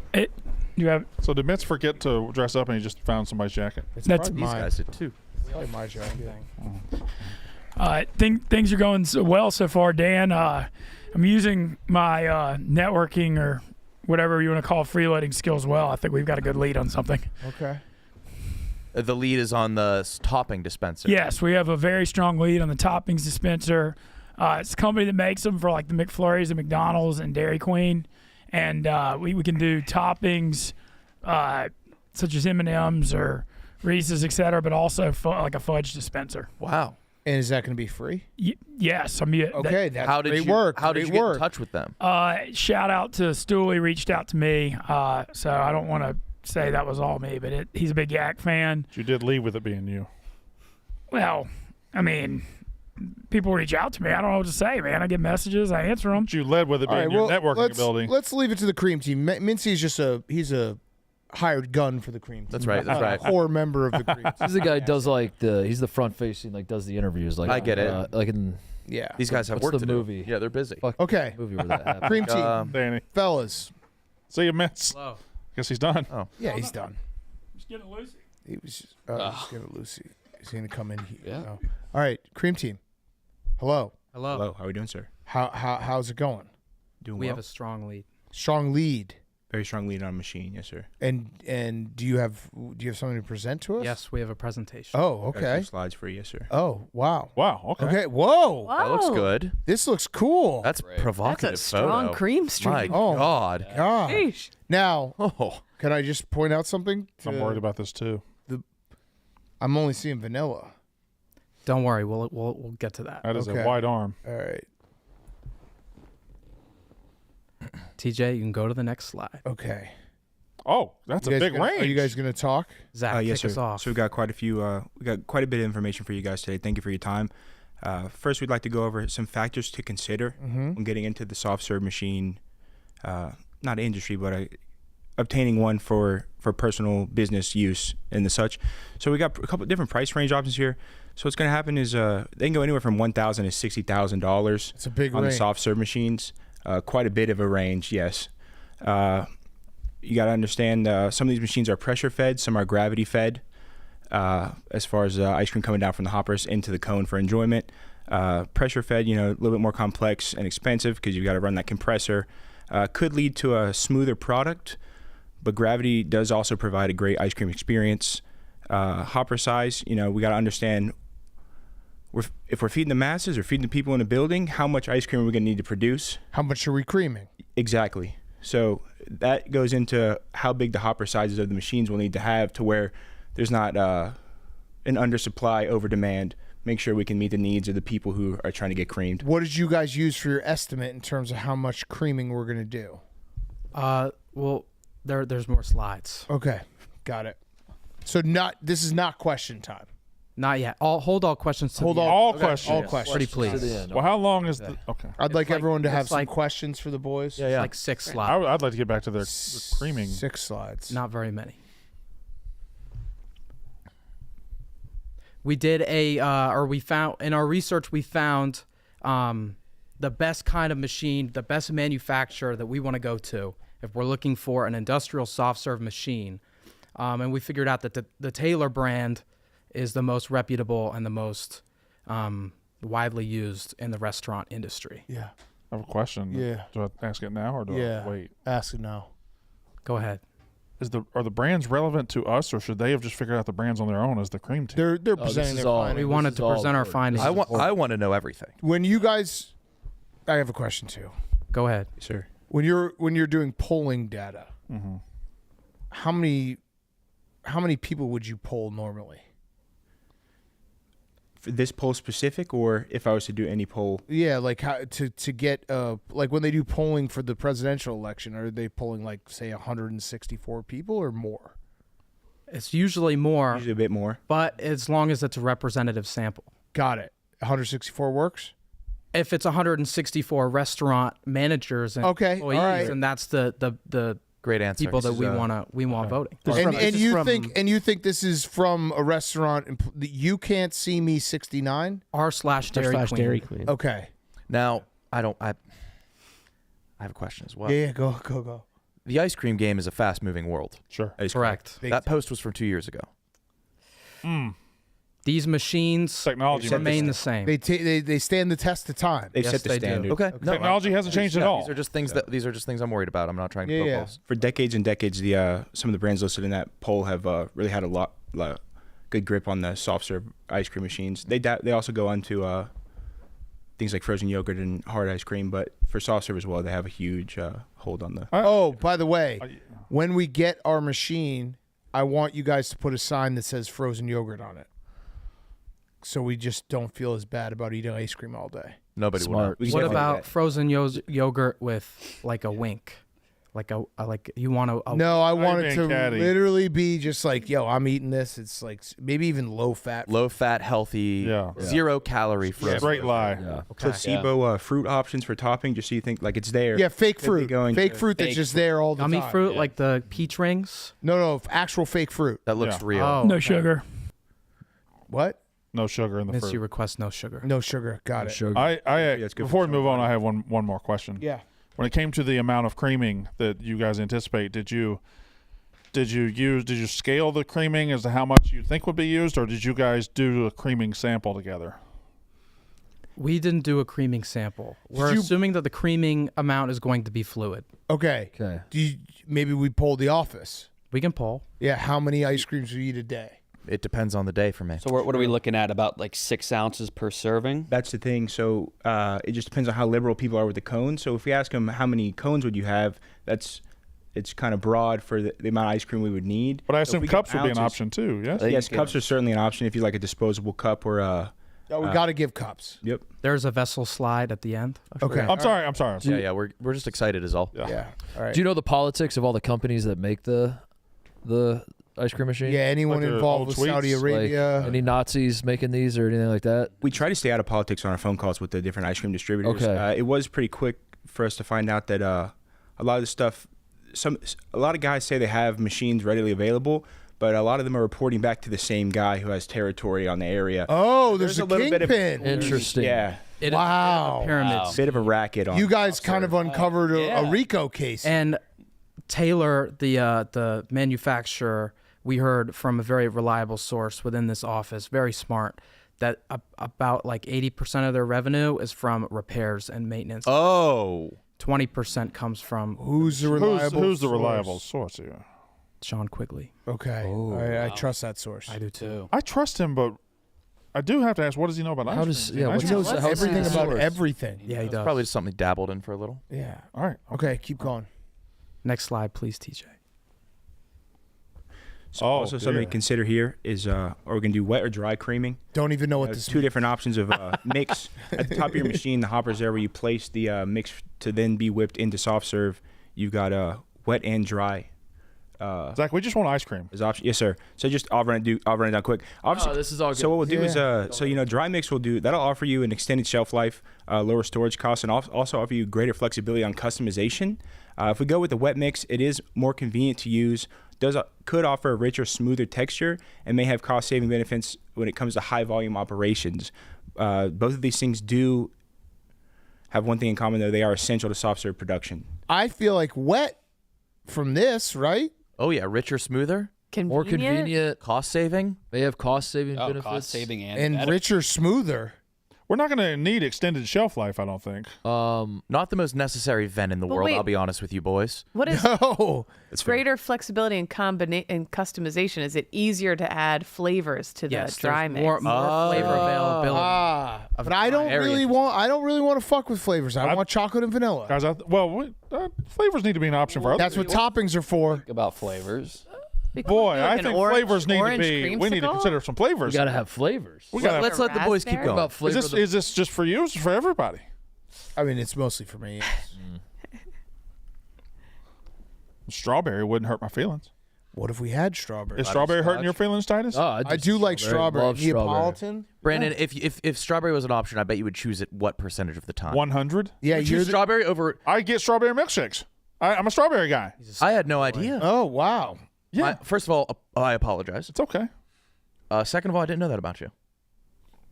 So did Mitz forget to dress up and he just found somebody's jacket? It's That's- probably These mine. guys did too. Probably my jacket. Things are going so well so far, Dan. I'm using my networking or whatever you want to call freeloading skills well. I think we've got a good lead on something. Okay. The lead is on the topping dispenser. Yes, we have a very strong lead on the toppings dispenser. It's a company that makes them for like the McFlurries, the McDonald's, and Dairy Queen. And we can do toppings such as M&M's or Reese's, et cetera, but also like a fudge dispenser. Wow. And is that going to be free? Yes. I mean, Okay, that's How did great you work. How did Great you get work. in touch with them? Shout out to Stool. He reached out to me. So I don't want to say that was all me, but he's a big Yak fan. You did leave with it being you. Well, I mean, people reach out to me. I don't know what to say, man. I get messages. I answer them. But you led with it All being right, your well, networking ability. let's leave it to the cream team. Mincy's just he's a hired gun for the cream team. That's right. That's Not right. a core member of the cream team. He's the guy who does he's the front facing, does the interviews. Like I get it. Like in Yeah. These guys have what's work the to movie? do. Yeah, they're busy. Okay. movie where that happened. Cream team. Danny. Fellas. See you, Mitz. Hello. Guess he's done. Oh. Yeah, he's done. Just getting Lucy. He was just going to Lucy. He's going to come in here. Yeah. Oh. All right, cream team. Hello. Hello. How are we doing, sir? How's it going? Doing We well. have a strong lead. Strong lead. Very strong lead on machine, yes, sir. And do you have something to present to us? Yes, we have a presentation. Oh, Got a okay. few slides for you, yes, sir. Oh, wow. Wow. Okay. Okay. Whoa. That looks good. This looks cool. That's provocative. That's a strong photo. cream stream. My Oh, God. God. Sheesh. Now, Oh. can I just point out something? I'm worried about this too. I'm only seeing vanilla. Don't worry, we'll get to that. That is Okay. a wide arm. All right. TJ, you can go to the next slide. Okay. Oh, that's You a guys big gonna- range. Are you guys going to talk? Zach, Yes, kick sir. us off. So we got quite a few. We got quite a bit of information for you guys today. Thank you for your time. First, we'd like to go over some factors to consider when getting into the soft serve machine, not industry, but obtaining one for personal business use and the such. So we got a couple of different price range options here. So what's going to happen is they can go anywhere from $1,000 to $60,000. It's a big on range. the soft serve machines. Quite a bit of a range, yes. You got to understand some of these machines are pressure fed, some are gravity fed. As far as ice cream coming down from the hoppers into the cone for enjoyment. Pressure fed, a little bit more complex and expensive because you've got to run that compressor. Could lead to a smoother product, but gravity does also provide a great ice cream experience. Hopper size, we got to understand if we're feeding the masses or feeding the people in the building, how much ice cream are we going to need to produce? How much are we creaming? Exactly. So that goes into how big the hopper sizes of the machines will need to have to where there's not an undersupply over demand. Make sure we can meet the needs of the people who are trying to get creamed. What did you guys use for your estimate in terms of how much creaming we're going to do? Well, there's more slides. Okay. Got it. So this is not question time. Not yet. Hold all questions to Hold the on. end. All Okay, questions. all questions. Pretty please. To the end. Well, how long is the? Okay. I'd like like- everyone to have it's some like- questions for the boys. It's like 6 slides. I'd like to get back to their creaming. 6 slides. Not very many. We did we found in our research, we found the best kind of machine, the best manufacturer that we want to go to if we're looking for an industrial soft serve machine. And we figured out that the Taylor brand is the most reputable and the most widely used in the restaurant industry. Yeah. I have a question. Yeah. Do I ask it now or do Yeah. I wait? Ask it now. Go ahead. Are the brands relevant to us, or should they have just figured out the brands on their own as the cream team? They're this presenting is their all- findings. We wanted to present our findings. I want to know everything. When you guys, I have a question too. Go ahead. Sir. When you're doing polling data, Mm-hmm. how many people would you poll normally? For this poll specific, or if I was to do any poll? Yeah, like how to get like when they do polling for the presidential election, are they polling like say 164 people or more? It's usually more, Usually a bit more. but as long as it's a representative sample. Got it. 164 works. If it's 164 restaurant managers and Okay, employees, all right. and that's the Great. Great answer. people that we want voting. And you think this is from a restaurant that you can't see me 69 r/Dairy Queen. Okay. Now I have a question as well. Yeah, go. The ice cream game is a fast-moving world. Sure. Correct. That post was from 2 years ago. These machines remain the same. They stand the test of time. They've set the standard. Okay. No, Technology hasn't changed at all. These are just things I'm worried about. I'm not trying to poke holes. For decades and decades, some of the brands listed in that poll have really had a lot good grip on the soft serve ice cream machines. They also go on to things like frozen yogurt and hard ice cream, but for soft serve as well, they have a huge hold on the. Oh, by the way, when we get our machine, I want you guys to put a sign that says frozen yogurt on it, so we just don't feel as bad about eating ice cream all day. Nobody Smart. What about frozen yogurt with like a wink? Like you want to? No, I want it to literally be just like, yo, I'm eating this. It's like maybe even low fat, healthy, 0 calorie frozen. Straight lie. Yeah. Placebo fruit options for topping, just so you think like it's there. Yeah, fake fruit. Fake fruit that's just there all the time. Gummy fruit, like the peach rings. No, actual fake fruit that looks real. Oh, no sugar. What? No sugar in the fruit. You request no sugar. No sugar. Got it. Sugar. Before we move on, I have one more question. Yeah. When it came to the amount of creaming that you guys anticipate, did you scale the creaming as to how much you think would be used, or did you guys do a creaming sample together? We didn't do a creaming sample. We're assuming that the creaming amount is going to be fluid. Okay. Maybe we poll the office. We can poll. Yeah. How many ice creams do you eat a day? It depends on the day for me. So what are we looking at? About like 6 ounces per serving? That's the thing. So it just depends on how liberal people are with the cones. So if we ask them how many cones would you have, it's kind of broad for the amount of ice cream we would need. But I assume cups would be an option too, yes? Yes, cups are certainly an option if you like a disposable cup or a... Oh, we got to give cups. Yep. There's a vessel slide at the end. Okay. I'm sorry. Yeah, we're just excited is all. Yeah. All right. Do you know the politics of all the companies that make the ice cream machine? Yeah, anyone involved with Saudi Arabia. Like, any Nazis making these or anything like that? We try to stay out of politics on our phone calls with the different ice cream distributors. Okay. It was pretty quick for us to find out that a lot of the stuff, a lot of guys say they have machines readily available, but a lot of them are reporting back to the same guy who has territory on the area. Oh, there's a little bit of kingpin. Interesting. Yeah. Wow. Pyramid. Bit of a racket on. You guys kind of uncovered a Rico case. And Taylor, the manufacturer, we heard from a very reliable source within this office, very smart, that about like 80% of their revenue is from repairs and maintenance. Oh. 20% comes from... Who's the reliable source here? Sean Quigley. Okay. Oh, I trust that source. I do too. I trust him, but I do have to ask, what does he know about ice cream? He knows everything about everything. Yeah, he does. Probably just something he dabbled in for a little. Yeah. All right. Okay, keep going. Next slide, please, TJ. So also something to consider here is, are we going to do wet or dry creaming? Don't even know what this means. Two different options of mix. At the top of your machine, the hopper's there where you place the mix to then be whipped into soft serve. You've got wet and dry. Zach, we just want ice cream. Yes, sir. So I'll run it down quick. Obviously, this is all good. So what we'll do is, dry mix that'll offer you an extended shelf life, lower storage costs, and also offer you greater flexibility on customization. If we go with the wet mix, it is more convenient to use. Could offer a richer, smoother texture, and may have cost-saving benefits when it comes to high-volume operations. Both of these things do have one thing in common, though. They are essential to soft serve production. I feel like wet from this, right? Oh, yeah. Richer, smoother. More convenient. Cost-saving. They have cost-saving benefits. Cost-saving and richer, smoother. We're not going to need extended shelf life, I don't think. Not the most necessary vent in the world, wait. I'll be honest with you, boys. What is It's greater flexibility and customization? Is it easier to add flavors to the dry mix? More flavor availability. But I don't really want to fuck with flavors. I want chocolate and vanilla. Guys, flavors need to be an option for others. That's what toppings are for. Think about flavors. Boy, I think flavors need to be. We need to consider some flavors. We got to have flavors. Let's let the boys keep going. About flavor is this just for you or is it for everybody? I mean, it's mostly for me. Yes. Strawberry wouldn't hurt my feelings. What if we had strawberry? Is strawberry hurting your feelings, Titus? Oh, I do like strawberry. Love Neapolitan. Brandon, if strawberry was an option, I bet you would choose it what percentage of the time? 100. Yeah, you choose strawberry over. I get strawberry milkshakes. I'm a strawberry guy. I had no idea. Oh, wow. Yeah. First of all, I apologize. It's okay. Second of all, I didn't know that about you.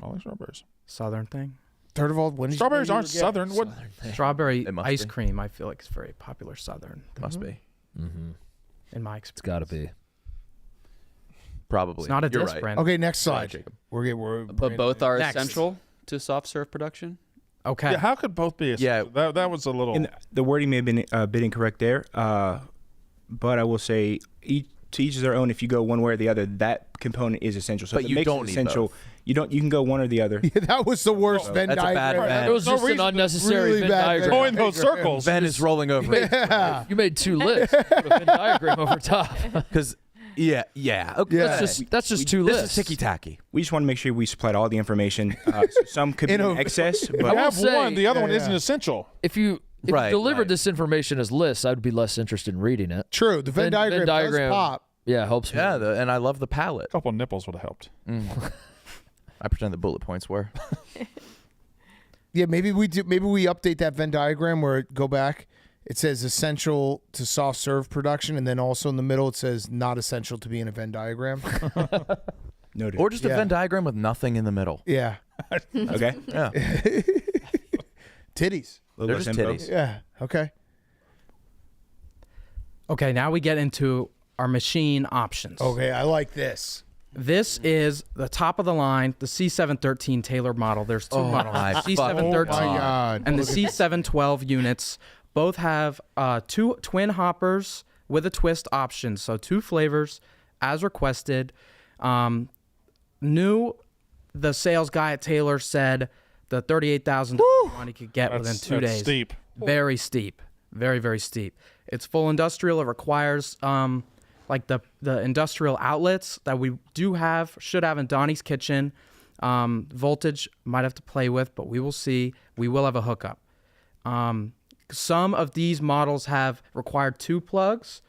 I like strawberries. Southern thing. Third of all, when strawberries aren't Southern. What? Strawberry must ice be. cream, I feel like it's very popular Southern. Must be. Mm-hmm. In my experience. It's got to be. Probably. It's not a You're diss right. brand. Okay, next Sorry, slide. Jacob. We're But both are Next. essential to soft serve production. Okay. Yeah, how could both be? Yeah. That was a little. And the wording may have been a bit incorrect there, but I will say to each their own. If you go one way or the other, that component is essential. So But if you the mix don't is need essential. both. You can go one or the other. Yeah, that was the worst Venn That's a bad diagram. Venn. It was just an unnecessary really Venn bad diagram. Going those circles. Ben is rolling over. Yeah. You made 2 lists. Put a Venn diagram over top. Because, yeah. Okay. That's just 2 This lists. is ticky-tacky. We just want to make sure we supplied all the information. So some could be in excess, I but have say- one. The other one isn't essential. If you Right, delivered this information as lists, I'd be less interested in reading it. True. The Venn diagram does pop. Yeah, helps me. Yeah, and I love the palette. A couple nipples would have helped. I pretend the bullet points were. Yeah, maybe we do. Maybe we update that Venn diagram where it go back. It says essential to soft serve production, and then also in the middle it says not essential to be in a Venn diagram. noted. Or just a Yeah. Venn diagram with nothing in the middle. Yeah. Okay. Yeah. Titties. Little They're less just info. titties. Yeah. Okay. Okay, now we get into our machine options. Okay, I like this. This is the top of the line, the C713 Taylor model. There's 2 models, my the C713 Oh my God. and the Look at C712 units. Both have 2 twin hoppers with a twist option, so 2 flavors as requested. The sales guy at Taylor said the $38,000 money could get within 2 days. Steep. Very steep. Very, very steep. It's full industrial. It requires like the industrial outlets that we should have in Donnie's kitchen. Voltage might have to play with, but we will see. We will have a hookup. Some of these models have required 2 plugs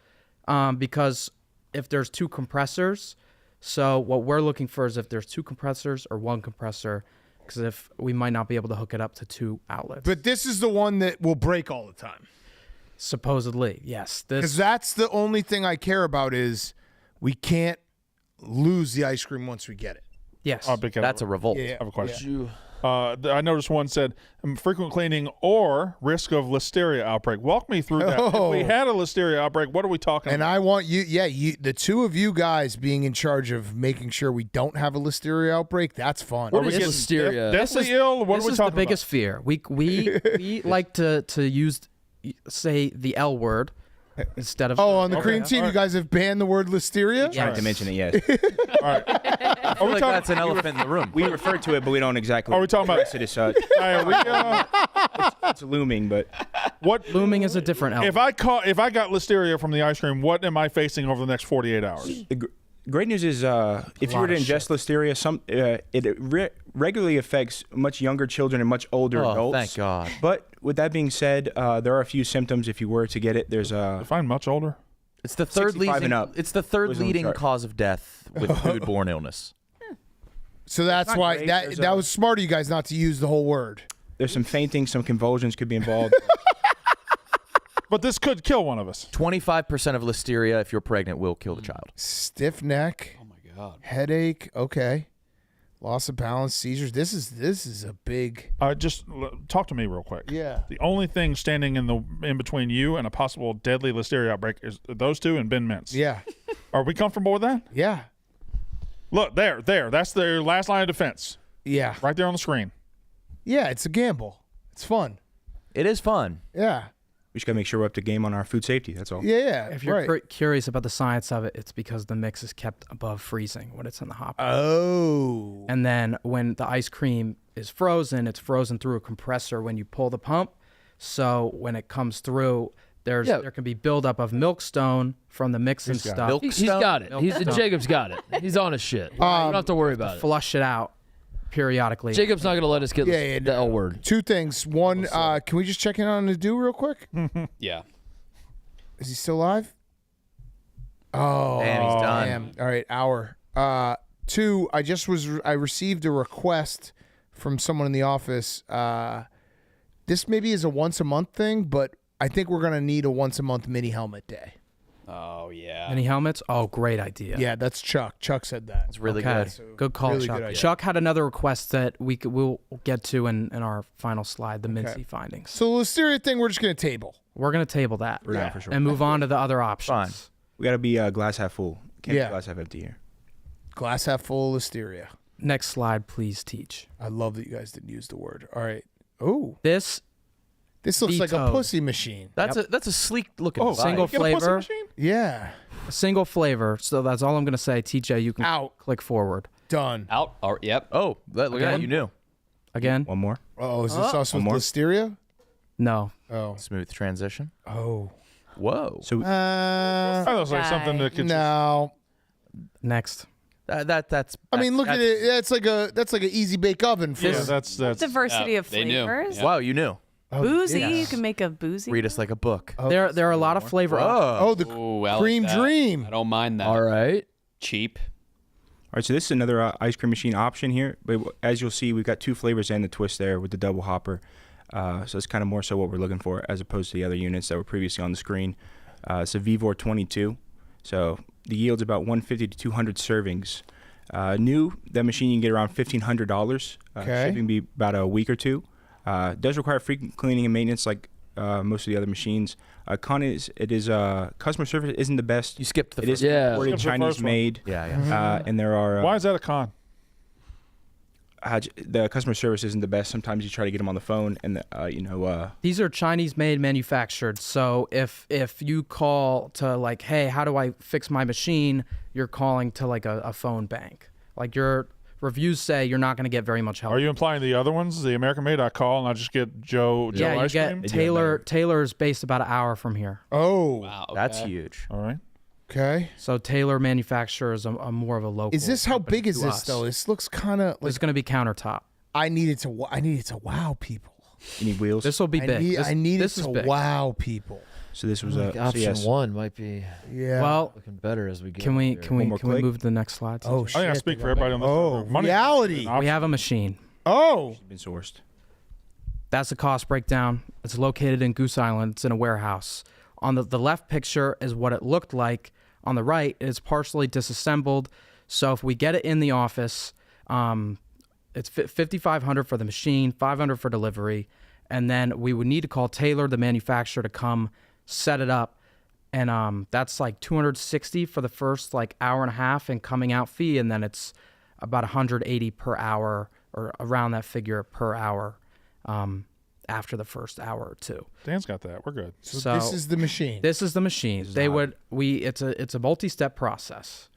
because if there's 2 compressors. So what we're looking for is if there's 2 compressors or 1 compressor, because if we might not be able to hook it up to 2 outlets. But this is the one that will break all the time. Supposedly, yes. Because that's the only thing I care about is we can't lose the ice cream once we get it. Yes. That's a revolt. Yeah. I have a question. I noticed one said frequent cleaning or risk of listeria outbreak. Walk me through that. If we had a listeria outbreak, what are we talking And about? I want you, the 2 of you guys being in charge of making sure we don't have a listeria outbreak, that's fun. What is listeria? Deathly ill? What are we This is talking the biggest fear. We like to use say the L word instead of. Oh, on the cream team, you guys have banned the word listeria? Tried to mention it, yes. I feel like that's an elephant in the room. We refer to it, but we don't exactly. Are we talking about- address it as such? about? It's looming, but What Looming is a different L. if I got listeria from the ice cream? What am I facing over the next 48 hours? the great news is if you were to ingest listeria, it regularly affects much younger children and much older Oh, adults. thank God. But with that being said, there are a few symptoms if you were to get it. There's If I'm much older. It's the third 65 leading. and up It's the third was on the leading chart. cause of death with food-borne illness. So that's not why great. that There's that was smart of you guys not to use the whole word. There's some fainting, some convulsions could be involved. But this could kill one of us. 25% of listeria, if you're pregnant, will kill the child. Stiff neck. Oh my God. Headache. Okay. Loss of balance, seizures. This is a big. Talk to me real quick. Yeah. The only thing standing in between you and a possible deadly listeria outbreak is those 2 and Ben Mintz. Yeah. Are we comfortable with that? Yeah. Look, there. That's their last line of defense. Yeah. Right there on the screen. Yeah. It's a gamble. It's fun. It is fun. Yeah. We just got to make sure we're up to game on our food safety. That's all. Yeah. If you're right. curious about the science of it, it's because the mix is kept above freezing when it's in the hopper. Oh. And then when the ice cream is frozen, it's frozen through a compressor when you pull the pump. So when it comes through, there can be buildup of milkstone from the mix and stuff. He's got it. Jacob's got it. He's on his shit. You don't have to worry about it. Flush it out periodically. Jacob's not going to let us get the L word. 2 things. One, can we just check in on Nadu real quick? Yeah. Is he still alive? Oh, Damn, he's done. Damn. All right, hour. 2, I received a request from someone in the office. This maybe is a once a month thing, but I think we're gonna need a once a month mini helmet day. Oh yeah. Mini helmets? Oh, great idea. Yeah, that's Chuck. Chuck said that. It's really Okay. good. Good call, Really Chuck. good idea. Chuck had another request that we'll get to in our final slide, the Mincy findings. So the Listeria thing, we're just gonna table. We're gonna table that. We're down for sure. And move on to the other options. Fine. We got to be glass half full. Can't Yeah. be glass half empty here. Glass half full of Listeria. Next slide, please, Teach. I love that you guys didn't use the word. All right. Oh, This looks like a vetoed. pussy machine. That's a sleek looking. Oh, single you get a pussy flavor. machine? Yeah. A single flavor. So that's all I'm gonna say. TJ, you can Out. click forward. Done. Out. Or yep. Oh, look at that. Again? You knew. Again? One more. Oh, is this also One with more? Listeria? No. Oh. Smooth transition. Oh. Whoa. So That looks like something that could. No. Next. That's. I mean, look at it. That's like an easy bake oven for. Yeah, that's. Diversity of they knew. flavors. Yeah. Wow, you knew. Boozy. yes. You can make a boozy. Read us like a book. There are a lot of flavor options. Oh, the Ooh, I like cream that. dream. I don't mind that. All right. Cheap. All right, so this is another ice cream machine option here. But as you'll see, we've got 2 flavors and the twist there with the double hopper. So it's kind of more so what we're looking for as opposed to the other units that were previously on the screen. It's a Vivor 22. So the yield's about 150 to 200 servings. New, that machine you can get around $1,500. Okay. Shipping be about a week or two. Does require frequent cleaning and maintenance like most of the other machines. Con is customer service isn't the best. You skipped the It first. is Yeah. imported Skipped the Chinese first one. made. Yeah. And there are Why is that a con? the customer service isn't the best. Sometimes you try to get them on the phone, and These are Chinese-made, manufactured. So if you call to like, hey, how do I fix my machine? You're calling to like a phone bank. Like your reviews say, you're not going to get very much help. Are you implying the other ones, the American made? I call and I just get Joe yeah, you ice cream. get Taylor. Taylor's based about an hour from here. Oh. Wow. That's okay. huge. All right. Okay. So Taylor manufacturers a more of a local. Is this how company big is to this us. though? This looks kind of like It's going to be countertop. I needed to wow people. you need wheels. This will be big. I needed this is to big. wow people. So this was Like a option 1 might be Yeah. Well, looking better as we get. can we here. can we more can we click. move to the next slide? Oh I shit. think I speak for everybody on this. Oh, Money- reality. Option. We have a machine. Oh. been sourced. That's the cost breakdown. It's located in Goose Island. It's in a warehouse. On the left picture is what it looked like. On the right, it's partially disassembled. So if we get it in the office, it's $5,500 for the machine, $500 for delivery, and then we would need to call Taylor, the manufacturer, to come set it up. And that's like $260 for the first like hour and a half and coming out fee, and then it's about $180 per hour or around that figure per hour after the first hour or two. Dan's got that. We're good. So this is the machine. This is the machine. It's a multi-step process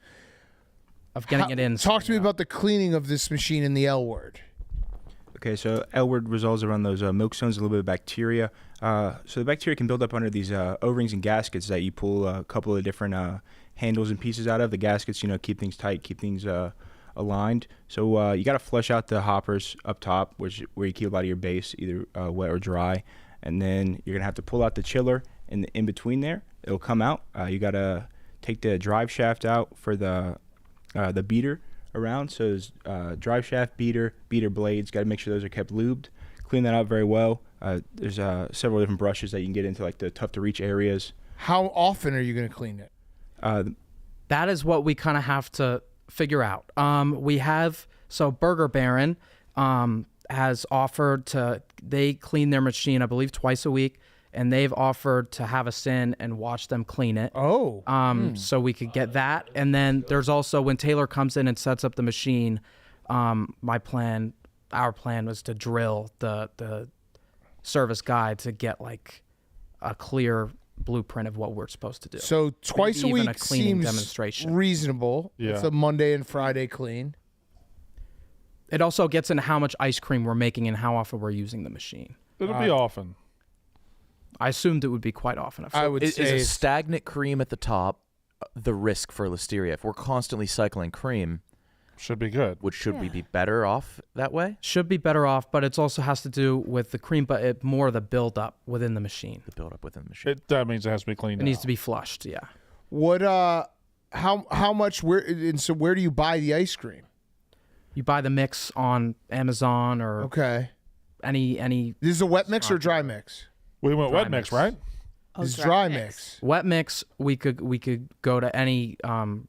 of getting it in. Talk to me about the cleaning of this machine in the L word. Okay, so L word resolves around those milk stones, a little bit of bacteria. So the bacteria can build up under these O-rings and gaskets that you pull a couple of different handles and pieces out of. The gaskets, keep things tight, keep things aligned. So you got to flush out the hoppers up top, where you keep a lot of your base, either wet or dry. And then you're gonna have to pull out the chiller in between there. It'll come out. You got to take the drive shaft out for the beater around. So there's drive shaft, beater blades. Got to make sure those are kept lubed. Clean that out very well. There's several different brushes that you can get into like the tough to reach areas. How often are you going to clean it? That is what we kind of have to figure out. Burger Baron has offered they clean their machine, I believe, twice a week, and they've offered to have us in and watch them clean it. Oh. So we could get that. And then there's also when Taylor comes in and sets up the machine, our plan was to drill the service guide to get like a clear blueprint of what we're supposed to do. So twice Maybe a even week a cleaning seems demonstration. reasonable. Yeah. It's a Monday and Friday clean. It also gets into how much ice cream we're making and how often we're using the machine. It'll be often. I assumed it would be quite often. I would Is say a stagnant cream at the top the risk for Listeria? If we're constantly cycling cream, should be good. Should we be better off that way? Should be better off, but it also has to do with the cream, but more the buildup within the machine. The buildup within the machine. That means it has to be cleaned It out. needs to be flushed, yeah. What how much where do you buy the ice cream? You buy the mix on Amazon or Okay. any This is a wet mix or dry mix? We went wet mix, right? It's dry mix. Wet mix. We could go to any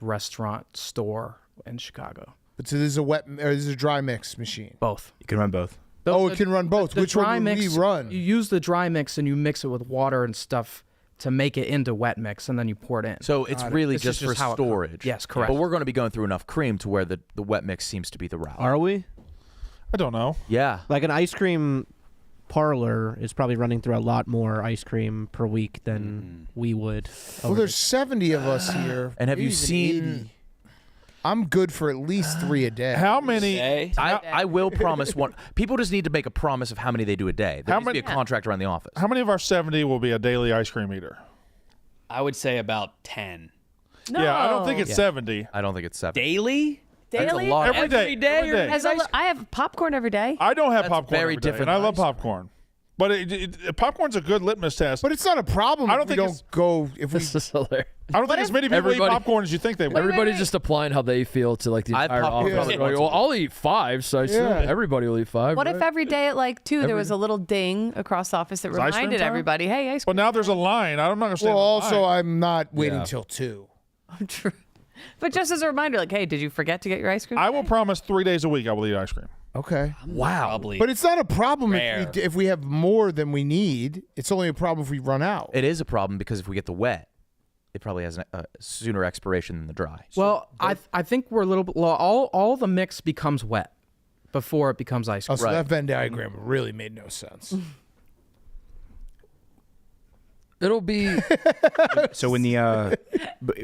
restaurant store in Chicago. But so this is a wet or this is a dry mix machine. Both. You can run both. It can run both. Which dry one would we mix, run? You use the dry mix and you mix it with water and stuff to make it into wet mix, and then you pour it in. So it's really just for how it storage. Yes, correct. But we're going to be going through enough cream to where the wet mix seems to be the route. Are we? I don't know. Yeah. Like an ice cream parlor is probably running through a lot more ice cream per week than we would. Well, there's 70 of us here. And have you maybe even seen? 80. I'm good for at least 3 a day. How many? I will promise one. People just need to make a promise of how many they do a day. There needs to be a contract around the office. How many of our 70 will be a daily ice cream eater? I would say about 10. Yeah, I don't think it's 70. I don't think it's 70. Daily? That's a Daily? lot. Every day. I have popcorn every day. I don't have popcorn very every day, different and I love than ice popcorn. But popcorn's a good litmus test. But it's not a problem. I don't if we think don't go. If we This is hilarious. I don't think as many people eat popcorn as you think they would. Everybody's just applying how they feel to like the I entire pop office. probably Like, once well, a I'll eat 5, so I assume everybody will eat 5. What right? if every day at like 2 there was a little ding across the office that Is ice cream reminded time? everybody, hey, ice Well, cream. now there's a line. I'm not going to stand Well, in also, line. I'm not waiting Yeah. till 2. True. But just as a reminder, like, hey, did you forget to get your ice cream? I will promise 3 days a week I will eat ice cream. Okay. Wow. Probably. But it's not a problem Rare. if we have more than we need. It's only a problem if we run out. It is a problem because if we get the wet, it probably has a sooner expiration than the dry. Well, I think we're a little bit low. All the mix becomes wet before it becomes ice cream. Oh, so that Venn diagram really made no sense. It'll be So when the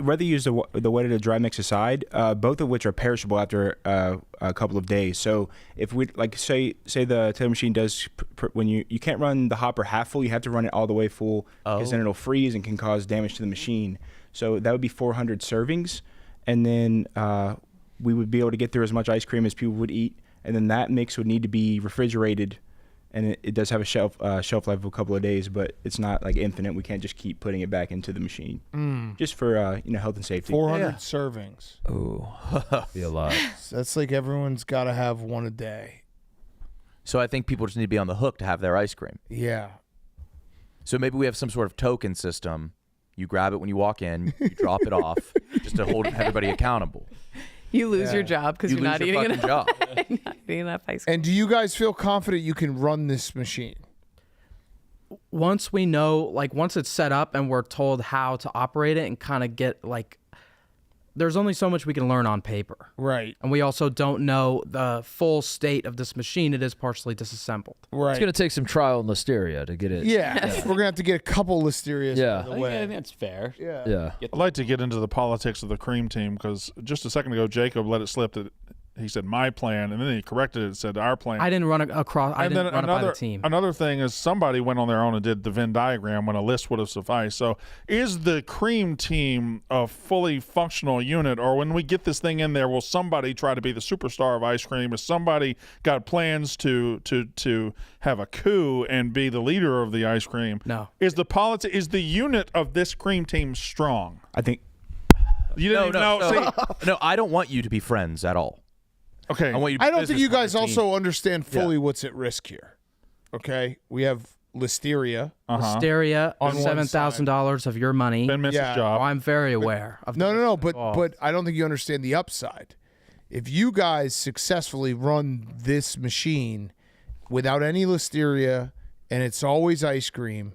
whether you use the wet or the dry mix aside, both of which are perishable after a couple of days. So if we like say the tailor machine does when you can't run the hopper half full, you have to run it all the way full because then it'll freeze and can cause damage to the machine. So that would be 400 servings, and then we would be able to get through as much ice cream as people would eat, and then that mix would need to be refrigerated. And it does have a shelf life of a couple of days, but it's not like infinite. We can't just keep putting it back into the machine, just for health and safety. 400 servings. Oh, be a lot. So that's like everyone's got to have one a day. So I think people just need to be on the hook to have their ice cream. Yeah. So maybe we have some sort of token system. You grab it when you walk in, you drop it off, just to hold everybody accountable. You lose your job because you're not eating enough. Job. Not eating enough ice cream. And do you guys feel confident you can run this machine? Once we know, like once it's set up and we're told how to operate it and kind of get like, there's only so much we can learn on paper. Right. And we also don't know the full state of this machine. It is partially disassembled. Right. It's going to take some trial and listeria to get it. Yeah. We're going to have to get a couple Listerias out of the way. I think that's fair. Yeah. Yeah. I'd like to get into the politics of the cream team because just a second ago, Jacob let it slip that he said my plan, and then he corrected it and said our plan. I didn't run across. I And didn't then run it by the team. Another thing is somebody went on their own and did the Venn diagram when a list would have sufficed. So is the cream team a fully functional unit, or when we get this thing in there, will somebody try to be the superstar of ice cream? Has somebody got plans to have a coup and be the leader of the ice cream? No. Is the unit of this cream team strong? I think you didn't even know. See, No, I don't want you to be friends at all. okay. I want you to be I don't think business you guys partners. also understand fully what's at risk here. Okay? We have Listeria. Listeria On on one $7,000 of your money. Ben missed Yeah. his job. Oh, I'm very aware of No, this. but I don't think you understand the upside. If you guys successfully run this machine without any Listeria and it's always ice cream,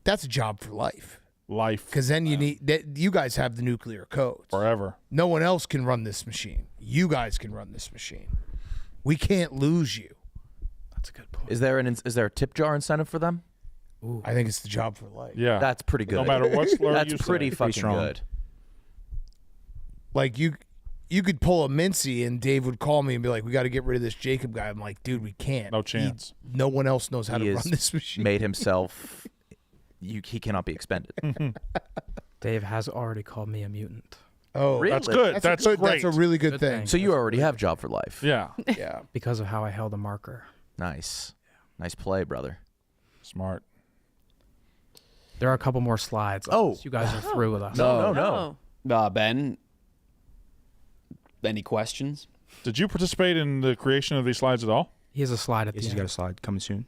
that's a job for life. Because then you guys have the nuclear codes. Forever. No one else can run this machine. You guys can run this machine. We can't lose you. That's a good point. Is there a tip jar incentive for them? Ooh. I think it's the job for life. Yeah. That's pretty good. No matter what slur That's you pretty say. fucking strong. good. Like you could pull a Mincy and Dave would call me and be like, we got to get rid of this Jacob guy. I'm like, dude, we can't. No chance. No one else knows how He to has run this machine. made himself. He cannot be expended. Dave has already called me a mutant. Oh, Really? That's good. That's great. That's a really good thing. So you already have job for life. Yeah. Yeah. Because of how I held a marker. Nice. Nice play, brother. Smart. There are a couple more slides. Oh. You guys are through with us. No. Ben, any questions? Did you participate in the creation of these slides at all? He has a slide at the he's end. got a slide coming soon.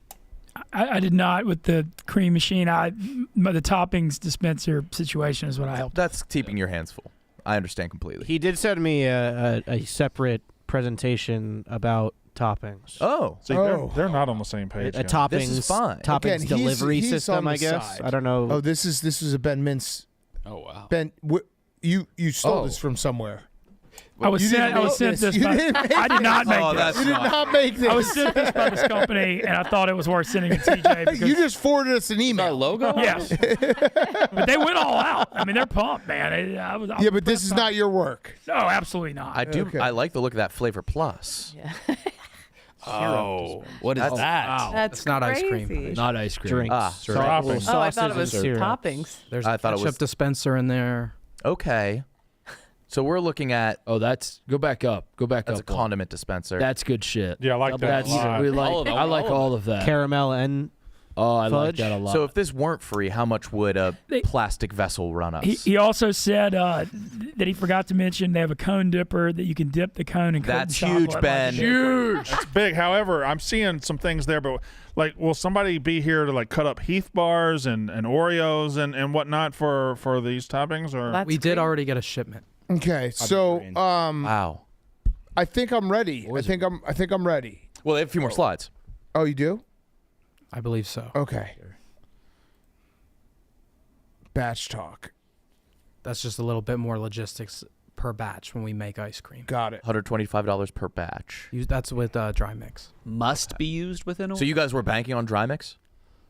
I did not with the cream machine. The toppings dispenser situation is what I helped. That's keeping your hands full. I understand completely. He did send me a separate presentation about toppings. Oh, See, they're not on the same page. A yet. toppings, This is fine. toppings Again, delivery he's system, on the I guess. side. I don't know. Oh, this is a Ben Mintz. Oh wow. Ben, you stole Oh. this from somewhere. I was sent this. You By, didn't make I did not this. make Oh, this. that's You did not make this. I was sent this by this company, and I thought it was worth sending it to TJ. Because, You just forwarded us an email. Our logo? yes, but they went all out. I mean, they're pumped, man. I was Yeah, but this is not your work. No, absolutely not. I do. Okay. I like the look of that Flavor Plus. Yeah. Oh, what is that? That's not ice cream. crazy. Not ice cream. Drinks. Toppings. Oh, I thought it was Sauces and syrup. toppings. There's I a thought it ketchup was- dispenser in there. Okay. So we're looking at Oh, that's go back up. Go back that's a up. one. condiment dispenser. That's good shit. Yeah, I like that That's a lot. we like. All of them. I like all of that. Caramel and Oh, I like fudge. that a lot. so if this weren't free, how much would a plastic vessel run us? He also said that he forgot to mention they have a cone dipper that you can dip the cone and That's huge, Ben. huge. It's big. However, I'm seeing some things there, but like, will somebody be here to like cut up Heath bars and Oreos and whatnot for these toppings? Or That's We did great. already get a shipment. Okay, so Wow. I think I'm ready. I think I'm ready. Well, they have a few more slides. Oh, you do? I believe so. Okay. Batch talk. That's just a little bit more logistics per batch when we make ice cream. Got it. $125 per batch. That's with dry mix. Must be used within a So you guys were banking on dry mix?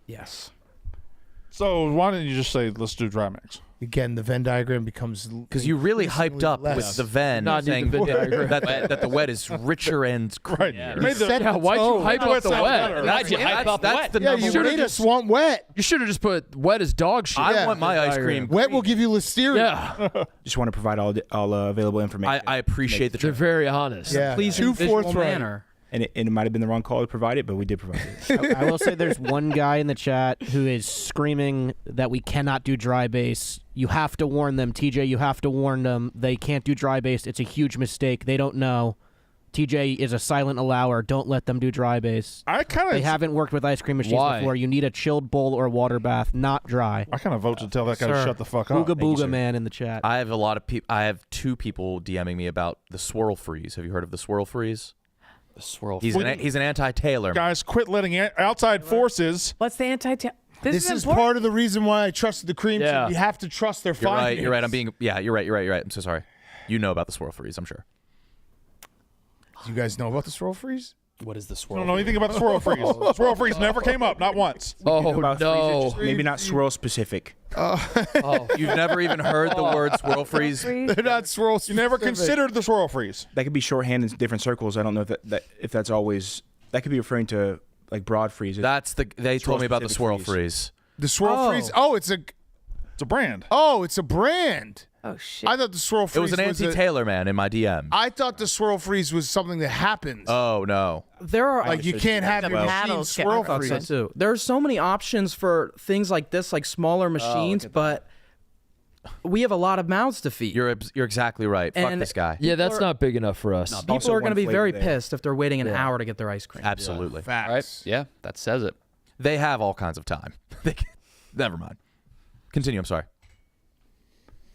Yes. so why don't you just say let's do dry mix? Again, the Venn diagram becomes Because you really hyped up with the Venn, Not need saying the Venn diagram. that the wet is richer and Right. creamier. You made the- Yeah, why'd you hype up the sound wet? better. Why'd you hype up That's wet? the Yeah, number you one. made us want wet. You should have just put wet as dog shit. I want my ice cream. Wet will give you listeria. Yeah, Just want to provide all available information. I appreciate the they're very honest. Yeah. Please, Too in visual forthright. manner. and it might have been the wrong call to provide it, but we did provide it. I will say there's one guy in the chat who is screaming that we cannot do dry base. You have to warn them, TJ. You have to warn them. They can't do dry base. It's a huge mistake. They don't know. TJ is a silent allower. Don't let them do dry base. They haven't worked with ice cream machines Why? before. You need a chilled bowl or water bath, not dry. I kind of vote to tell that guy to Sir. shut the fuck up. Booga booga man in the chat. I have a lot of people. I have 2 people DMing me about the swirl freeze. Have you heard of the swirl freeze? The swirl. He's an anti-Taylor. Guys, quit letting outside forces. What's the anti-tail? This is part of the reason why I trusted the cream Yeah. team. You have to trust their You're right. findings. You're right. I'm being. Yeah. You're right. You're right. You're right. I'm so sorry. You know about the swirl freeze. I'm sure. Do you guys know about the swirl freeze? What is the I swirl? don't know anything about the swirl freeze. The swirl freeze never came up, not once. Oh About no! freezers, maybe not swirl specific. Oh, you've never even heard the word swirl freeze? They're not swirl. You never considered the swirl freeze. That could be shorthand in different circles. I don't know if that's always. That could be referring to like broad freeze. That's the. They told me about the swirl freeze. The swirl freeze. Oh, it's a brand. Oh, it's a brand. Oh shit! I thought the swirl freeze It was an anti-Taylor man in my DM. I thought the swirl freeze was something that happens. Oh no! There are Like you can't have your machine swirl I thought so freeze. too. There are so many options for things like this, like smaller machines, but we have a lot of mouths to feed. You're exactly right. Fuck And this guy. Yeah, that's not big enough for us. People are going to be very pissed if they're waiting an hour to get their ice cream. Absolutely. All right. Yeah, that says it. They have all kinds of time. Never mind. Continue. I'm sorry.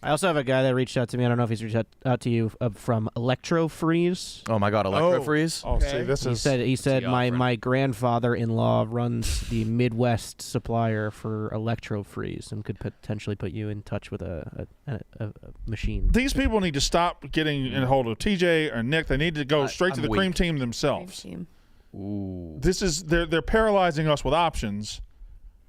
I also have a guy that reached out to me. I don't know if he's reached out to you from Electro Freeze. Oh my God, Electro Freeze. Oh, see, this He is. said my grandfather-in-law runs the Midwest supplier for Electro Freeze and could potentially put you in touch with a machine. These people need to stop getting in hold of TJ or Nick. They need to go straight to the cream team themselves. Ooh. This is they're paralyzing us with options.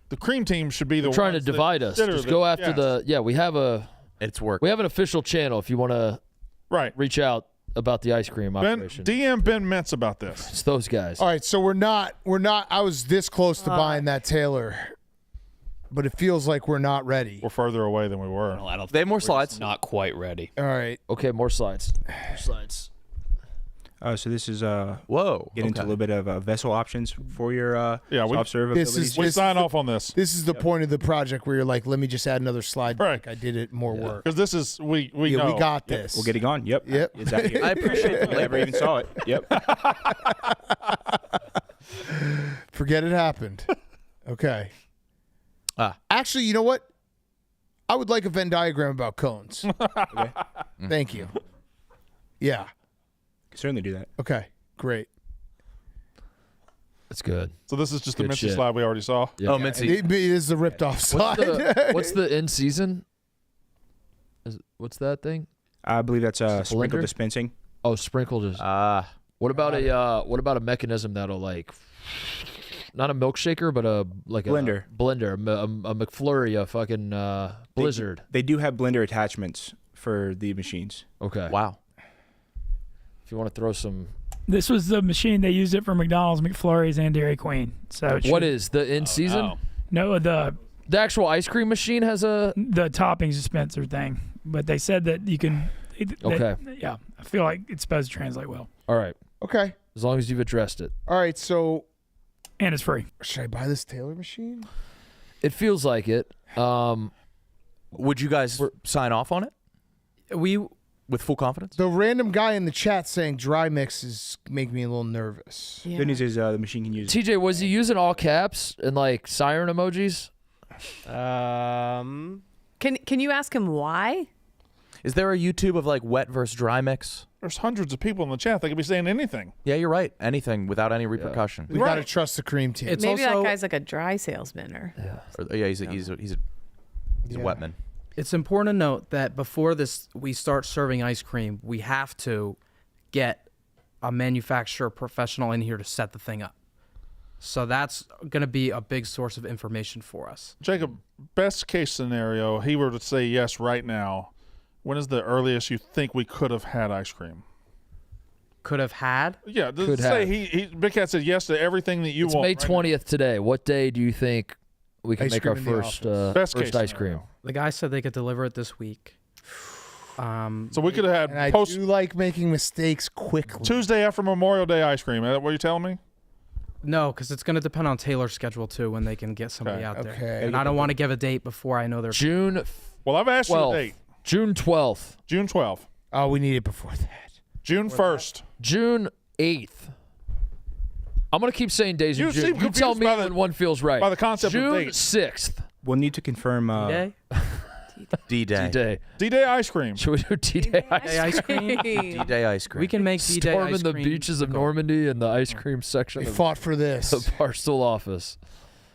The cream team should be the Trying to ones that divide us. consider Just the- go after yes. the. Yeah, we have a. It's work. We have an official channel if you want to. Right. Reach out about the ice cream operation. DM Ben Mintz about this. It's those guys. All right, so we're not. I was this close to buying that Taylor, but it feels like we're not ready. We're further away than we were. I don't They have more slides. Not quite ready. All right. Okay, more slides. More slides. So this is whoa. Get into a little bit of vessel options for your soft serve abilities. We sign off on this. This is the point of the project where you're like, let me just add another slide. Right. Like I did it more work. Because this is we Yeah, know. we got Yep, this. we're getting on. Yep. Exactly. I appreciate the I never even saw it. Yep. Forget it happened. Okay. Actually, you know what? I would like a Venn diagram about cones. Okay. Thank you. Yeah. Can certainly do that. Okay. Great. That's good. So this is just Good the Mincy shit. slide we already saw. Yeah. Oh, Mincy. It is the ripped off slide. What's the in season? What's that thing? I believe that's sprinkle Blender? dispensing. Oh, sprinkle just. What about a mechanism that'll like, not a milkshaker, but a Blender. a McFlurry, a fucking Blizzard. They do have blender attachments for the machines. Okay. Wow. If you want to throw some. This was the machine they used it for McDonald's, McFlurries, and Dairy Queen. So What is the in season? No, the actual ice cream machine has the toppings dispenser thing, but they said that you can. Okay. Yeah, I feel like it's supposed to translate well, All right. Okay. As long as you've addressed it. All right. So and it's free. should I buy this Taylor machine? It feels like it. Would you guys sign off on it? With full confidence? The random guy in the chat saying dry mixes make me a little nervous. Yeah. Good news is the machine can use. TJ, was he using all caps and like siren emojis? Can you ask him why? Is there a YouTube of like wet versus dry mix? There's hundreds of people in the chat. They could be saying anything. Yeah, you're right. Anything without any repercussion. We gotta trust the cream team. It's Maybe also, that guy's like a dry salesman or. He's a wetman. It's important to note that before we start serving ice cream, we have to get a manufacturer professional in here to set the thing up. So that's going to be a big source of information for us. Jacob, best case scenario, he were to say yes right now. When is the earliest you think we could have had ice cream? Could have had? Yeah, Could say have. Big Cat said yes to everything that you It's want. May right now. 20th today. What day do you think we can Ice make cream our in the first office. Best case ice cream? scenario. The guy said they could deliver it this week. So we could have And had I do like making mistakes quickly. Tuesday after Memorial Day ice cream. Is that what you're telling me? No, because it's going to depend on Taylor's schedule too when they can get somebody out there. Okay. And I don't want to give a date before I know they're. June Well, I've asked you a 12th. date. June 12th. June 12th. Oh, we need it before that. June 1st. June 8th. I'm going to keep saying days You in seem June. You tell confused me by the- when one feels right. by the concept of June dates. 6th. We'll need to confirm. D-Day? D-Day. D-Day. D-Day ice cream. Should we do D-Day ice cream? D-Day ice cream. We can make D-Day Storming ice the cream. beaches of Normandy and the ice cream section They of fought for this. the Barstool office.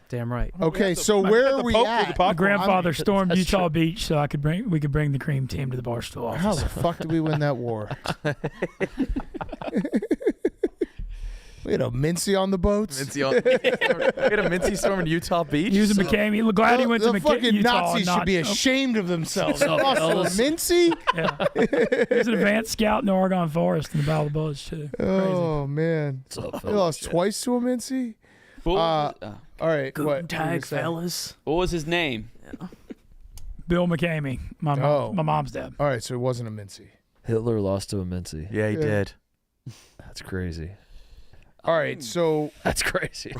Damn right. Okay, so where are we at? My grandfather I'm- stormed That's Utah true. Beach so we could bring the cream team to the Barstool How office. the fuck did we win that war? We had a Mincy on the boats. We had a Mincy storm in Utah Beach. He was in McCamey. Glad he went to the McCamey, fucking Utah. Nazis not, should be ashamed of themselves. What's up, Lost to fellas? Mincy? Yeah. He was an advanced scout in the Oregon Forest in the Battle of the Bullets too. Oh man, What's up, they fellas? lost twice to a Mincy. All right, Guten what? What Tag, were you saying? fellas. What was his name? Bill McCamey, my mom's dad. All right, so it wasn't a Mincy. Hitler lost to a Mincy. Yeah, he did. That's crazy. All right, so That's crazy.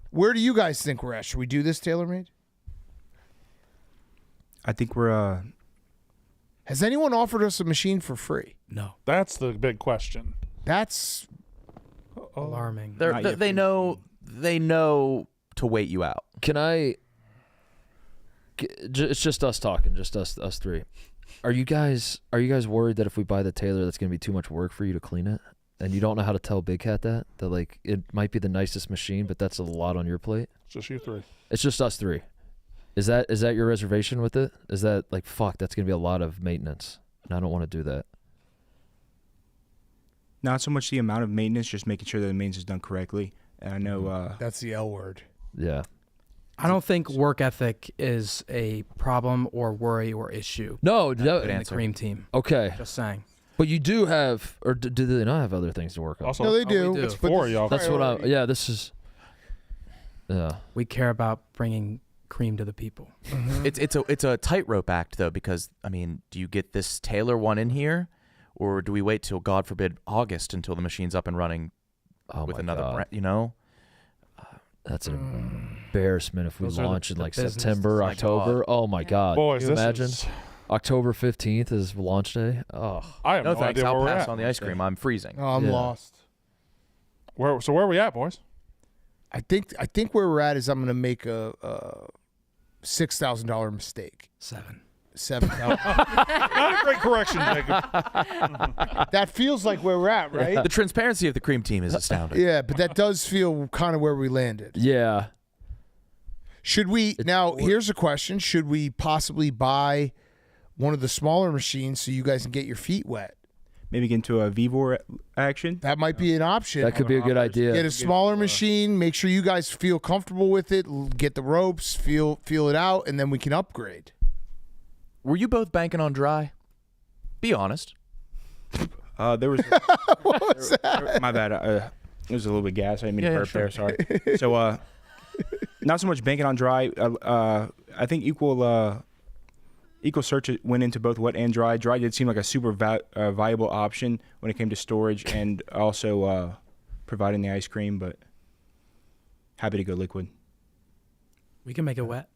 where do you guys think we're at? Should we do this TaylorMade? I think we're. Has anyone offered us a machine for free? No. That's the big question. That's Alarming. They know to wait you out. Can I? It's just us talking, just us three. Are you guys worried that if we buy the Taylor, that's gonna be too much work for you to clean it, and you don't know how to tell Big Cat that like it might be the nicest machine, but that's a lot on your plate? It's just you three. It's just us three. Is that your reservation with it? Is that like fuck? That's gonna be a lot of maintenance, and I don't want to do that. Not so much the amount of maintenance, just making sure that the maintenance is done correctly. And I know that's the L word. Yeah. I don't think work ethic is a problem or worry or issue. No, in the cream team. Okay. Just saying. But you do have, or do they not have other things to work on? Also, No, they do. we do. It's for y'all. That's what I. Yeah, this is. Yeah. We care about bringing cream to the people. It's a tightrope act though, because I mean, do you get this Taylor one in here, or do we wait till God forbid August until the machine's up and running with another brand? You know. That's an embarrassment if we Those are launch in the like business September, My October. God. Oh my God! Boys, Can you this imagine? is- October 15th is launch day. Oh, I have No no, thanks. idea I'll where we're pass at. on the ice cream. I'm freezing. Oh, I'm Yeah. lost. So where are we at, boys? I think where we're at is I'm going to make a $6,000 mistake. $7,000. Not a great correction, Jacob. That feels like where we're at, right? The transparency of the cream team is astounding. Yeah, but that does feel kind of where we landed. Yeah. Should we now? Here's a question: should we possibly buy one of the smaller machines so you guys can get your feet wet? Maybe get into a Vivor action. That might be an option. That could be a good idea. Get a smaller machine. Make sure you guys feel comfortable with it. Get the ropes. Feel it out, and then we can upgrade. Were you both banking on dry? Be honest. There was. What was that? My bad. It was a little bit gas. I didn't mean to burp sure. there. Sorry. So, not so much banking on dry. I think equal search went into both wet and dry. Dry did seem like a super viable option when it came to storage and also providing the ice cream, but happy to go liquid. We can make it wet.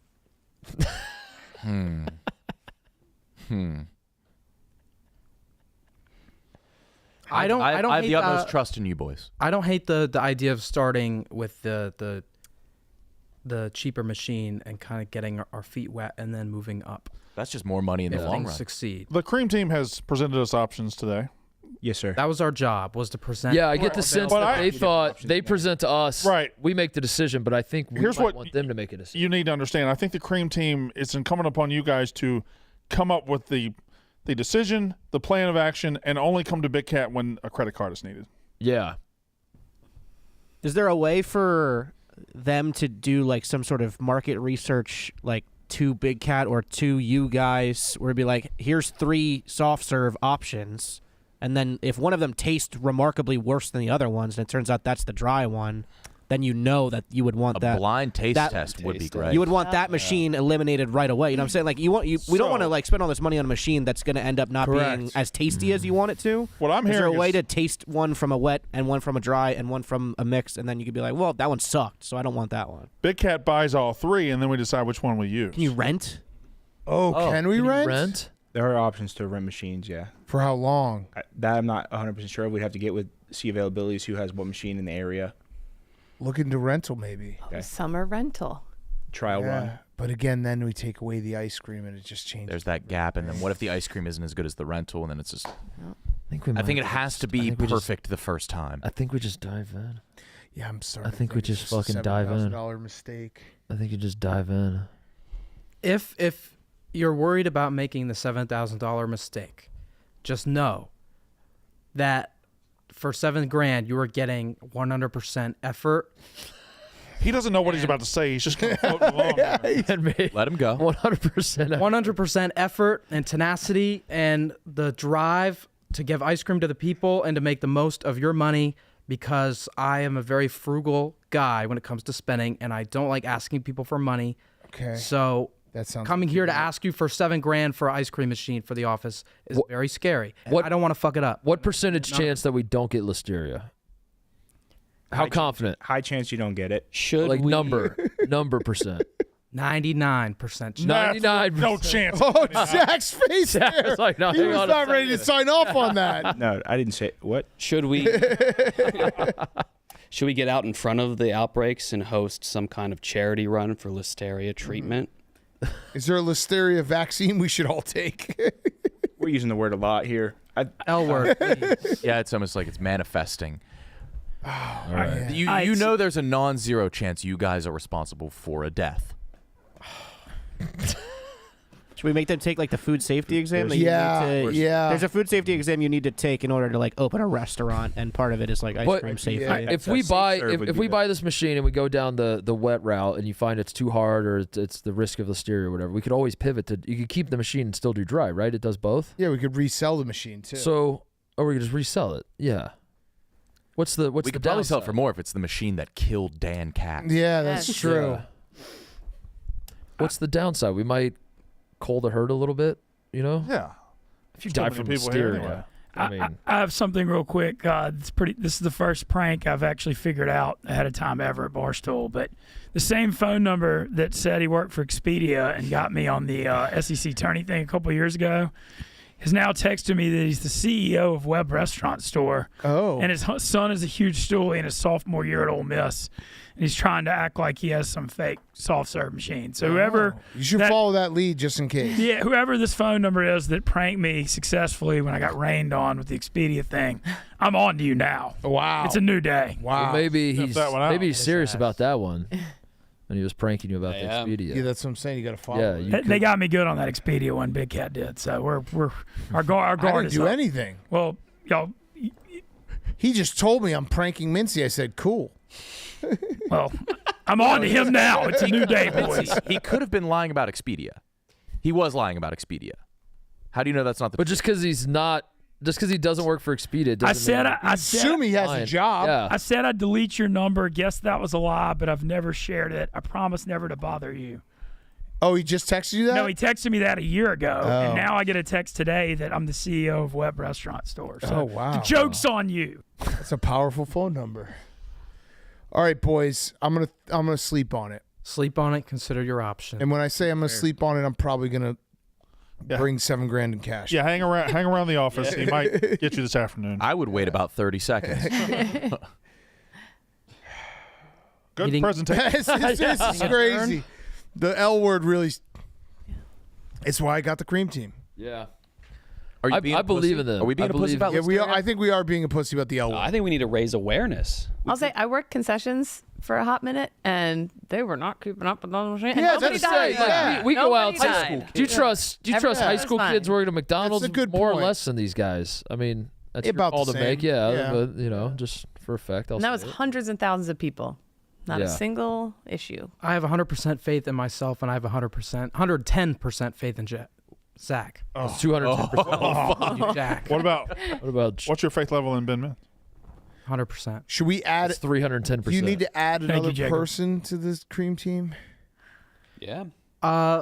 I don't have hate the utmost trust in you boys. I don't hate the idea of starting with the cheaper machine and kind of getting our feet wet and then moving up. That's just more money in the long run. Succeed. The cream team has presented us options today. Yes, sir. That was our job, was to present. Yeah, I get the sense that they thought they present to us. Right. We make the decision, but I think we might want them to make a decision. You need to understand. I think the cream team, it's incumbent upon you guys to come up with the decision, the plan of action, and only come to Big Cat when a credit card is needed. Yeah. Is there a way for them to do like some sort of market research, like to Big Cat or to you guys, where it'd be like, here's 3 soft serve options, and then if one of them tastes remarkably worse than the other ones, and it turns out that's the dry one, then you know that you would want a blind taste test would be great. You would want that machine eliminated right away. You know what I'm saying? Like we don't want to like spend all this money on a machine that's going to end up not being as tasty as you want it to. What I'm Is there a hearing way is- to taste one from a wet and one from a dry and one from a mix, and then you could be like, well, that one sucked, so I don't want that one. Big Cat buys all 3, and then we decide which one we use. Can you rent? Oh, can we rent? There are options to rent machines, yeah. For how long? That I'm not 100% sure. We'd have to get with see availabilities, who has what machine in the area. Look into rental, maybe. Okay. Summer rental. Trial run. But again, then we take away the ice cream, and it just changes. There's that gap, and then what if the ice cream isn't as good as the rental, and then it's just. I think it has to be perfect the first time. I think we just dive in. Yeah, I'm sorry. I think we just fucking dive in. $7,000 mistake. I think you just dive in. If you're worried about making the $7,000 mistake, just know that for $7,000 you are getting 100% effort. He doesn't know what he's about to say. He's just kind of floating along. Let him go. 100%. 100% effort and tenacity and the drive to give ice cream to the people and to make the most of your money, because I am a very frugal guy when it comes to spending, and I don't like asking people for money. Okay. So that sounds coming here to ask you for $7,000 for an ice cream machine for the office is very scary. I don't want to fuck it up. What percentage chance that we don't get listeria? How confident? High chance you don't get it. Should like we? number percent. 99%. 99%. No chance. Oh, Zach's face Zach there. was like, no, he hang was on a not ready to second. sign off on that. No, I didn't say what. Should we get out in front of the outbreaks and host some kind of charity run for listeria treatment? Is there a listeria vaccine we should all take? We're using the word a lot here. L word. Yeah, it's almost like it's manifesting. Oh, right. You know there's a non-zero chance you guys are responsible for a death. Should we make them take like the food safety exam? Yeah. There's a food safety exam you need to take in order to like open a restaurant, and part of it is like ice cream safety. If we buy this machine and we go down the wet route and you find it's too hard or it's the risk of listeria or whatever, we could always pivot to. You could keep the machine and still do dry, right? It does both. Yeah, we could resell the machine too. So, or we could just resell it. Yeah. What's the We could probably sell it for more if it's the machine that killed Dan Katz. Yeah, that's true. Yeah. What's the downside? We might cold the herd a little bit, you know? Yeah. If you Too die many from people here listeria, anyway. I mean, I have something real quick. This is the first prank I've actually figured out ahead of time ever at Barstool. But the same phone number that said he worked for Expedia and got me on the SEC attorney thing a couple of years ago, has now texted me that he's the CEO of Webb Restaurant Store. Oh. And his son is a huge stoolie in his sophomore year at Ole Miss. And he's trying to act like he has some fake soft serve machine. So whoever you should follow that lead just in case. Yeah, whoever this phone number is that pranked me successfully when I got rained on with the Expedia thing, I'm on to you now. Wow. It's a new day. Wow. Well, maybe Sniff he's that one out. serious about that one, and he was pranking you about the Expedia. Yeah, that's what I'm saying. You got to follow. Yeah, it. They got me good on that Expedia one. Big Cat did. So we're our guard I didn't is do up. anything. Well, y'all. He just told me I'm pranking Mincy. I said, cool. Well, I'm on to him now. It's a new day, boys. He could have been lying about Expedia. He was lying about Expedia. How do you know that's not the But just because he's not, just because he doesn't work for Expedia, doesn't mean I said assume he has a job. Yeah. I said I'd delete your number. Guess that was a lie, but I've never shared it. I promise never to bother you. Oh, he just texted you that? No, he texted me that a year ago, Oh. and now I get a text today that I'm the CEO of Webb Restaurant Store. So Oh, wow. The joke's on you. That's a powerful phone number. All right, boys. I'm gonna sleep on it. Sleep on it. Consider your option. And when I say I'm gonna sleep on it, I'm probably gonna bring $7,000 in cash. Yeah, hang around the office. He might get you this afternoon. I would wait about 30 seconds. Good presentation. this is crazy. The L word really. It's why I got the cream team. Yeah. Are you I being a believe pussy? in them. Are we being I a pussy believe- about Yeah, we are. Listeria? I think we are being a pussy about the L word. I think we need to raise awareness. I'll say I worked concessions for a hot minute, and they were not keeping up with the machine. and Yeah, nobody that's died. say, like, we go Nobody outside. died. Do you trust Everything high was school fine. kids working at McDonald's That's a good more or point. less than these guys? I mean, that's About your call the to make. same. Yeah. But you know, just for a fact, I'll And that was say it. hundreds and thousands of people. Not a Yeah. single issue. I have 100% faith in myself, and I have 110% faith in Zach. Oh. 210%. Jack. What about what's your faith level in Ben Mintz? 100%. Should we add? It's 310%. Do you need to add Thank you, another Jacob. person to this cream team? Yeah.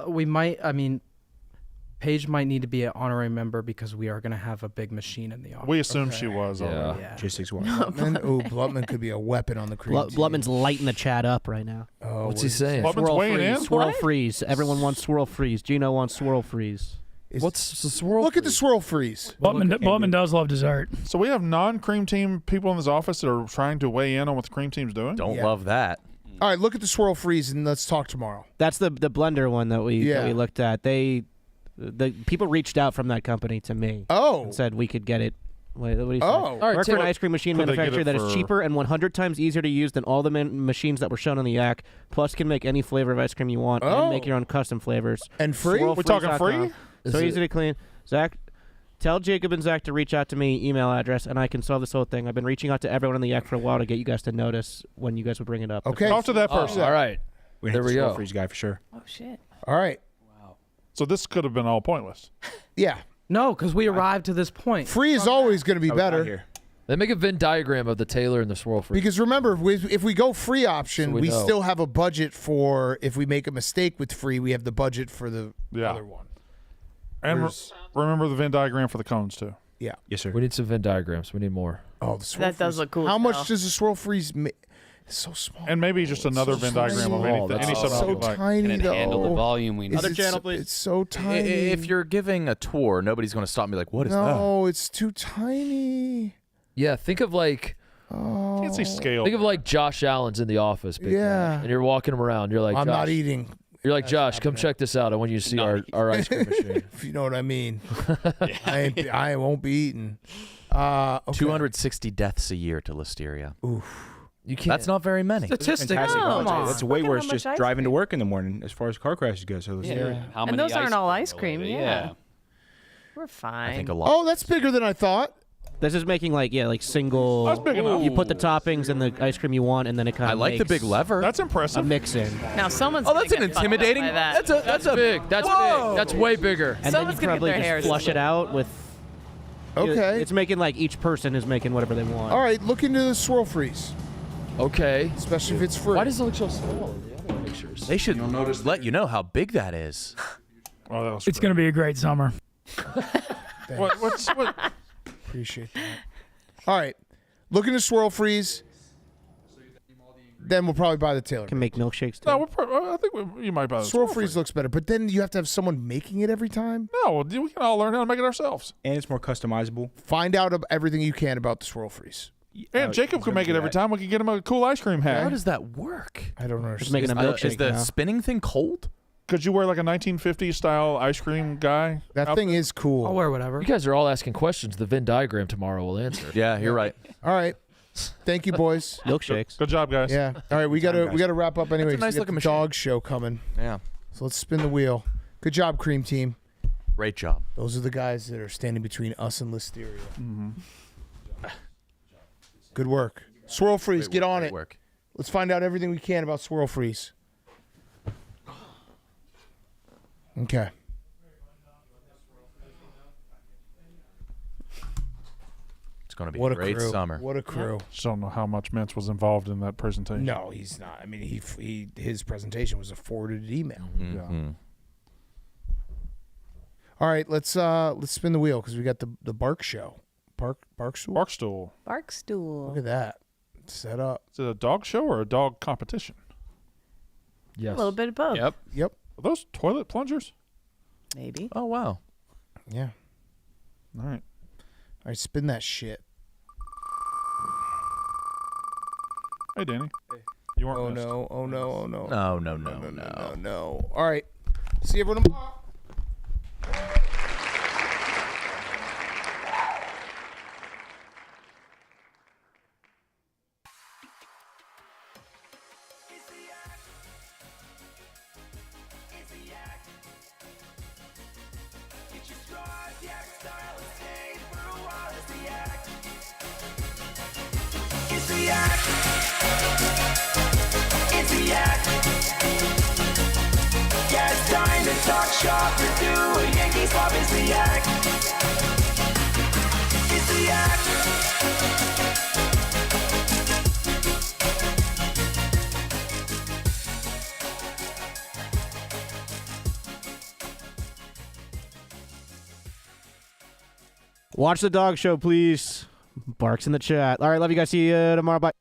We might. I mean, Paige might need to be an honorary member because we are going to have a big machine in the office. We assumed she was. already. Yeah. Blutman could be a weapon on the cream team. Blutman's lighting the chat up right now. Oh, What's he saying? Blutman's Swirl weighing freeze, in. swirl freeze. Everyone wants swirl freeze. Gino wants swirl freeze. What's the swirl? Look at the swirl freeze. Blutman does love dessert. So we have non-cream team people in this office that are trying to weigh in on what the cream team's doing. Don't Yeah. love that. All right, look at the swirl freeze and let's talk tomorrow. That's the blender one that we looked at. The people reached out from that company to me. Oh. And said we could get it. What do you say? Oh. All right, Work for an ice cream machine Could they get manufacturer it that is for- cheaper and 100 times easier to use than all the machines that were shown on the yak. Plus, can make any flavor of ice cream you want Oh. and make your own custom flavors. And free? Swirlfreeze.com. We're talking free? So Is easy to clean. Zach, tell Jacob and Zach to reach out to me, email address, and I can solve this whole thing. I've been reaching out to everyone in the yak for a while to get you guys to notice when you guys would bring it up. Okay. Talk to that person. all right. We There have we the go. freeze guy for sure. Oh shit. All right. So this could have been all pointless. Yeah. No, because we arrived to this point. Free is always going to be I was out better. here. They make a Venn diagram of the Taylor and the swirl freeze. Because remember, if we go free option, So we we know. still have a budget for if we make a mistake with free, we have the budget for the Yeah. other one. And There's- remember the Venn diagram for the cones too. Yeah. Yes, sir. We need some Venn diagrams. We need more. Oh, the swirl That does freeze. look cool. How as much hell. does the swirl freeze make? It's so small. And maybe just another so Venn diagram of small. anything, That's any so subject so you'd like. tiny Can it though. handle the volume we need? Is it so- It's so tiny. If you're giving a tour, nobody's going to stop me like, what is that? no, it's too tiny. Yeah, think of like Oh. Can't see scale. think of like Josh Allen's in the office, Big Yeah. Cat, and you're walking him around. You're like, I'm Josh, not eating. You're like, Josh, come check this out. I want you to see our ice cream machine. If you know what I mean. I won't be eating. Okay. 260 deaths a year to listeria. Oof. You can't. That's not very many. Statistics. Fantastic. No, That's- come on. That's way Look at worse how much just ice driving to cream. work in the morning as far as car crashes go. So Yeah. How And many those aren't all ice cream, related? yeah. We're fine. I think a lot. Oh, that's bigger than I thought. This is making like single. That's big enough. You put the toppings and the ice cream you want, and then it kind I of. like the big lever. That's A impressive. mix in, Now someone's. Oh, gonna that's an get fucked up intimidating. by that. That's big. That's Whoa. big. That's way bigger. and then Someone's you gonna get probably their just hairs flush it split. out with. Okay. It's making like each person is making whatever they want. All right, look into the swirl freeze, Okay. especially if it's free. Why does it look so small in the other pictures? They should let you know how big that is. Oh, that was It's going to be a great summer. What? Appreciate that. All right, look into swirl freeze. then we'll probably buy the Taylor. Can make milkshakes too. No, I think you might buy the Swirl Freeze looks better, but then you have to have someone making it every time. No, we can all learn how to make it ourselves. And it's more customizable. Find out everything you can about the Swirl Freeze. And Jacob can make it every time. We can get him a cool ice cream hat. How does that work? I don't know. Just making a milkshake. Is the now. spinning thing cold? Could you wear like a 1950s style ice cream guy? That thing is cool. I'll wear whatever. You guys are all asking questions. The Venn diagram tomorrow will answer. Yeah, you're right. All right. Thank you, boys. Milkshakes. Good job, guys. Yeah. All right, we gotta wrap up anyway. That's a nice looking machine. machine. Dog show coming. Yeah. So let's spin the wheel. Good job, Cream Team. Great job. Those are the guys that are standing between us and Listeria. Mm-hmm. Good work. Swirl Freeze, get on it. Work. Let's find out everything we can about Swirl Freeze. Okay. It's going to be What a a great crew. summer. What a crew. Just don't know how much Mintz was involved in that presentation. No, he's not. I mean, his presentation was a forwarded email. Mm-hmm. All right, let's spin the wheel because we got the Bark show. Barstool. Barstool. Look at that. It's set up. Is it a dog show or a dog competition? Yes. A little bit of both. Yep. Are those toilet plungers? Maybe. Oh, wow. Yeah. All right. All right, spin that shit. Hey, Danny. Hey. You weren't Oh missed. no! Oh no! Oh no! No. All right. See everyone tomorrow. Talk shop or do a Yankees pop is the yak. It's the yak. Watch the dog show, please. Barks in the chat. All right, love you guys. See you tomorrow. Bye.